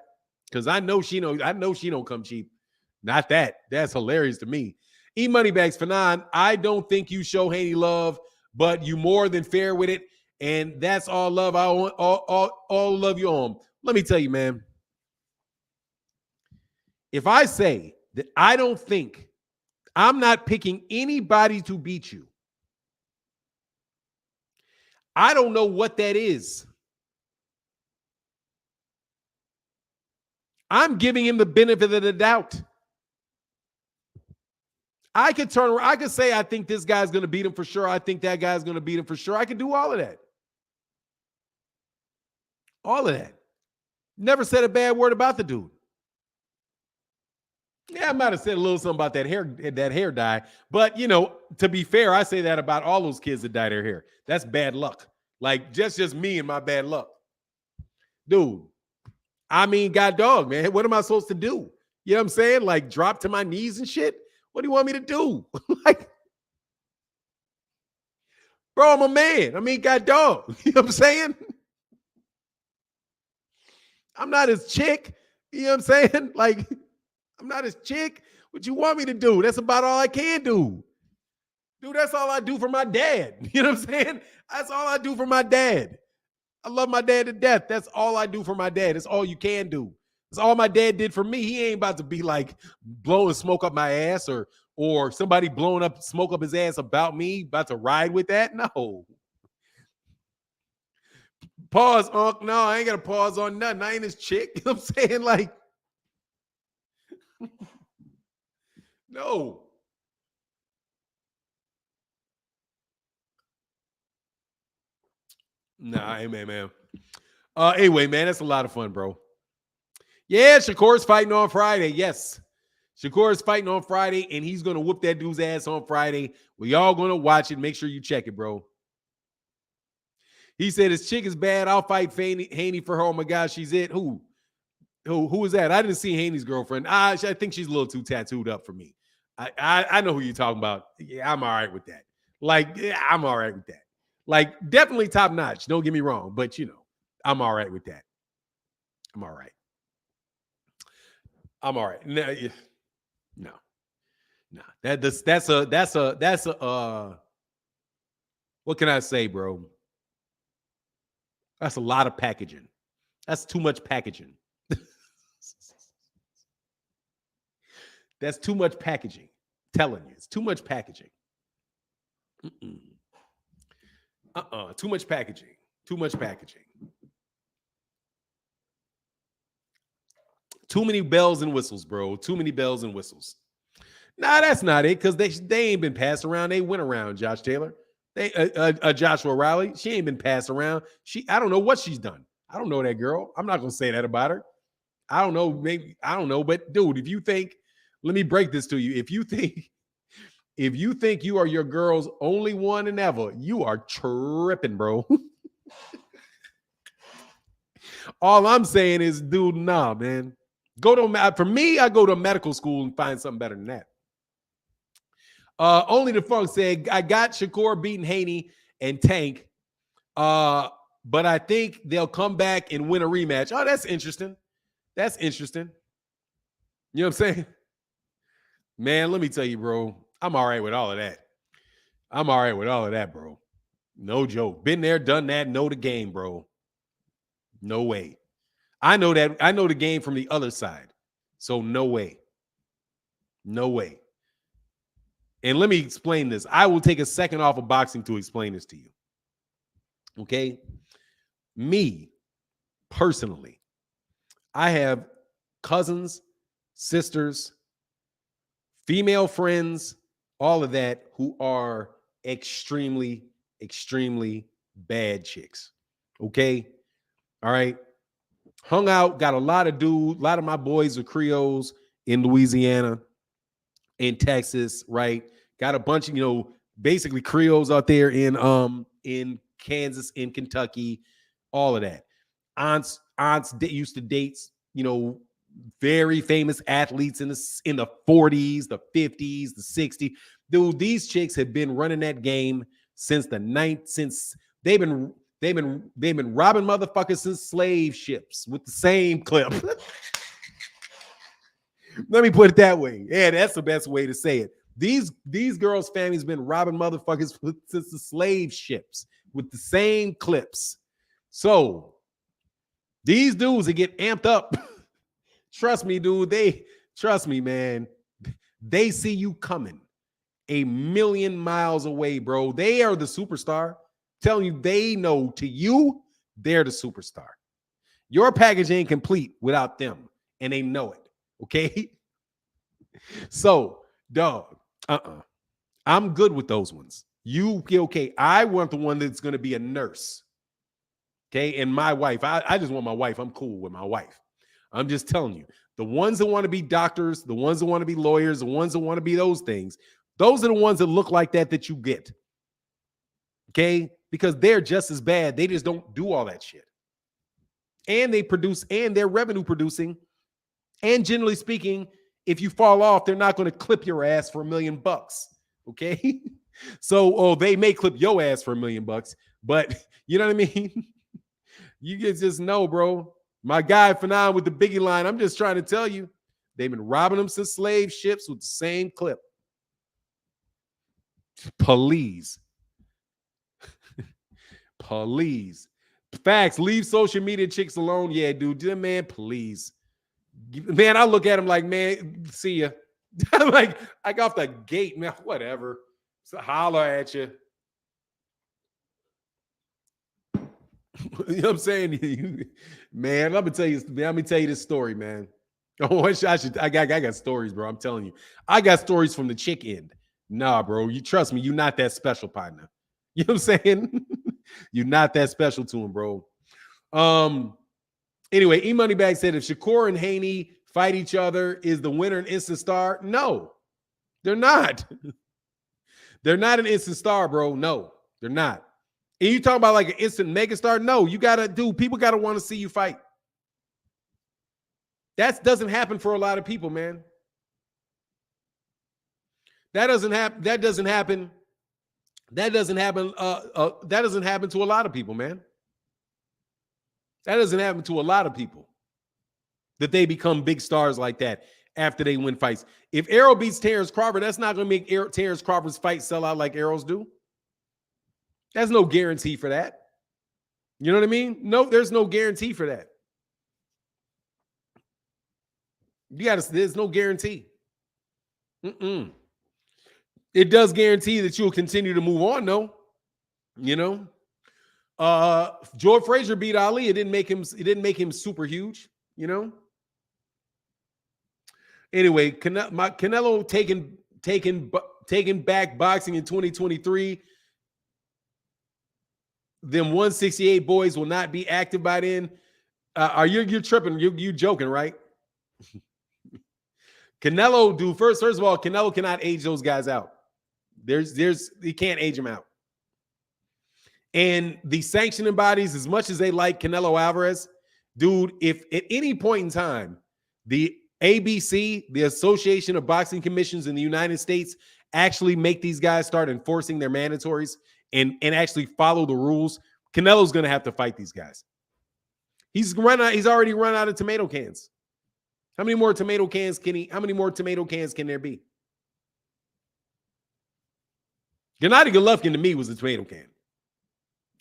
Because I know she don't come cheap. Not that. That's hilarious to me. E-Moneybags Fanon, I don't think you show Haney love, but you more than fair with it. And that's all love I want, all love you on. Let me tell you, man. If I say that I don't think I'm not picking anybody to beat you, I don't know what that is. I'm giving him the benefit of the doubt. I could say I think this guy's going to beat him for sure. I think that guy's going to beat him for sure. I could do all of that. All of that. Never said a bad word about the dude. Yeah, I might have said a little something about that hair dye. But, to be fair, I say that about all those kids that dye their hair. That's bad luck. Like, just me and my bad luck. Dude, I mean, God dog, man. What am I supposed to do? You know what I'm saying? Like, drop to my knees and shit? What do you want me to do? Like, bro, I'm a man. I mean, God dog. You know what I'm saying? I'm not his chick. You know what I'm saying? Like, I'm not his chick. What you want me to do? That's about all I can do. Dude, that's all I do for my dad. You know what I'm saying? That's all I do for my dad. I love my dad to death. That's all I do for my dad. That's all you can do. That's all my dad did for me. He ain't about to be like blowing smoke up my ass or somebody blowing up smoke up his ass about me, about to ride with that. No. Pause, Unc. No, I ain't got to pause on nothing. I ain't his chick. You know what I'm saying? Like, no. Nah, amen, man. Anyway, man, that's a lot of fun, bro. Yeah, Shakur's fighting on Friday. Yes. Shakur is fighting on Friday, and he's going to whoop that dude's ass on Friday. We all going to watch it. Make sure you check it, bro. He said his chick is bad. I'll fight Haney for her. Oh, my gosh, she's it. Who is that? I didn't see Haney's girlfriend. I think she's a little too tattooed up for me. I know who you're talking about. Yeah, I'm all right with that. Like, yeah, I'm all right with that. Like, definitely top notch. Don't get me wrong. But, I'm all right with that. I'm all right. I'm all right. No. That's a what can I say, bro? That's a lot of packaging. That's too much packaging. That's too much packaging. Telling you, it's too much packaging. Too much packaging. Too much packaging. Too many bells and whistles, bro. Too many bells and whistles. Nah, that's not it, because they ain't been passed around. They went around, Josh Taylor. Joshua Riley. She ain't been passed around. I don't know what she's done. I don't know that girl. I'm not gonna say that about her. I don't know. Maybe I don't know. But dude, if you think, let me break this to you. If you think you are your girl's only one and ever, you are tripping, bro. All I'm saying is, dude, nah, man. For me, I go to medical school and find something better than that. Only the Funk said, I got Shakur beating Haney and Tank, but I think they'll come back and win a rematch. Oh, that's interesting. That's interesting. You know what I'm saying? Man, let me tell you, bro, I'm all right with all of that. I'm all right with all of that, bro. No joke. Been there, done that, know the game, bro. No way. I know that. I know the game from the other side. So no way. No way. And let me explain this. I will take a second off of boxing to explain this to you. Okay? Me, personally, I have cousins, sisters, female friends, all of that, who are extremely, extremely bad chicks. Okay? All right? Hung out, got a lot of my boys are Creoles in Louisiana, in Texas, right? Got a bunch of, basically Creoles out there in Kansas, in Kentucky, all of that. Aunts that used to date, very famous athletes in the 40s, the 50s, the 60s. Dude, these chicks have been running that game since they've been robbing motherfuckers since slave ships with the same clip. Let me put it that way. Yeah, that's the best way to say it. These girls' families been robbing motherfuckers since the slave ships with the same clips. So these dudes that get amped up, trust me, dude. Trust me, man. They see you coming a million miles away, bro. They are the superstar. Telling you, they know to you, they're the superstar. Your package ain't complete without them, and they know it. Okay? So, dog, I'm good with those ones. You okay? I want the one that's going to be a nurse. Okay, and my wife. I just want my wife. I'm cool with my wife. I'm just telling you, the ones that want to be doctors, the ones that want to be lawyers, the ones that want to be those things, those are the ones that look like that you get. Okay? Because they're just as bad. They just don't do all that shit. And they produce, and they're revenue producing. And generally speaking, if you fall off, they're not going to clip your ass for $1 million. Okay? So, they may clip your ass for $1 million, but you know what I mean? You just know, bro. My guy Fanon with the Biggie line, I'm just trying to tell you, they've been robbing them since slave ships with the same clip. Please. Please. Facts. Leave social media chicks alone. Yeah, dude. Man, please. Man, I look at him like, man, see ya. I'm like off the gate, man. Whatever. So holler at you. You know what I'm saying? Man, let me tell you this story, man. I got stories, bro. I'm telling you. I got stories from the chick end. Nah, bro. You trust me, you're not that special, partner. You know what I'm saying? You're not that special to him, bro. Anyway, E Moneybag said if Shakur and Haney fight each other, is the winner an instant star? No, they're not. They're not an instant star, bro. No, they're not. And you talking about like an instant megastar? No, people gotta want to see you fight. That doesn't happen for a lot of people, man. That doesn't happen. That doesn't happen to a lot of people, man. That doesn't happen to a lot of people, that they become big stars like that after they win fights. If Errol beats Terrence Crawford, that's not going to make Terrence Crawford's fight sell out like Errol's do. There's no guarantee for that. You know what I mean? No, there's no guarantee for that. There's no guarantee. Mm-mm. It does guarantee that you'll continue to move on, though. You know, George Frazier beat Ali. It didn't make him super huge. You know. Anyway, Canelo taking back boxing in 2023. Them 168 boys will not be active by then. Are you're tripping? You joking, right? Canelo, dude. First of all, Canelo cannot age those guys out. He can't age them out. And the sanctioning bodies, as much as they like Canelo Alvarez, dude, if at any point in time the ABC, the Association of Boxing Commissions in the United States, actually make these guys start enforcing their mandatories and actually follow the rules, Canelo's going to have to fight these guys. He's already run out of tomato cans. How many more tomato cans can there be? Gennady Golovkin to me was a tomato can.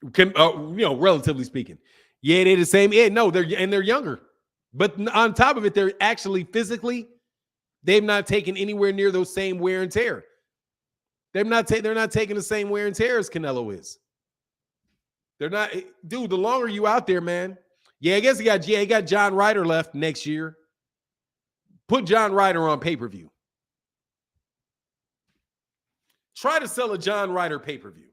Relatively speaking. Yeah, they're the same. Yeah, no, they're younger. But on top of it, they're actually physically, they've not taken anywhere near those same wear and tear. They're not taking the same wear and tear as Canelo is. They're not, dude. The longer you out there, man. Yeah, I guess he got John Ryder left next year. Put John Ryder on pay-per-view. Try to sell a John Ryder pay-per-view.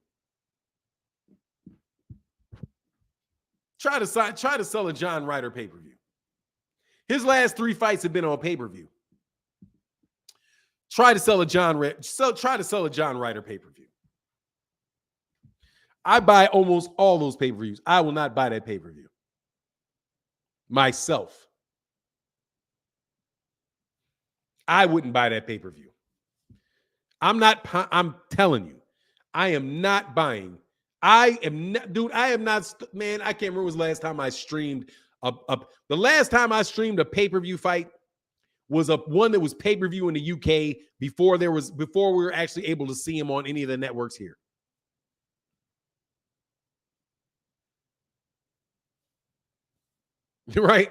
Try to sell a John Ryder pay-per-view. His last 3 fights have been on pay-per-view. Try to sell a John Ryder pay-per-view. I buy almost all those pay-per-views. I will not buy that pay-per-view myself. I wouldn't buy that pay-per-view. I'm telling you, I am not buying. I am not, man, I can't remember was the last time I streamed the last time I streamed a pay-per-view fight was one that was pay-per-view in the UK before we were actually able to see him on any of the networks here. Right?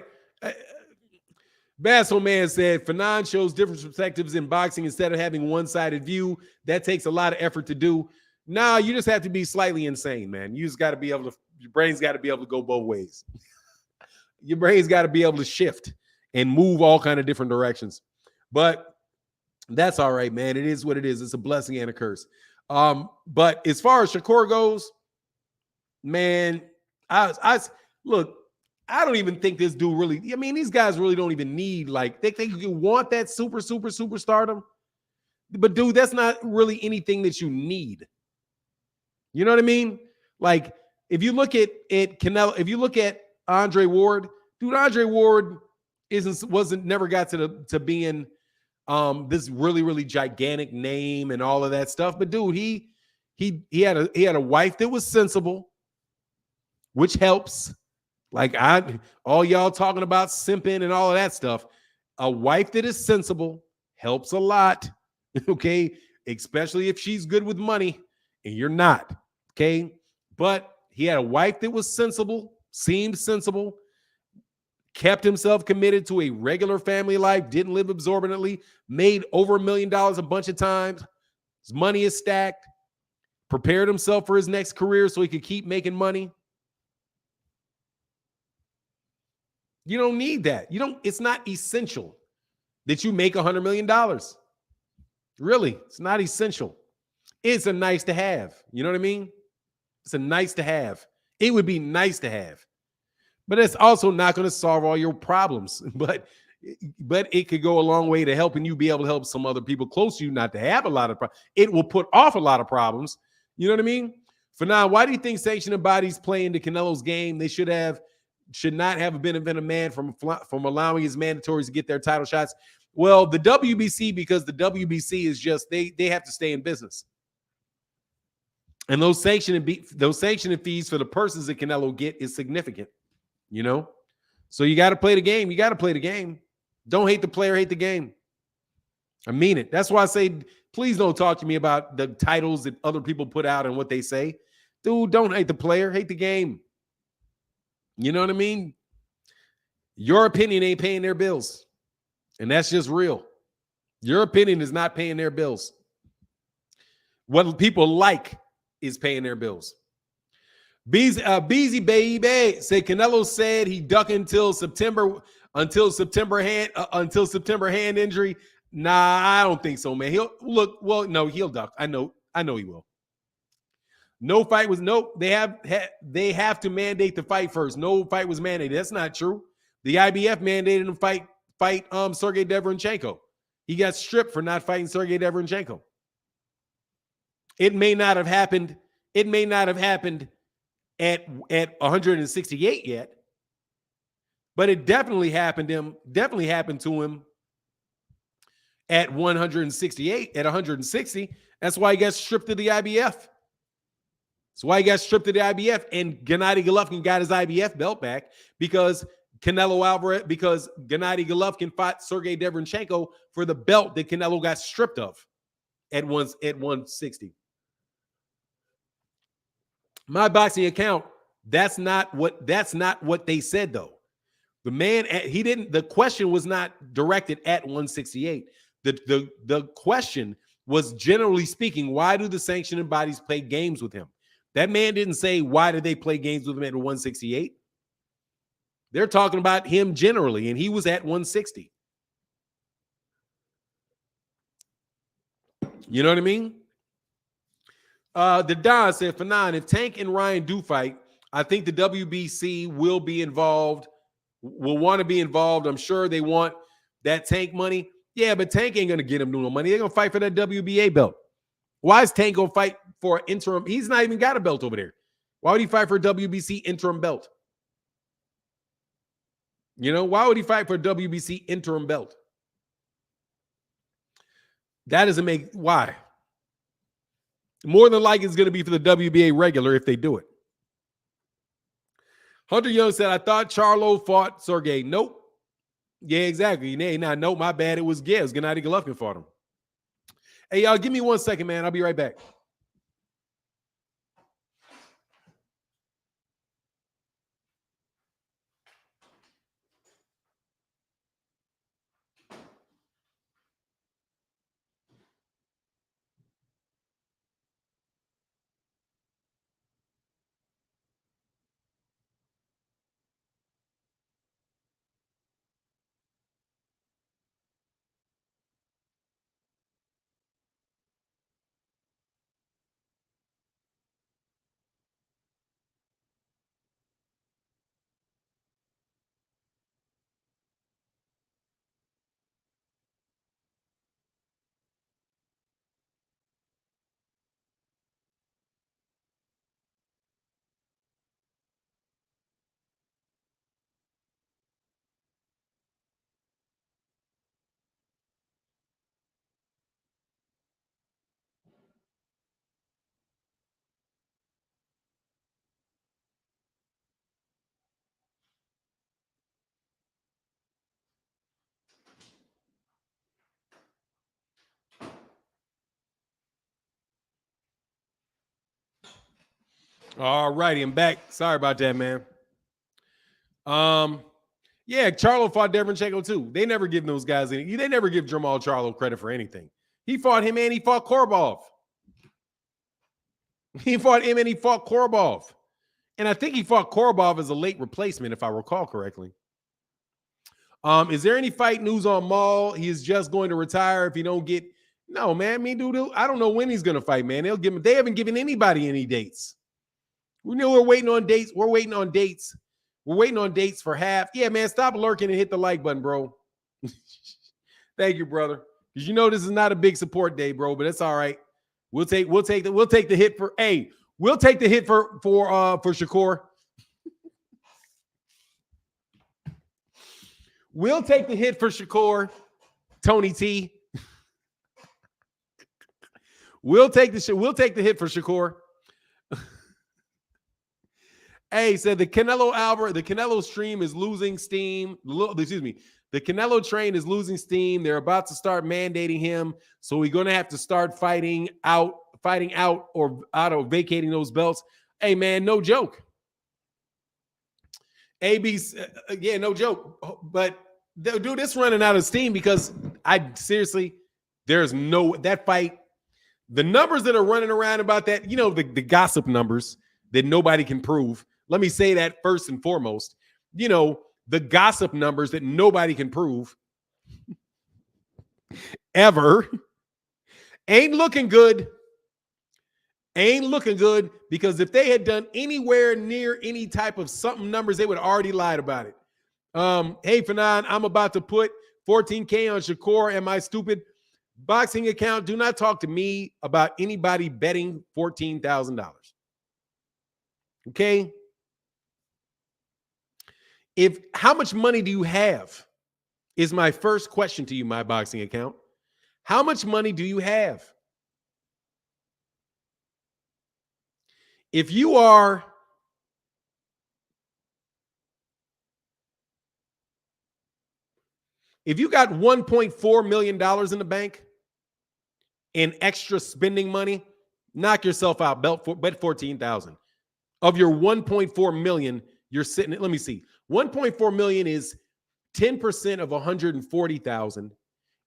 Basso Man said, Fanon shows different perspectives in boxing instead of having one-sided view. That takes a lot of effort to do. Nah, you just have to be slightly insane, man. You just got to be able to, your brain's got to be able to go both ways. Your brain's got to be able to shift and move all kind of different directions. But that's all right, man. It is what it is. It's a blessing and a curse. But as far as Shakur goes, man, look, I don't even think this dude really, I mean, these guys really don't even need, like, they think you want that super stardom. But dude, that's not really anything that you need. You know what I mean? Like, if you look at Canelo, if you look at Andre Ward, dude, Andre Ward never got to being this really gigantic name and all of that stuff. But dude, he had a wife that was sensible, which helps. Like, all y'all talking about simping and all of that stuff. A wife that is sensible helps a lot. Okay, especially if she's good with money and you're not. Okay, but he had a wife that was sensible, seemed sensible, kept himself committed to a regular family life, didn't live exorbitantly, made over $1 million a bunch of times. His money is stacked, prepared himself for his next career so he could keep making money. You don't need that. It's not essential that you make $100 million. Really, it's not essential. It's a nice to have. You know what I mean? It's a nice to have. It would be nice to have. But it's also not going to solve all your problems. But it could go a long way to helping you be able to help some other people close to you not to have a lot of problems. It will put off a lot of problems. You know what I mean? For now, why do you think sanctioning bodies play into Canelo's game? They should not have benefited a man from allowing his mandatories to get their title shots. Well, the WBC, because the WBC is just, they have to stay in business. And those sanctioning fees for the persons that Canelo get is significant, you know? So you got to play the game. You got to play the game. Don't hate the player, hate the game. I mean it. That's why I say, please don't talk to me about the titles that other people put out and what they say. Dude, don't hate the player, hate the game. You know what I mean? Your opinion ain't paying their bills. And that's just real. Your opinion is not paying their bills. What people like is paying their bills. Beezy Baby said Canelo said he duck until September hand injury. Nah, I don't think so, man. He'll look. Well, no, he'll duck. I know he will. No fight was They have to mandate the fight first. No fight was mandated. That's not true. The IBF mandated him fight Sergey Deverenchenko. He got stripped for not fighting Sergey Deverenchenko. It may not have happened. It may not have happened at 168 yet, but it definitely happened to him at 168, at 160. That's why he got stripped of the IBF. That's why he got stripped of the IBF, and Gennady Golovkin got his IBF belt back because Gennady Golovkin fought Sergey Deverenchenko for the belt that Canelo got stripped of at 160. My boxing account, that's not what they said though. The man, the question was not directed at 168. The question was, generally speaking, why do the sanctioning bodies play games with him? That man didn't say, why did they play games with him at 168? They're talking about him generally, and he was at 160. You know what I mean? The Don said, for 9, if Tank and Ryan do fight, I think the WBC will be involved, will want to be involved. I'm sure they want that Tank money. Yeah, but Tank ain't going to get him no money. They're going to fight for that WBA belt. Why is Tank going to fight for an interim? He's not even got a belt over there. Why would he fight for a WBC interim belt? You know, why would he fight for a WBC interim belt? That doesn't make, why? More than likely it's going to be for the WBA regular if they do it. Hunter Young said, I thought Charlo fought Sergey. Nope. Yeah, exactly. Nope, my bad. It was Gennady Golovkin fought him. Hey, y'all, give me 1 second, man. I'll be right back. All righty, I'm back. Sorry about that, man. Yeah, Charlo fought Deverenchenko too. They never give those guys any. They never give Jamal Charlo credit for anything. He fought him and he fought Korbov. He fought him and he fought Korbov. And I think he fought Korbov as a late replacement, if I recall correctly. Is there any fight news on Maul? He is just going to retire if he don't get. No, man. Me, dude, I don't know when he's going to fight, man. They haven't given anybody any dates. We know we're waiting on dates. We're waiting on dates. We're waiting on dates for half. Yeah, man, stop lurking and hit the like button, bro. Thank you, brother. Because you know this is not a big support day, bro, but it's all right. We'll take the hit for we'll take the hit for Shakur. We'll take the hit for Shakur, Tony T. We'll take the hit for Shakur. Hey, said the Canelo stream is losing steam. The Canelo train is losing steam. They're about to start mandating him. So we're going to have to start fighting out or vacating those belts. Hey, man, no joke. Yeah, no joke. But dude, it's running out of steam because I seriously, There's no, that fight, the numbers that are running around about that, you know, the gossip numbers that nobody can prove. Let me say that first and foremost. You know, the gossip numbers that nobody can prove ever ain't looking good. Ain't looking good, because if they had done anywhere near any type of something numbers, they would have already lied about it. Hey, Fanon, I'm about to put 14K on Shakur and my stupid boxing account. Do not talk to me about anybody betting $14,000. Okay? How much money do you have? Is my first question to you, my boxing account. How much money do you have? If you got $1.4 million in the bank in extra spending money, knock yourself out. Bet 14,000. Of your 1.4 million, you're sitting at, let me see. 1.4 million is 10% of 140,000.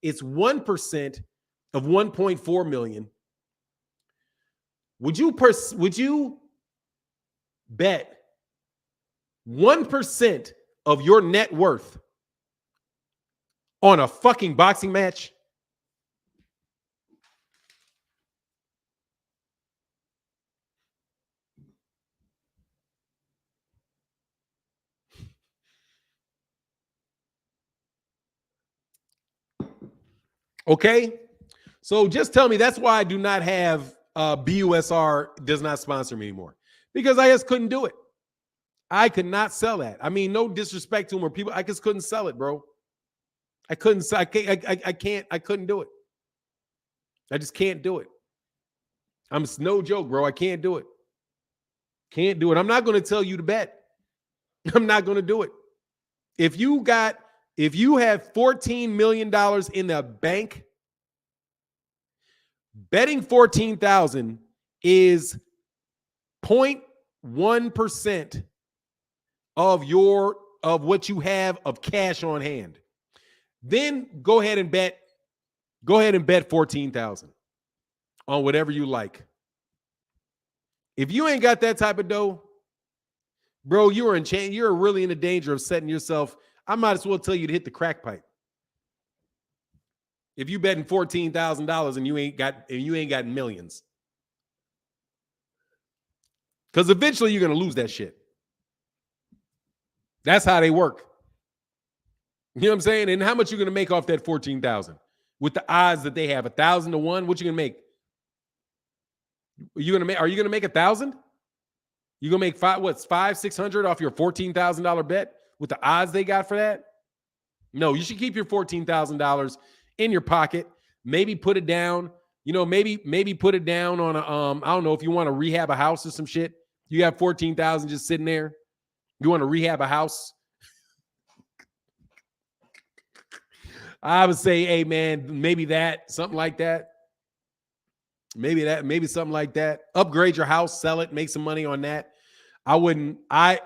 It's 1% of 1.4 million. Would you bet 1% of your net worth on a fucking boxing match? Okay, so just tell me. That's why I do not have BUSR does not sponsor me anymore, because I just couldn't do it. I could not sell that. I mean, no disrespect to them or people. I just couldn't sell it, bro. I couldn't. I can't. I couldn't do it. I just can't do it. It's no joke, bro. I can't do it. Can't do it. I'm not going to tell you to bet. I'm not going to do it. If you have $14 million in the bank, betting 14,000 is 0.1% of what you have of cash on hand. Then go ahead and bet 14,000 on whatever you like. If you ain't got that type of dough, bro, you're really in the danger of setting yourself. I might as well tell you to hit the crack pipe. If you betting $14,000 and you ain't got millions, because eventually you're gonna lose that shit. That's how they work. You know what I'm saying? And how much you gonna make off that 14,000 with the odds that they have 1,000 to 1? What you gonna make? Are you gonna make 1,000? You gonna make $500-600 off your $14,000 bet with the odds they got for that? No, you should keep your $14,000 in your pocket. Maybe put it down. You know, maybe put it down on a I don't know, if you want to rehab a house or some shit. You have 14,000 just sitting there. You want to rehab a house? I would say, hey man, maybe something like that. Maybe something like that. Upgrade your house, sell it, make some money on that. I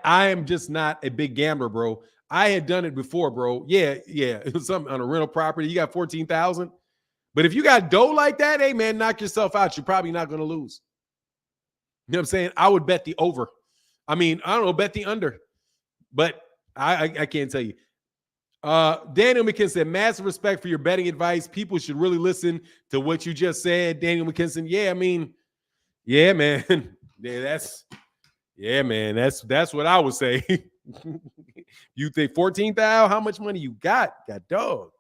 am just not a big gambler, bro. I had done it before, bro. Yeah. It was something on a rental property. You got 14,000. But if you got dough like that, hey man, knock yourself out. You're probably not going to lose. You know what I'm saying? I would bet the over. I mean, I don't know, bet the under. But I can't tell you. Daniel McKinson said, massive respect for your betting advice. People should really listen to what you just said. Daniel McKinson. Yeah, I mean, yeah, man. That's what I would say. You think 14,000? How much money you got? Got dog.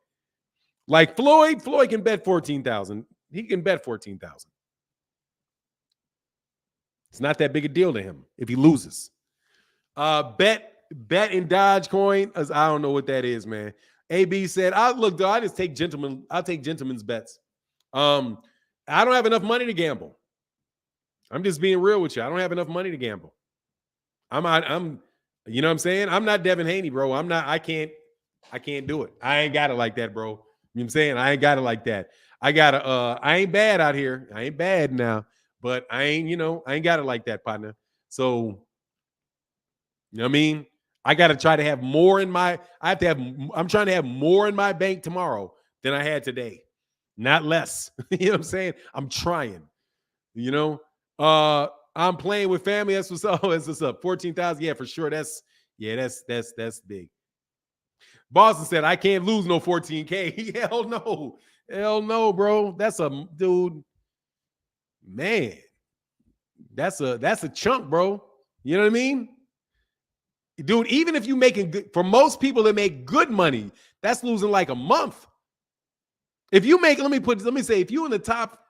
Like Floyd can bet 14,000. He can bet 14,000. It's not that big a deal to him if he loses. Bet in Dogecoin. I don't know what that is, man. AB said, I just take I'll take gentlemen's bets. I don't have enough money to gamble. I'm just being real with you. I don't have enough money to gamble. I'm you know what I'm saying? I'm not Devin Haney, bro. I can't do it. I ain't got it like that, bro. You know what I'm saying? I ain't got it like that. I ain't bad out here. I ain't bad now, but I ain't got it like that, partner. So, you know what I mean? I got to try to have more I'm trying to have more in my bank tomorrow than I had today. not less. You know what I'm saying? I'm trying. You know, I'm playing with family. That's what's up. That's what's up. 14,000. Yeah, for sure. That's big. Boston said, I can't lose no 14K. Hell no. Hell no, bro. That's a dude. Man, that's a chunk, bro. You know what I mean? Dude, even if you making good, for most people that make good money, that's losing like a month. If you make, let me say, if you in the top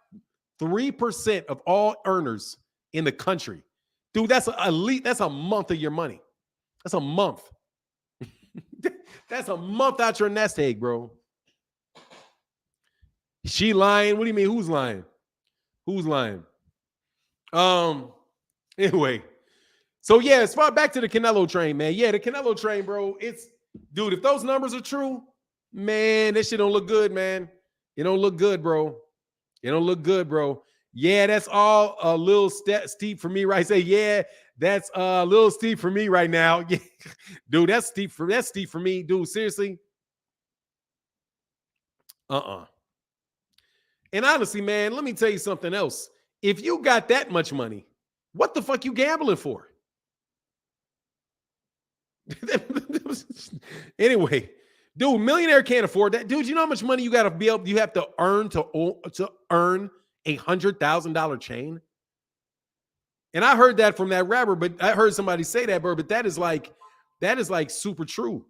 3% of all earners in the country, dude, that's a month of your money. That's a month. That's a month out your nest egg, bro. She lying? What do you mean? Who's lying? Who's lying? Anyway. So yeah, as far back to the Canelo train, man. Yeah, the Canelo train, bro. It's dude, if those numbers are true, man, this shit don't look good, man. It don't look good, bro. It don't look good, bro. Yeah, that's all a little steep for me, right? Say, yeah, that's a little steep for me right now. Yeah. Dude, that's steep for me, dude. Seriously. And honestly, man, let me tell you something else. If you got that much money, what the fuck you gambling for? Anyway, dude, millionaire can't afford that. Dude, you know how much money you got to be able, you have to earn to earn $100,000 chain? And I heard that from that rapper, but I heard somebody say that, bro, but that is like super true.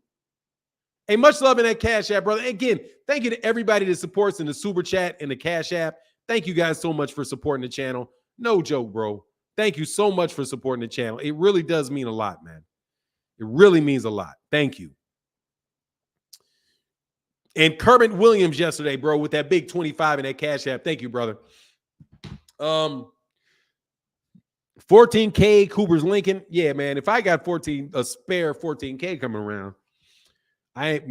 Hey, much love in that Cash App, brother. Again, thank you to everybody that supports in the Super Chat and the Cash App. Thank you guys so much for supporting the channel. No joke, bro. Thank you so much for supporting the channel. It really does mean a lot, man. It really means a lot. Thank you. And Kermit Williams yesterday, bro, with that big 25 in that Cash App. Thank you, brother. 14K, Cooper's Lincoln. Yeah, man, if I got a spare 14K coming around, man,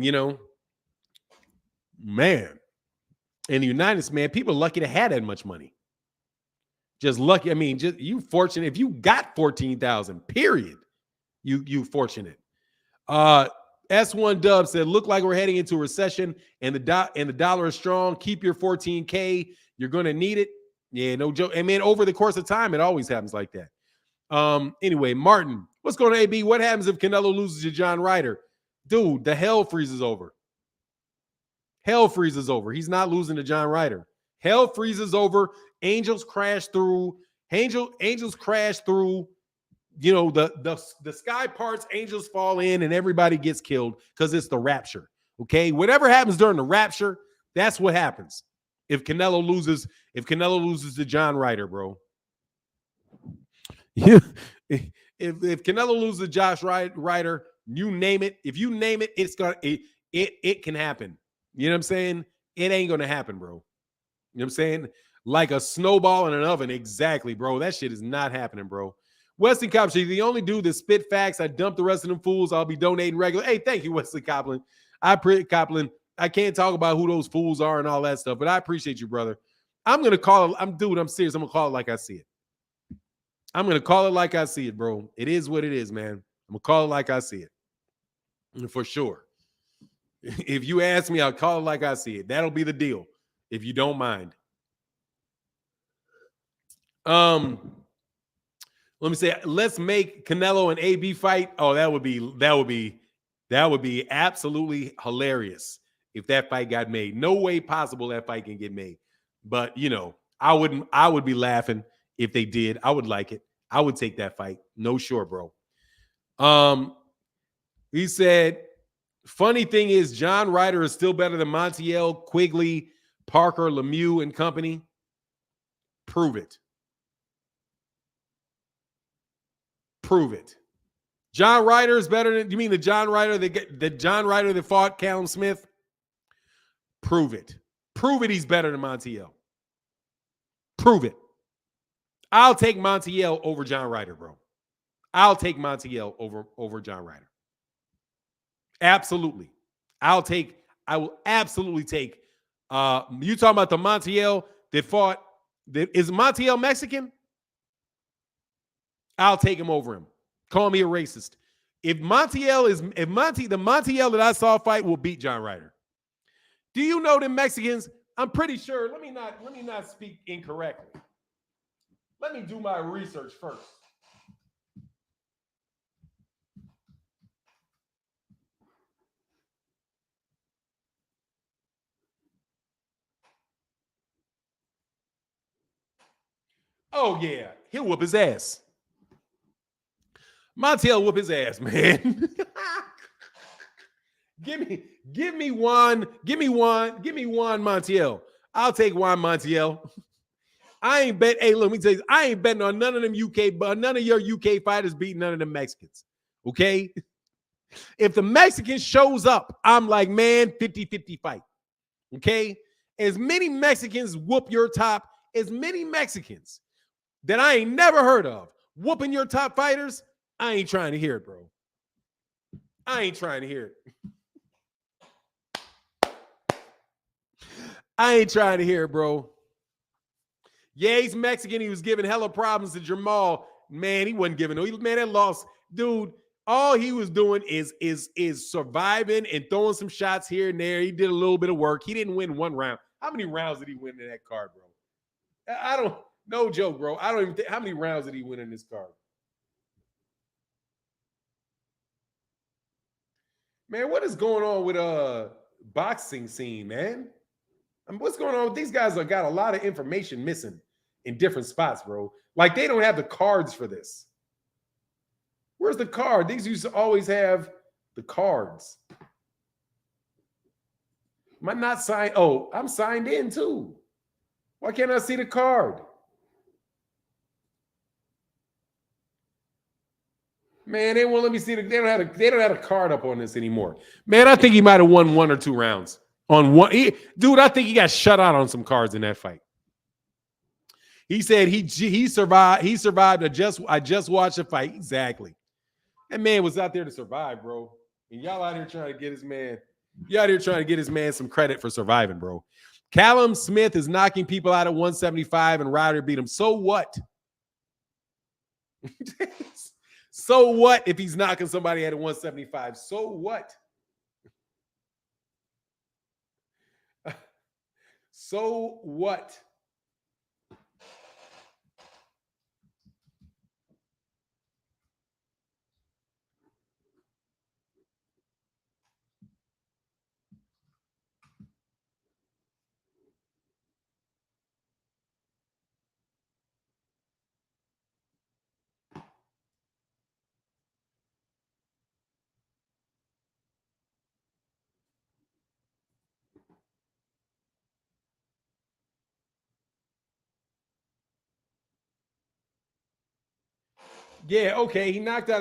in the United States, man, people are lucky to have that much money. Just lucky. I mean, just you fortunate if you got 14,000, period. You fortunate. S1 Dub said, look like we're heading into a recession and the dollar is strong. Keep your 14K. You're going to need it. Yeah, no joke. And man, over the course of time, it always happens like that. Anyway, Martin, what's going on, AB? What happens if Canelo loses to John Ryder? Dude, the hell freezes over. Hell freezes over. He's not losing to John Ryder. Hell freezes over. Angels crash through. Angels crash through. You know, the sky parts, angels fall in, and everybody gets killed because it's the rapture. Okay, whatever happens during the rapture, that's what happens. If Canelo loses to John Ryder, bro. If Canelo loses to Josh Ryder, you name it. If you name it, it can happen. You know what I'm saying? It ain't gonna happen, bro. You know what I'm saying? Like a snowball in an oven. Exactly, bro. That shit is not happening, bro. Wesley Coplin, the only dude that spit facts. I dump the rest of them fools. I'll be donating regular. Hey, thank you, Wesley Coplin. I can't talk about who those fools are and all that stuff, but I appreciate you, brother. I'm gonna call it. I'm serious. I'm gonna call it like I see it. I'm gonna call it like I see it, bro. It is what it is, man. I'm gonna call it like I see it, for sure. If you ask me, I'll call it like I see it. That'll be the deal, if you don't mind. Let me say, let's make Canelo and AB fight. Oh, that would be absolutely hilarious if that fight got made. No way possible that fight can get made. But you know, I would be laughing if they did. I would like it. I would take that fight. No, sure, bro. He said, funny thing is, John Ryder is still better than Montiel, Quigley, Parker, Lemieux, and company. Prove it. Prove it. John Ryder is better than, you mean the John Ryder that fought Callum Smith? Prove it. Prove it he's better than Montiel. Prove it. I'll take Montiel over John Ryder, bro. I'll take Montiel over John Ryder. Absolutely. I will absolutely take you talking about the Montiel that fought, is Montiel Mexican? I'll take him over him. Call me a racist. The Montiel that I saw fight will beat John Ryder. Do you know that Mexicans I'm pretty sure. Let me not speak incorrectly. Let me do my research first. Oh yeah, he'll whoop his ass. Montiel whoop his ass, man. give me Juan Montiel. I'll take Juan Montiel. I ain't bet. Hey, let me tell you, I ain't betting on none of them UK, but none of your UK fighters beating none of them Mexicans. Okay. If the Mexican shows up, I'm like, man, 50-50 fight. Okay. As many Mexicans whoop your top, as many Mexicans that I ain't never heard of whooping your top fighters, I ain't trying to hear it, bro. I ain't trying to hear it. I ain't trying to hear it, bro. Yeah, he's Mexican. He was giving hella problems to Jamal. Man, he wasn't giving no. Man, that loss, dude. All he was doing is surviving and throwing some shots here and there. He did a little bit of work. He didn't win one round. How many rounds did he win in that card, bro? I don't. No joke, bro. I don't even think. How many rounds did he win in this card? Man, what is going on with boxing scene, man? I mean, what's going on? These guys have got a lot of information missing in different spots, bro. Like they don't have the cards for this. Where's the card? These used to always have the cards. Am I not signed? Oh, I'm signed in too. Why can't I see the card? Man, they won't let me see the. They don't have a card up on this anymore. Man, I think he might have won 1 or 2 rounds on one. Dude, I think he got shut out on some cards in that fight. He said he survived. He survived. I just watched the fight. Exactly. That man was out there to survive, bro. And y'all out here trying to get his man. You out here trying to get his man some credit for surviving, bro. Callum Smith is knocking people out at 175 and Ryder beat him. So what? So what if he's knocking somebody at 175? So what? So what? Yeah, okay. He knocked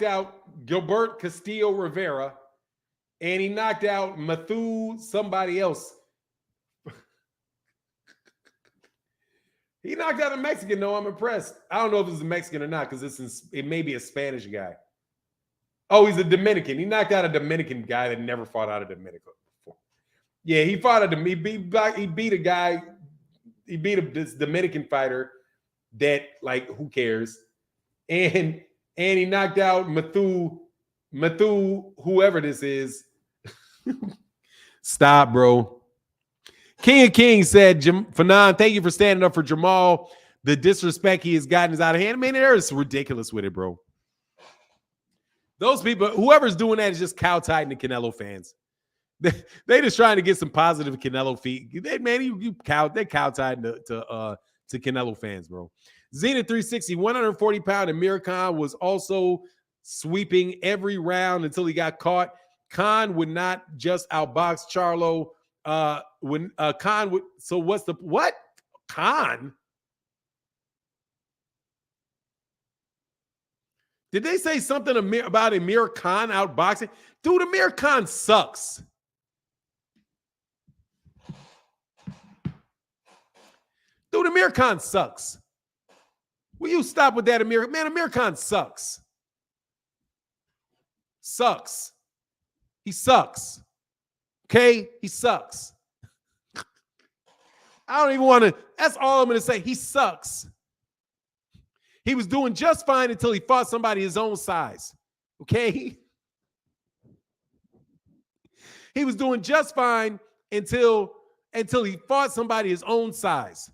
out Gilbert Castillo Rivera, and he knocked out Matthew somebody else. He knocked out a Mexican, though. I'm impressed. I don't know if it's a Mexican or not, because it may be a Spanish guy. Oh, he's a Dominican. He knocked out a Dominican guy that never fought out of Dominica before. Yeah, he fought he beat a guy. He beat this Dominican fighter that, like, who cares? And he knocked out Matthew, whoever this is. Stop, bro. King of Kings said, Fanon, thank you for standing up for Jamal. The disrespect he has gotten is out of hand. Man, they're just ridiculous with it, bro. Those people, whoever's doing that is just cow-tied to Canelo fans. They just trying to get some positive Canelo feet. They're cow-tied to Canelo fans, bro. Zenith 360, 140-pound Amir Khan was also sweeping every round until he got caught. Khan would not just outbox Charlo. When Khan would. So what's the what? Khan? Did they say something about Amir Khan outboxing? Dude, Amir Khan sucks. Dude, Amir Khan sucks. Will you stop with that, Amir? Man, Amir Khan sucks. Sucks. He sucks. Okay? He sucks. I don't even want to. That's all I'm going to say. He sucks. He was doing just fine until he fought somebody his own size. Okay? He was doing just fine until until he fought somebody his own size.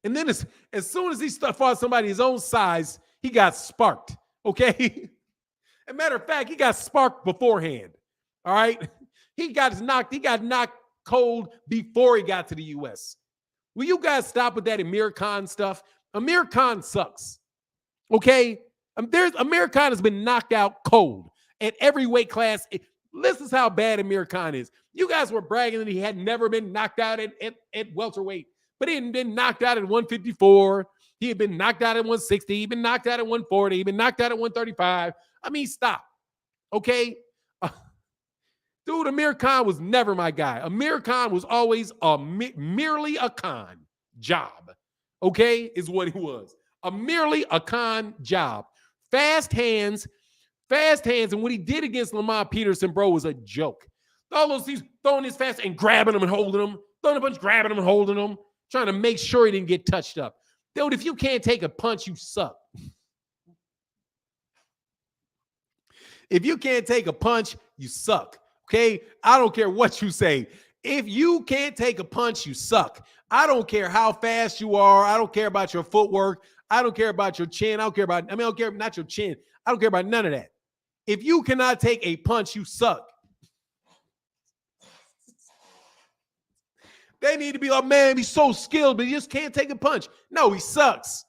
And then as soon as he fought somebody his own size, he got sparked, okay? As a matter of fact, he got sparked beforehand, all right? He got knocked cold before he got to the U.S. Will you guys stop with that Amir Khan stuff? Amir Khan sucks, okay? Amir Khan has been knocked out cold at every weight class. This is how bad Amir Khan is. You guys were bragging that he had never been knocked out at welterweight, but he hadn't been knocked out at 154. He had been knocked out at 160. He'd been knocked out at 140. He'd been knocked out at 135. I mean, stop, okay? Dude, Amir Khan was never my guy. Amir Khan was always merely a con job, okay, is what he was. Merely a con job. Fast hands, and what he did against Lamont Peterson, bro, was a joke. All those, he's throwing his fast and grabbing him and holding him, throwing a bunch, grabbing him and holding him, trying to make sure he didn't get touched up. Dude, if you can't take a punch, you suck. If you can't take a punch, you suck. Okay, I don't care what you say. If you can't take a punch, you suck. I don't care how fast you are. I don't care about your footwork. I don't care about your chin. I don't care about, not your chin. I don't care about none of that. If you cannot take a punch, you suck. They need to be like, man, he's so skilled, but he just can't take a punch. No, he sucks.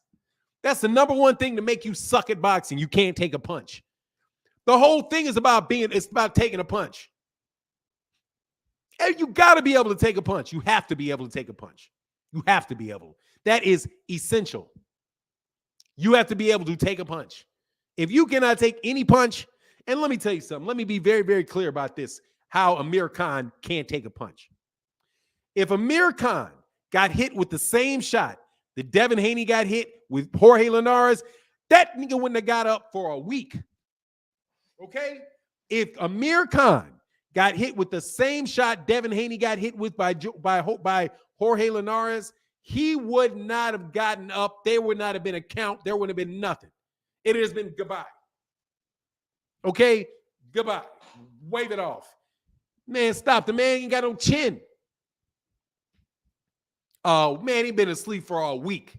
That's the number one thing to make you suck at boxing. You can't take a punch. The whole thing is about taking a punch. And you got to be able to take a punch. You have to be able to take a punch. You have to be able. That is essential. You have to be able to take a punch. If you cannot take any punch, and let me tell you something. Let me be very, very clear about this, how Amir Khan can't take a punch. If Amir Khan got hit with the same shot that Devin Haney got hit with Jorge Linares, that nigga wouldn't have got up for a week. Okay? If Amir Khan got hit with the same shot Devin Haney got hit with by Jorge Linares, he would not have gotten up. There would not have been a count. There would have been nothing. It has been goodbye. Okay? Goodbye. Wave it off. Man, stop. The man ain't got no chin. Oh, man, he been asleep for a week.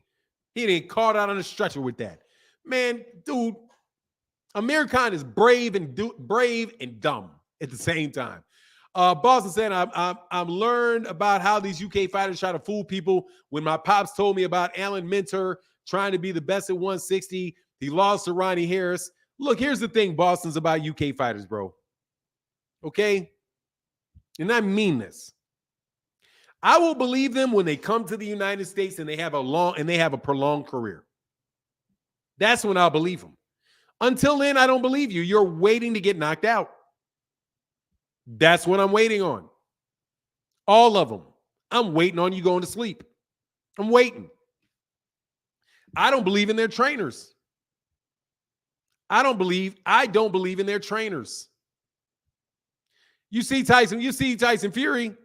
He didn't caught out on a stretcher with that. Man, dude, Amir Khan is brave and dumb at the same time. Boston said, I'm learned about how these UK fighters try to fool people. When my pops told me about Alan Minter trying to be the best at 160, he lost to Ronnie Harris. Look, here's the thing, Boston's about UK fighters, bro. Okay? And I mean this. I will believe them when they come to the United States and they have a prolonged career. That's when I'll believe them. Until then, I don't believe you. You're waiting to get knocked out. That's what I'm waiting on. All of them. I'm waiting on you going to sleep. I'm waiting. I don't believe in their trainers. I don't believe in their trainers. You see Tyson Fury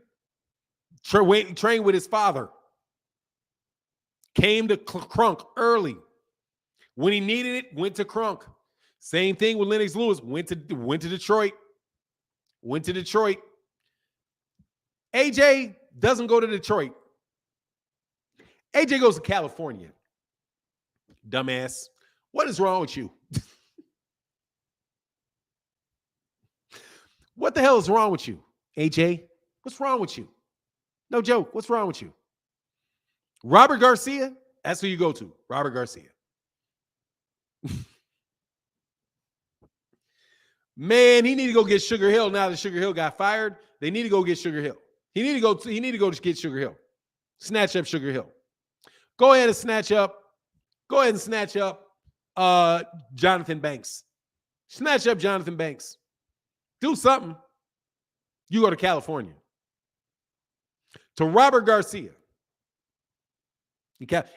train with his father. Came to Crunk early. When he needed it, went to Crunk. Same thing with Lennox Lewis. Went to Detroit. Went to Detroit. AJ doesn't go to Detroit. AJ goes to California. Dumbass. What is wrong with you? What the hell is wrong with you, AJ? What's wrong with you? No joke. What's wrong with you? Robert Garcia? That's who you go to. Robert Garcia. Man, he need to go get Sugar Hill now that Sugar Hill got fired. They need to go get Sugar Hill. He need to go to get Sugar Hill. Snatch up Sugar Hill. Go ahead and snatch up Jonathan Banks. Snatch up Jonathan Banks. Do something. You go to California. To Robert Garcia.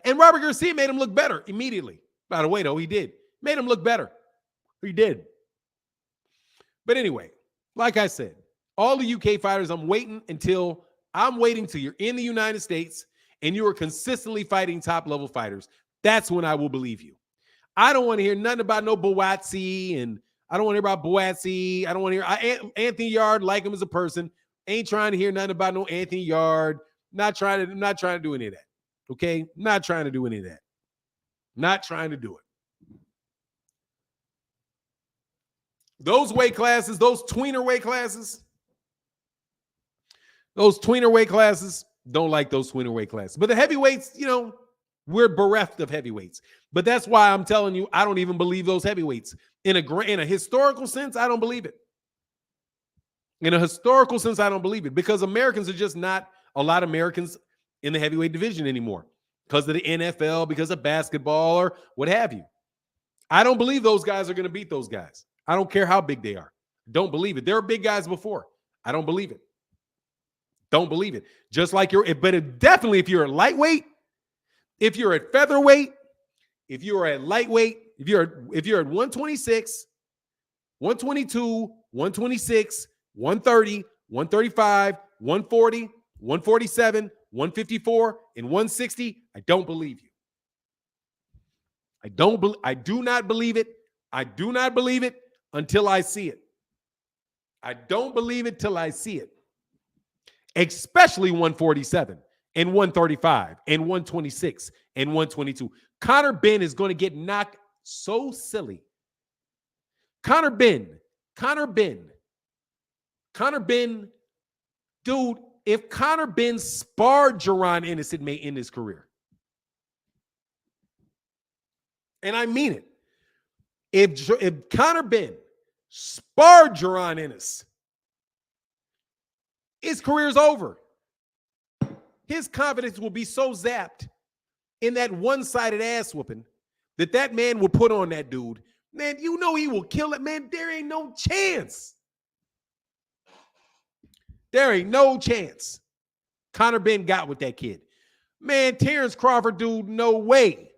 And Robert Garcia made him look better immediately. By the way, though, he did. Made him look better. He did. But anyway, like I said, all the UK fighters, I'm waiting till you're in the United States and you are consistently fighting top-level fighters. That's when I will believe you. I don't want to hear nothing about no Boatsi, and I don't want to hear about Boatsi. I don't want to hear Anthony Yard, like him as a person. Ain't trying to hear nothing about no Anthony Yard. Not trying to do any of that. Okay? Not trying to do any of that. Not trying to do it. Those weight classes, those tweener weight classes, don't like those tweener weight classes. But the heavyweights, we're bereft of heavyweights. But that's why I'm telling you, I don't even believe those heavyweights. In a historical sense, I don't believe it. In a historical sense, I don't believe it because Americans are just not a lot of Americans in the heavyweight division anymore because of the NFL, because of basketball, or what have you. I don't believe those guys are going to beat those guys. I don't care how big they are. Don't believe it. There were big guys before. I don't believe it. Don't believe it. Just like definitely if you're a lightweight, if you're at featherweight, if you're at lightweight, if you're at 126, 122, 126, 130, 135, 140, 147, 154, and 160, I don't believe you. I do not believe it. I do not believe it until I see it. I don't believe it till I see it. Especially 147 and 135 and 126 and 122. Conor Benn is going to get knocked so silly. Conor Benn, dude, if Conor Benn sparred Jaron Ennis, it may end his career. And I mean it. If Conor Benn sparred Jaron Ennis, his career's over. His confidence will be so zapped in that one-sided ass whooping that man will put on that dude. Man, he will kill it. Man, there ain't no chance. There ain't no chance. Conor Benn got with that kid. Man, Terrence Crawford, dude, no way.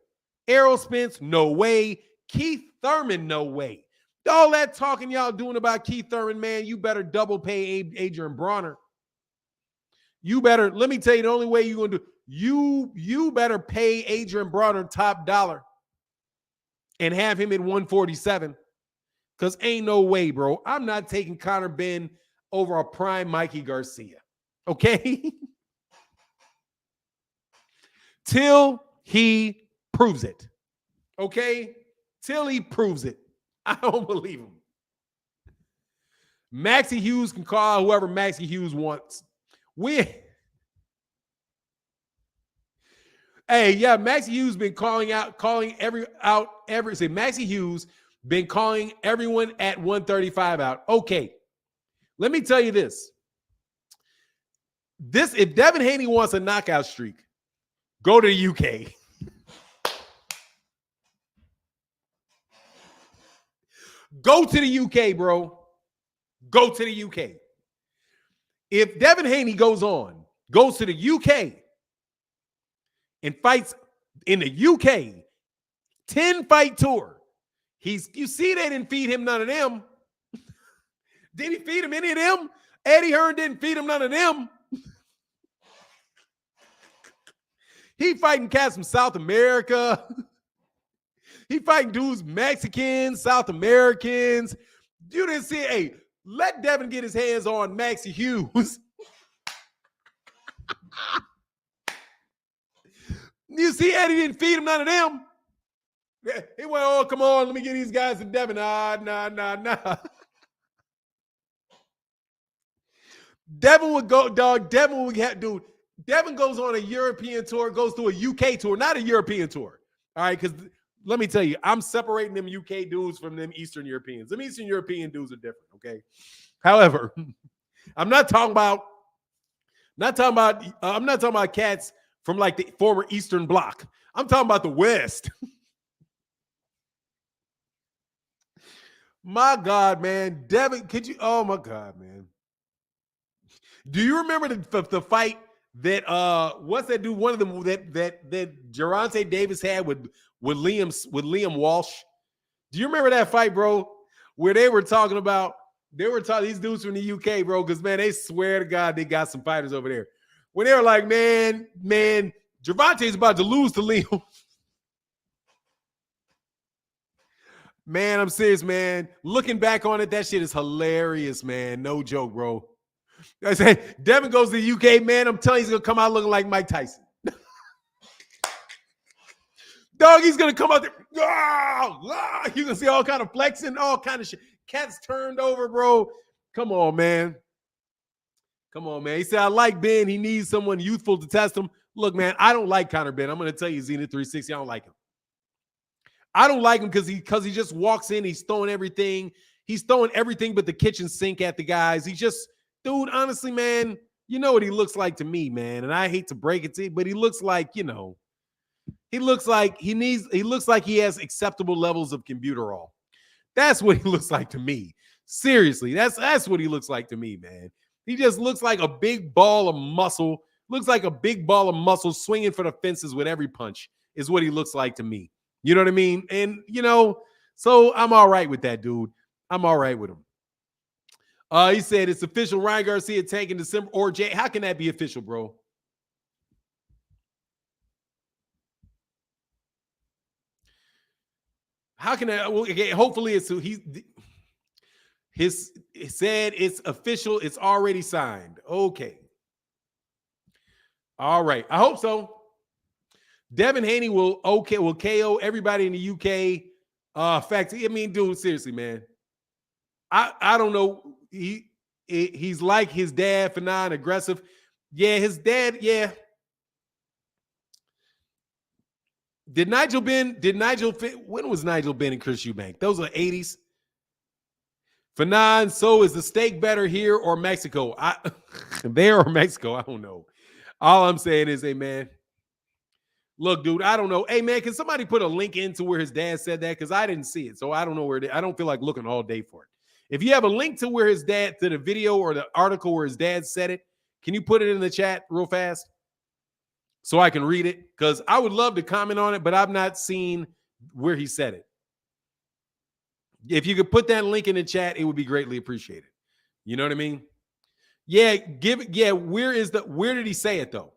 Errol Spence, no way. Keith Thurman, no way. All that talking y'all doing about Keith Thurman, man, you better double pay Adrian Bronner. You better, let me tell you, the only way you're going to do, you better pay Adrian Bronner top dollar and have him at 147 because ain't no way, bro. I'm not taking Conor Benn over a prime Mikey Garcia, okay? Till he proves it, okay? Till he proves it. I don't believe him. Maxie Hughes can call whoever Maxie Hughes wants. Maxie Hughes been Maxie Hughes been calling everyone at 135 out. Okay. Let me tell you this. If Devin Haney wants a knockout streak, go to the UK. Go to the UK, bro. Go to the UK. If Devin Haney goes to the UK and fights in the UK, 10-fight tour, you see they didn't feed him none of them. Did he feed him any of them? Eddie Hearn didn't feed him none of them. He fighting cats from South America. He fighting dudes, Mexicans, South Americans. You didn't see it. Hey, let Devin get his hands on Maxie Hughes. You see Eddie didn't feed him none of them. He went, oh, come on, let me get these guys to Devin. Nah. Devin would go, dog. Devin goes on a European tour, goes to a UK tour, not a European tour. All right, because let me tell you, I'm separating them UK dudes from them Eastern Europeans. Them Eastern European dudes are different, okay? However, I'm not talking about cats from like the former Eastern Bloc. I'm talking about the West. My God, man. Devin, oh my God, man. Do you remember the fight that what's that dude? One of them that Gervonta Davis had with Liam Walsh. Do you remember that fight, bro? Where they were talking these dudes from the UK, bro, because man, they swear to God they got some fighters over there. When they were like, man, Gervonta's about to lose to Liam. Man, I'm serious, man. Looking back on it, that shit is hilarious, man. No joke, bro. I say Devin goes to the UK, man. I'm telling you, he's gonna come out looking like Mike Tyson. Dog, he's gonna come out there. You can see all kind of flexing, all kind of shit. Cat's turned over, bro. Come on, man. Come on, man. He said, I like Ben. He needs someone youthful to test him. Look, man, I don't like Conor Ben. I'm gonna tell you, Zenith 360, I don't like him. I don't like him because he just walks in, he's throwing everything. He's throwing everything but the kitchen sink at the guys. He's just, dude, honestly, man, you know what he looks like to me, man. And I hate to break it to you, but he looks like, he looks like he has acceptable levels of Computerol. That's what he looks like to me. Seriously, that's what he looks like to me, man. He just looks like a big ball of muscle. Looks like a big ball of muscle swinging for the fences with every punch is what he looks like to me. You know what I mean? And, so I'm all right with that, dude. I'm all right with him. He said it's official. Ryan Garcia taking December or Jay. How can that be official, bro? How can that? Well, okay, hopefully it said it's official. It's already signed. Okay. All right. I hope so. Devin Haney will KO everybody in the UK. Fact, I mean, dude, seriously, man. I don't know. He's like his dad, Fanon, aggressive. Yeah, his dad, yeah. When was Nigel Ben and Chris Eubank? Those are 80s. Fanon, so is the steak better here or Mexico? There or Mexico, I don't know. All I'm saying is, hey, man, look, dude, I don't know. Hey, man, can somebody put a link into where his dad said that? Because I didn't see it, so I don't know where it is. I don't feel like looking all day for it. If you have a link to where his dad, to the video or the article where his dad said it, can you put it in the chat real fast so I can read it? Because I would love to comment on it, but I've not seen where he said it. If you could put that link in the chat, it would be greatly appreciated. You know what I mean? Yeah, where did he say it though?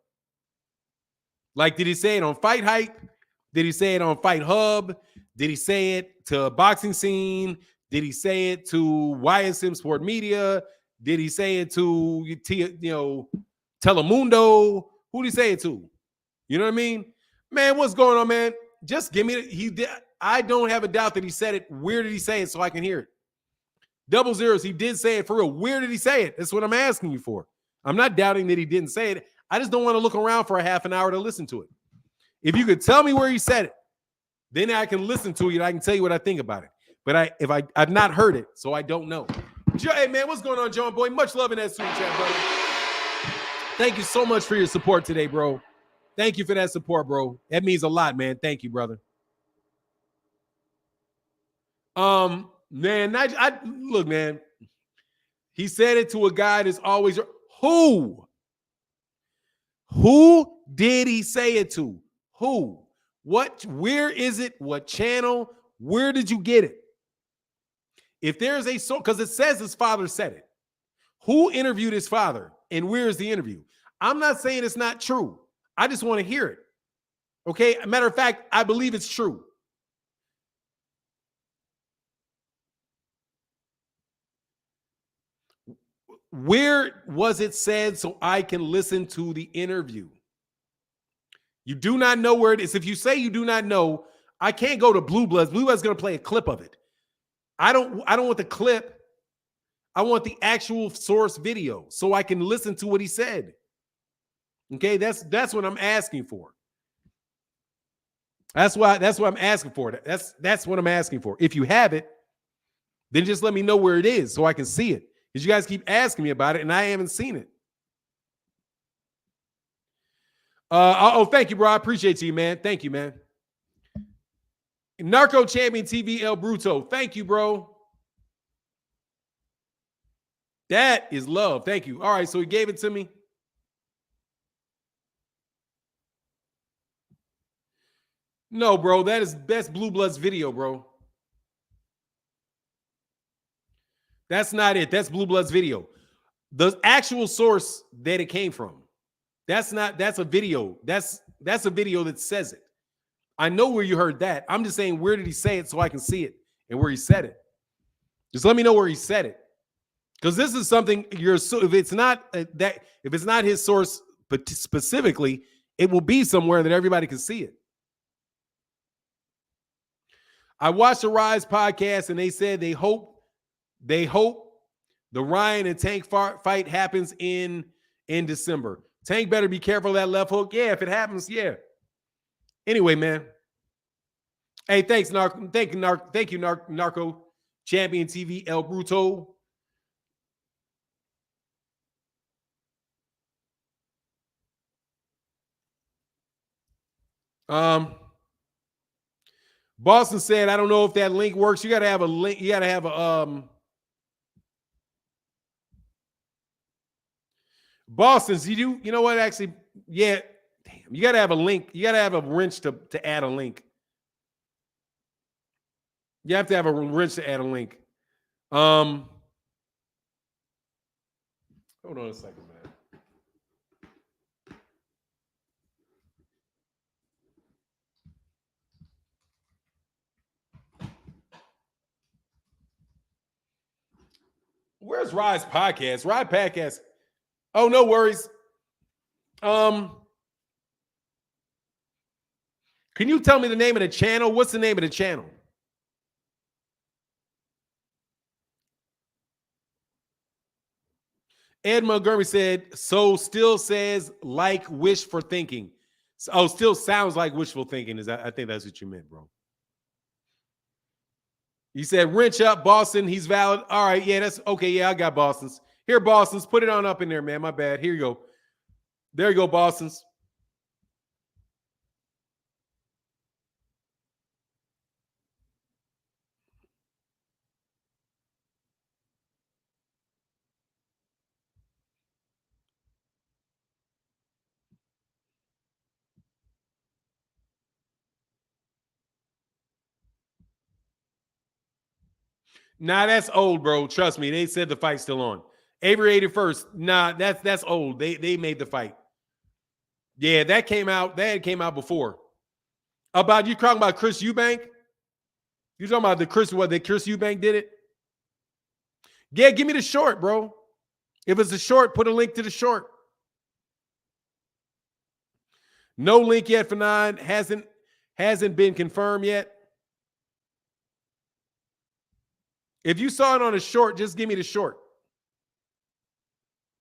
Like, did he say it on Fight Hype? Did he say it on Fight Hub? Did he say it to Boxing Scene? Did he say it to YSM Sport Media? Did he say it to Telemundo? Who did he say it to? You know what I mean? Man, what's going on, man? Just give me I don't have a doubt that he said it. Where did he say it so I can hear it? Double zeros, he did say it for real. Where did he say it? That's what I'm asking you for. I'm not doubting that he didn't say it. I just don't want to look around for a half an hour to listen to it. If you could tell me where he said it, then I can listen to it and I can tell you what I think about it. But I've not heard it, so I don't know. Hey, man, what's going on, John Boy? Much love in that super chat, brother. Thank you so much for your support today, bro. Thank you for that support, bro. That means a lot, man. Thank you, brother. Man, look, man. He said it to a guy that's always who did he say it to? Who? What? Where is it? What channel? Where did you get it? If there's a source, because it says his father said it. Who interviewed his father? And where is the interview? I'm not saying it's not true. I just want to hear it. Okay. Matter of fact, I believe it's true. Where was it said so I can listen to the interview? You do not know where it is. If you say you do not know, I can't go to Blue Bloods. Blue Bloods is going to play a clip of it. I don't want the clip. I want the actual source video so I can listen to what he said. Okay, that's what I'm asking for. That's what I'm asking for. That's what I'm asking for. If you have it, then just let me know where it is so I can see it. Because you guys keep asking me about it, and I haven't seen it. Thank you, bro. I appreciate you, man. Thank you, man. Narco Champion TV El Bruto. Thank you, bro. That is love. Thank you. All right, so he gave it to me. No, bro. That's Blue Bloods video, bro. That's not it. That's Blue Bloods video. The actual source that it came from. That's a video. That's a video that says it. I know where you heard that. I'm just saying, where did he say it so I can see it and where he said it? Just let me know where he said it. Because this is something if it's not his source, but specifically, it will be somewhere that everybody can see it. I watched the Rise podcast and they said they hope the Ryan and Tank fight happens in December. Tank better be careful of that left hook. Yeah, if it happens, yeah. Anyway, man. Hey, thanks, Narco. Thank you, Narco Champion TV, El Bruto. Boston said, I don't know if that link works. You got to have a link. You got to have a Boston's. You know what? Actually, yeah. Damn, you got to have a link. You got to have a wrench to add a link. You have to have a wrench to add a link. Hold on a second, man. Where's Rise Podcast? Rise Podcast. Oh, no worries. Can you tell me the name of the channel? What's the name of the channel? Ed Montgomery said, so still says like wishful thinking. Oh, still sounds like wishful thinking. I think that's what you meant, bro. You said wrench up, Boston. He's valid. All right, yeah, that's okay. Yeah, I got Boston's. Here, Boston's. Put it on up in there, man. My bad. Here you go. There you go, Boston's. Nah, that's old, bro. Trust me. They said the fight's still on. Avery 81st. Nah, that's old. They made the fight. Yeah, that came out. That came out before. About you talking about Chris Eubank? You talking about the Chris Eubank did it? Yeah, give me the short, bro. If it's a short, put a link to the short. No link yet for 9. Hasn't been confirmed yet. If you saw it on a short, just give me the short.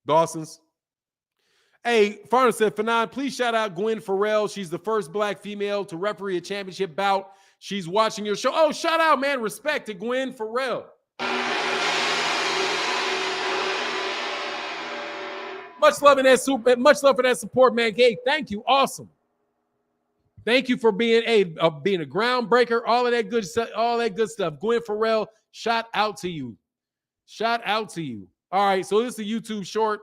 Dawson's. Hey, Farner said, Fanon, please shout out Gwen Farrell. She's the first black female to referee a championship bout. She's watching your show. Oh, shout out, man. Respect to Gwen Farrell. Much love for that support, man. Hey, thank you. Awesome. Thank you for being a groundbreaker. All of that good stuff. All that good stuff. Gwen Farrell, shout out to you. Shout out to you. All right, so this is a YouTube short.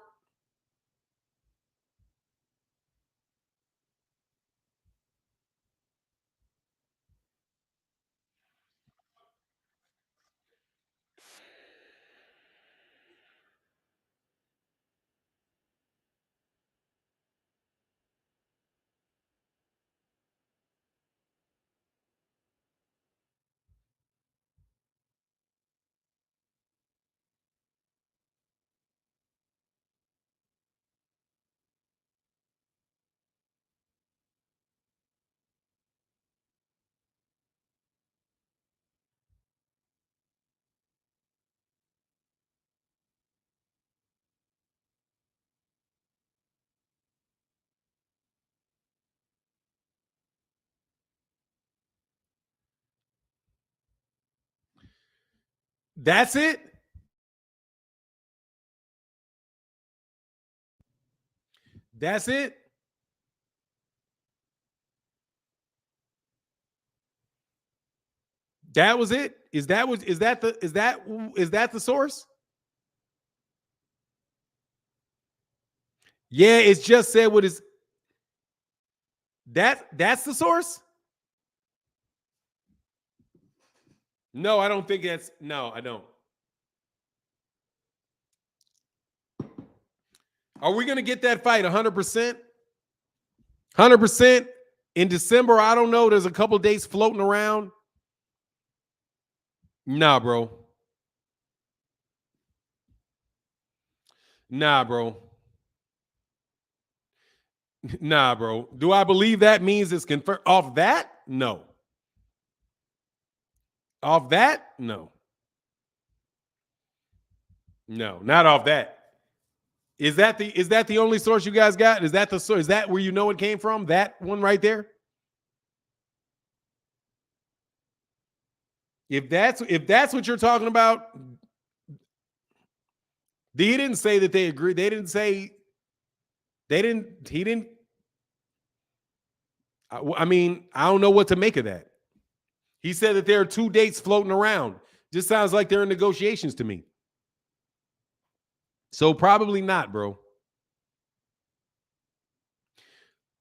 That's it? That's it? That was it? Is that the source? Yeah, it's just said what is that's the source? No, I don't think that's no, I don't. Are we gonna get that fight 100%? 100% in December? I don't know. There's a couple dates floating around. Nah, bro. Nah, bro. Nah, bro. Do I believe that means it's confirmed? Off that? No. Off that? No. No, not off that. Is that the only source you guys got? Is that the source? Is that where you know it came from? That one right there? If that's what you're talking about, he didn't say that they agree. They didn't say they didn't. He didn't. I mean, I don't know what to make of that. He said that there are two dates floating around. Just sounds like they're in negotiations to me. So probably not, bro.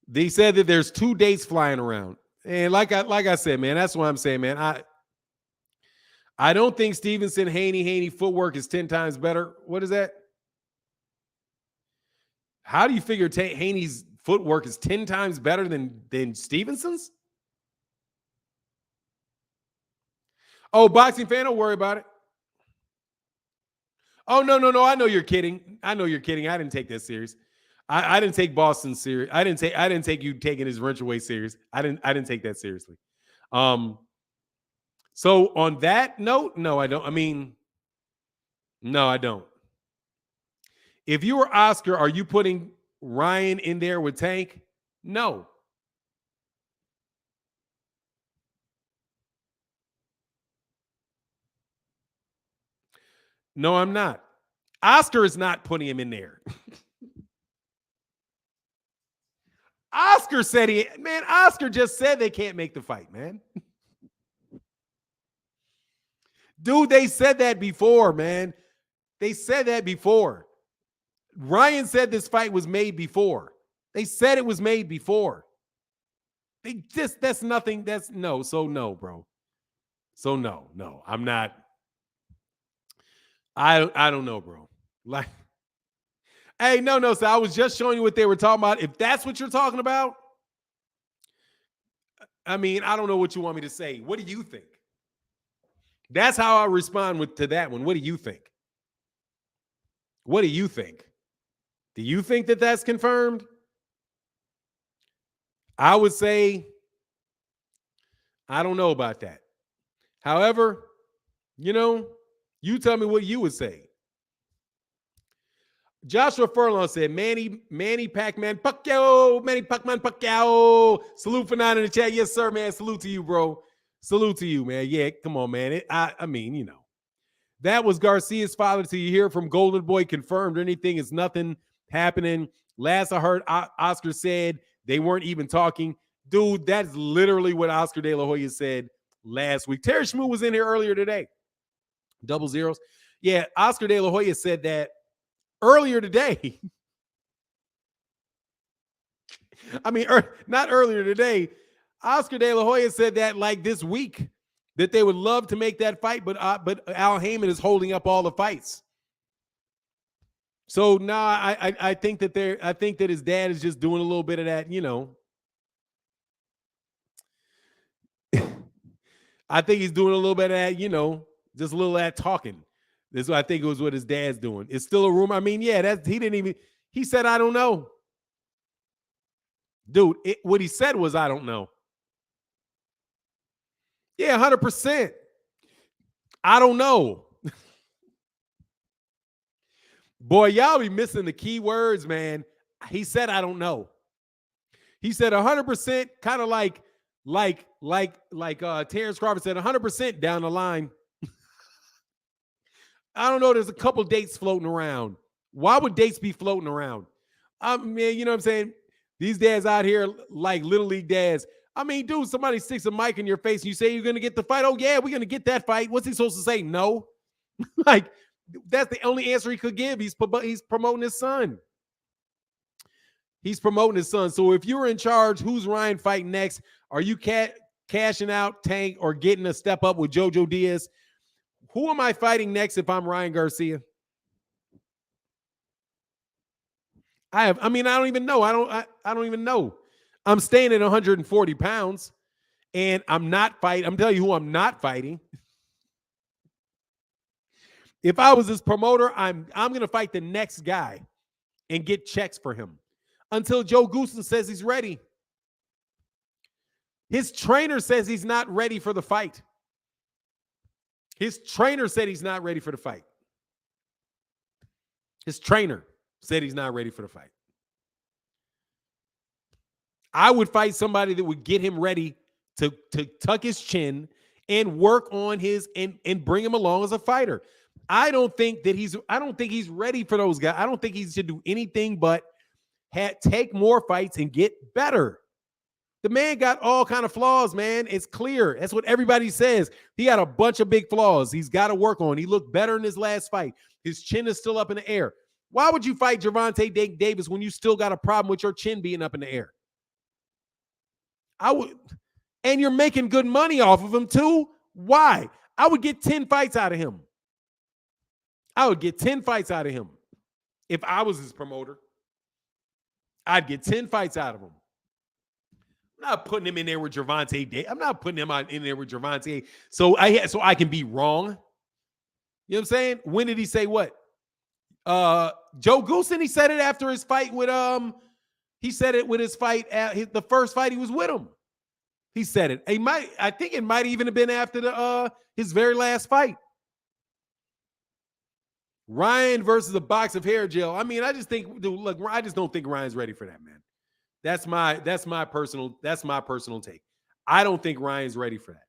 They said that there's two dates flying around. And like I said, man, that's what I'm saying, man. I don't think Stevenson Haney footwork is 10 times better. What is that? How do you figure Haney's footwork is 10 times better than Stevenson's? Oh, boxing fan, don't worry about it. Oh, no. I know you're kidding. I didn't take that serious. I didn't take Boston serious. I didn't take you taking his wrench away serious. I didn't take that seriously. So on that note, no, I don't. I mean, no, I don't. If you were Oscar, are you putting Ryan in there with Tank? No. No, I'm not. Oscar is not putting him in there. Oscar said Oscar just said they can't make the fight, man. Dude, they said that before, man. They said that before. Ryan said this fight was made before. They said it was made before. That's nothing. That's no. So no, bro. So no. I'm not. I don't know, bro. Like, hey, no. So I was just showing you what they were talking about. If that's what you're talking about, I mean, I don't know what you want me to say. What do you think? That's how I respond to that one. What do you think? What do you think? Do you think that that's confirmed? I would say I don't know about that. However, you tell me what you would say. Joshua Furlong said, Manny Pac-Man Pacquiao, Manny Pac-Man Pacquiao. Salute for 9 in the chat. Yes, sir, man. Salute to you, bro. Salute to you, man. Yeah, come on, man. I mean, that was Garcia's father. Till you hear from Golden Boy confirmed or anything, is nothing happening. Last I heard, Oscar said they weren't even talking. Dude, that's literally what Oscar De La Hoya said last week. Terry Schmoo was in here earlier today. Double zeros. Yeah, Oscar De La Hoya said that earlier today. I mean, not earlier today. Oscar De La Hoya said that like this week that they would love to make that fight, but Al Heyman is holding up all the fights. So I think that his dad is just doing a little bit of that, I think he's doing a little bit of that, just a little of that talking. This is what I think it was what his dad's doing. It's still a rumor. I mean, yeah, he said, I don't know. Dude, what he said was, I don't know. Yeah, 100%. I don't know. Boy, y'all be missing the key words, man. He said, I don't know. He said 100%, kind of like Terrence Crawford said, 100% down the line. I don't know. There's a couple dates floating around. Why would dates be floating around? I mean, you know what I'm saying? These dads out here like little league dads. I mean, dude, somebody sticks a mic in your face and you say you're going to get the fight. Oh, yeah, we're going to get that fight. What's he supposed to say? No. Like, that's the only answer he could give. He's promoting his son. He's promoting his son. So if you're in charge, who's Ryan fighting next? Are you cashing out Tank or getting a step up with Jojo Diaz? Who am I fighting next if I'm Ryan Garcia? I don't even know. I don't even know. I'm staying at 140 pounds, and I'm not fighting. I'm telling you who I'm not fighting. If I was his promoter, I'm going to fight the next guy and get checks for him until Joe Goossen says he's ready. His trainer says he's not ready for the fight. His trainer said he's not ready for the fight. His trainer said he's not ready for the fight. I would fight somebody that would get him ready to tuck his chin and work on his and bring him along as a fighter. I don't think he's ready for those guys. I don't think he should do anything but take more fights and get better. The man got all kind of flaws, man. It's clear. That's what everybody says. He got a bunch of big flaws he's got to work on. He looked better in his last fight. His chin is still up in the air. Why would you fight Gervonta Davis when you still got a problem with your chin being up in the air? I would, and you're making good money off of him too. Why? I would get 10 fights out of him. I would get 10 fights out of him. If I was his promoter, I'd get 10 fights out of him. I'm not putting him in there with Gervonta Davis. I'm not putting him in there with Gervonta so I can be wrong. You know what I'm saying? When did he say what? Joe Goossen, he said it after his fight with he said it with his fight at the first fight he was with him. He said it. I think it might even have been after his very last fight. Ryan versus a box of hair gel. I mean, I just don't think Ryan's ready for that, man. That's my personal take. I don't think Ryan's ready for that.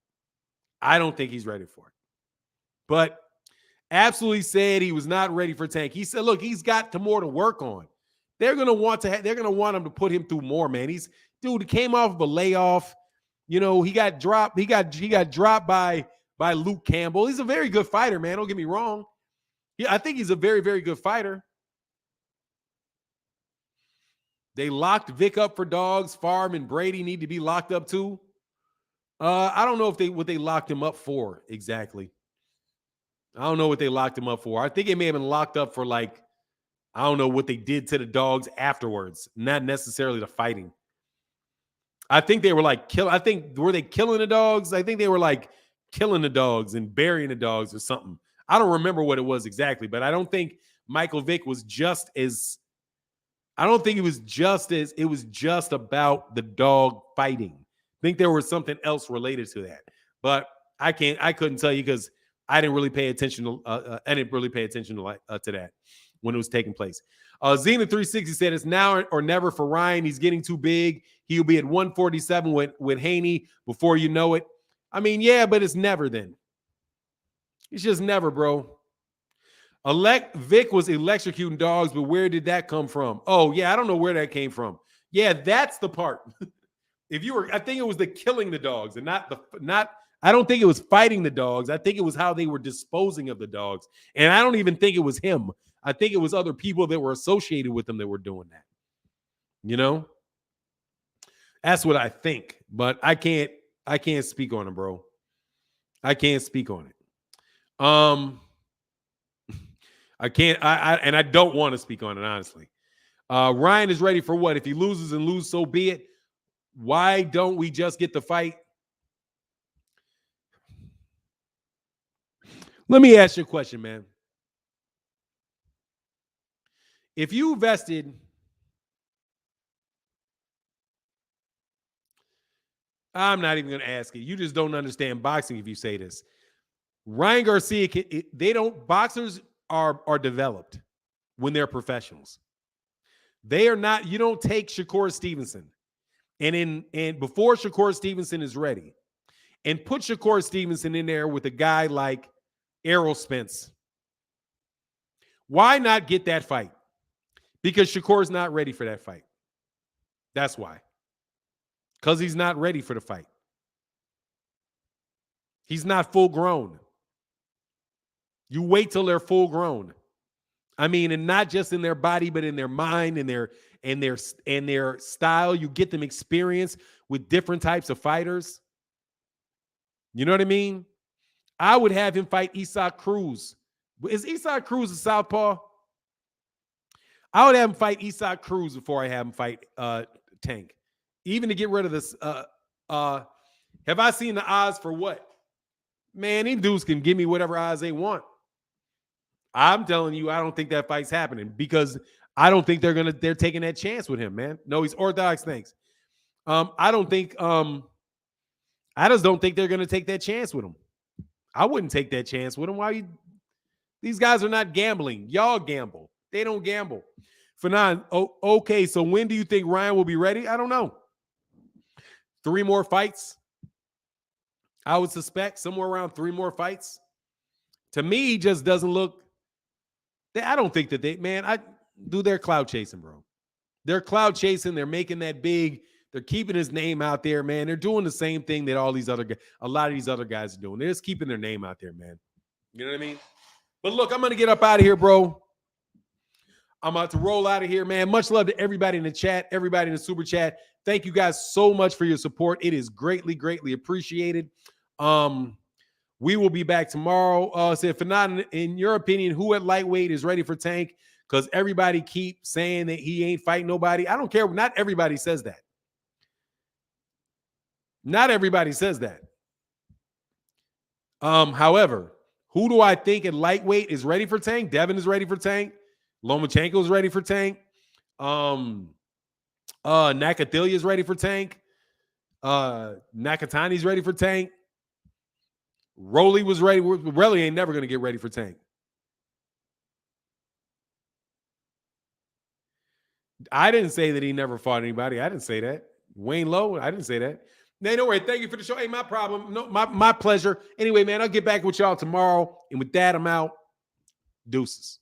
I don't think he's ready for it. But absolutely said he was not ready for Tank. He said, look, he's got more to work on. They're gonna want him to put him through more, man. He came off of a layoff. You know, he got dropped. He got dropped by Luke Campbell. He's a very good fighter, man. Don't get me wrong. Yeah, I think he's a very, very good fighter. They locked Vic up for dogs. Farm and Brady need to be locked up too. I don't know what they locked him up for exactly. I don't know what they locked him up for. I think it may have been locked up for I don't know what they did to the dogs afterwards, not necessarily the fighting. I think they were were they killing the dogs? I think they were killing the dogs and burying the dogs or something. I don't remember what it was exactly, but I don't think Michael Vick was just as. I don't think it was just about the dog fighting. I think there was something else related to that, but I couldn't tell you because I didn't really pay attention to that when it was taking place. Zenith 360 said it's now or never for Ryan. He's getting too big. He'll be at 147 with Haney before you know it. I mean, yeah, but it's never then. It's just never, bro. Vic was electrocuting dogs, but where did that come from? Oh, yeah, I don't know where that came from. Yeah, that's the part. I think it was the killing the dogs and I don't think it was fighting the dogs. I think it was how they were disposing of the dogs. And I don't even think it was him. I think it was other people that were associated with him that were doing that. You know? That's what I think. But I can't speak on it, bro. I can't speak on it. I can't, and I don't want to speak on it, honestly. Ryan is ready for what? If he loses, so be it. Why don't we just get the fight? Let me ask you a question, man. If you vested, I'm not even going to ask it. You just don't understand boxing if you say this. Ryan Garcia, boxers are developed when they're professionals. They are not, you don't take Shakur Stevenson and before Shakur Stevenson is ready and put Shakur Stevenson in there with a guy like Errol Spence. Why not get that fight? Because Shakur's not ready for that fight. That's why. Because he's not ready for the fight. He's not full grown. You wait till they're full grown. I mean, and not just in their body, but in their mind and their style. You get them experience with different types of fighters. You know what I mean? I would have him fight Isaac Cruz. Is Isaac Cruz a southpaw? I would have him fight Isaac Cruz before I have him fight Tank. Even to get rid of this. Have I seen the odds for what? Man, these dudes can give me whatever odds they want. I'm telling you, I don't think that fight's happening because I don't think they're taking that chance with him, man. No, he's orthodox. Thanks. I don't think I just don't think they're gonna take that chance with him. I wouldn't take that chance with him. These guys are not gambling. Y'all gamble. They don't gamble. Fanon, okay, so when do you think Ryan will be ready? I don't know. 3 more fights. I would suspect somewhere around 3 more fights. To me, he just doesn't look. I don't think that they're cloud chasing, bro. They're cloud chasing. They're making that big. They're keeping his name out there, man. They're doing the same thing that a lot of these other guys are doing. They're just keeping their name out there, man. You know what I mean? But look, I'm going to get up out of here, bro. I'm about to roll out of here, man. Much love to everybody in the chat, everybody in the super chat. Thank you guys so much for your support. It is greatly, greatly appreciated. We will be back tomorrow. Said, Fanon, in your opinion, who at lightweight is ready for Tank? Because everybody keep saying that he ain't fighting nobody. I don't care. Not everybody says that. Not everybody says that. However, who do I think at lightweight is ready for Tank? Devin is ready for Tank. Lomachenko is ready for Tank. Nakathila is ready for Tank. Nakatani's ready for Tank. Rolly was ready. Rolly ain't never going to get ready for Tank. I didn't say that he never fought anybody. I didn't say that. Wayne Lowe, I didn't say that. No, no worry. Thank you for the show. Hey, my problem. No, my pleasure. Anyway, man, I'll get back with y'all tomorrow. And with that, I'm out. Deuces.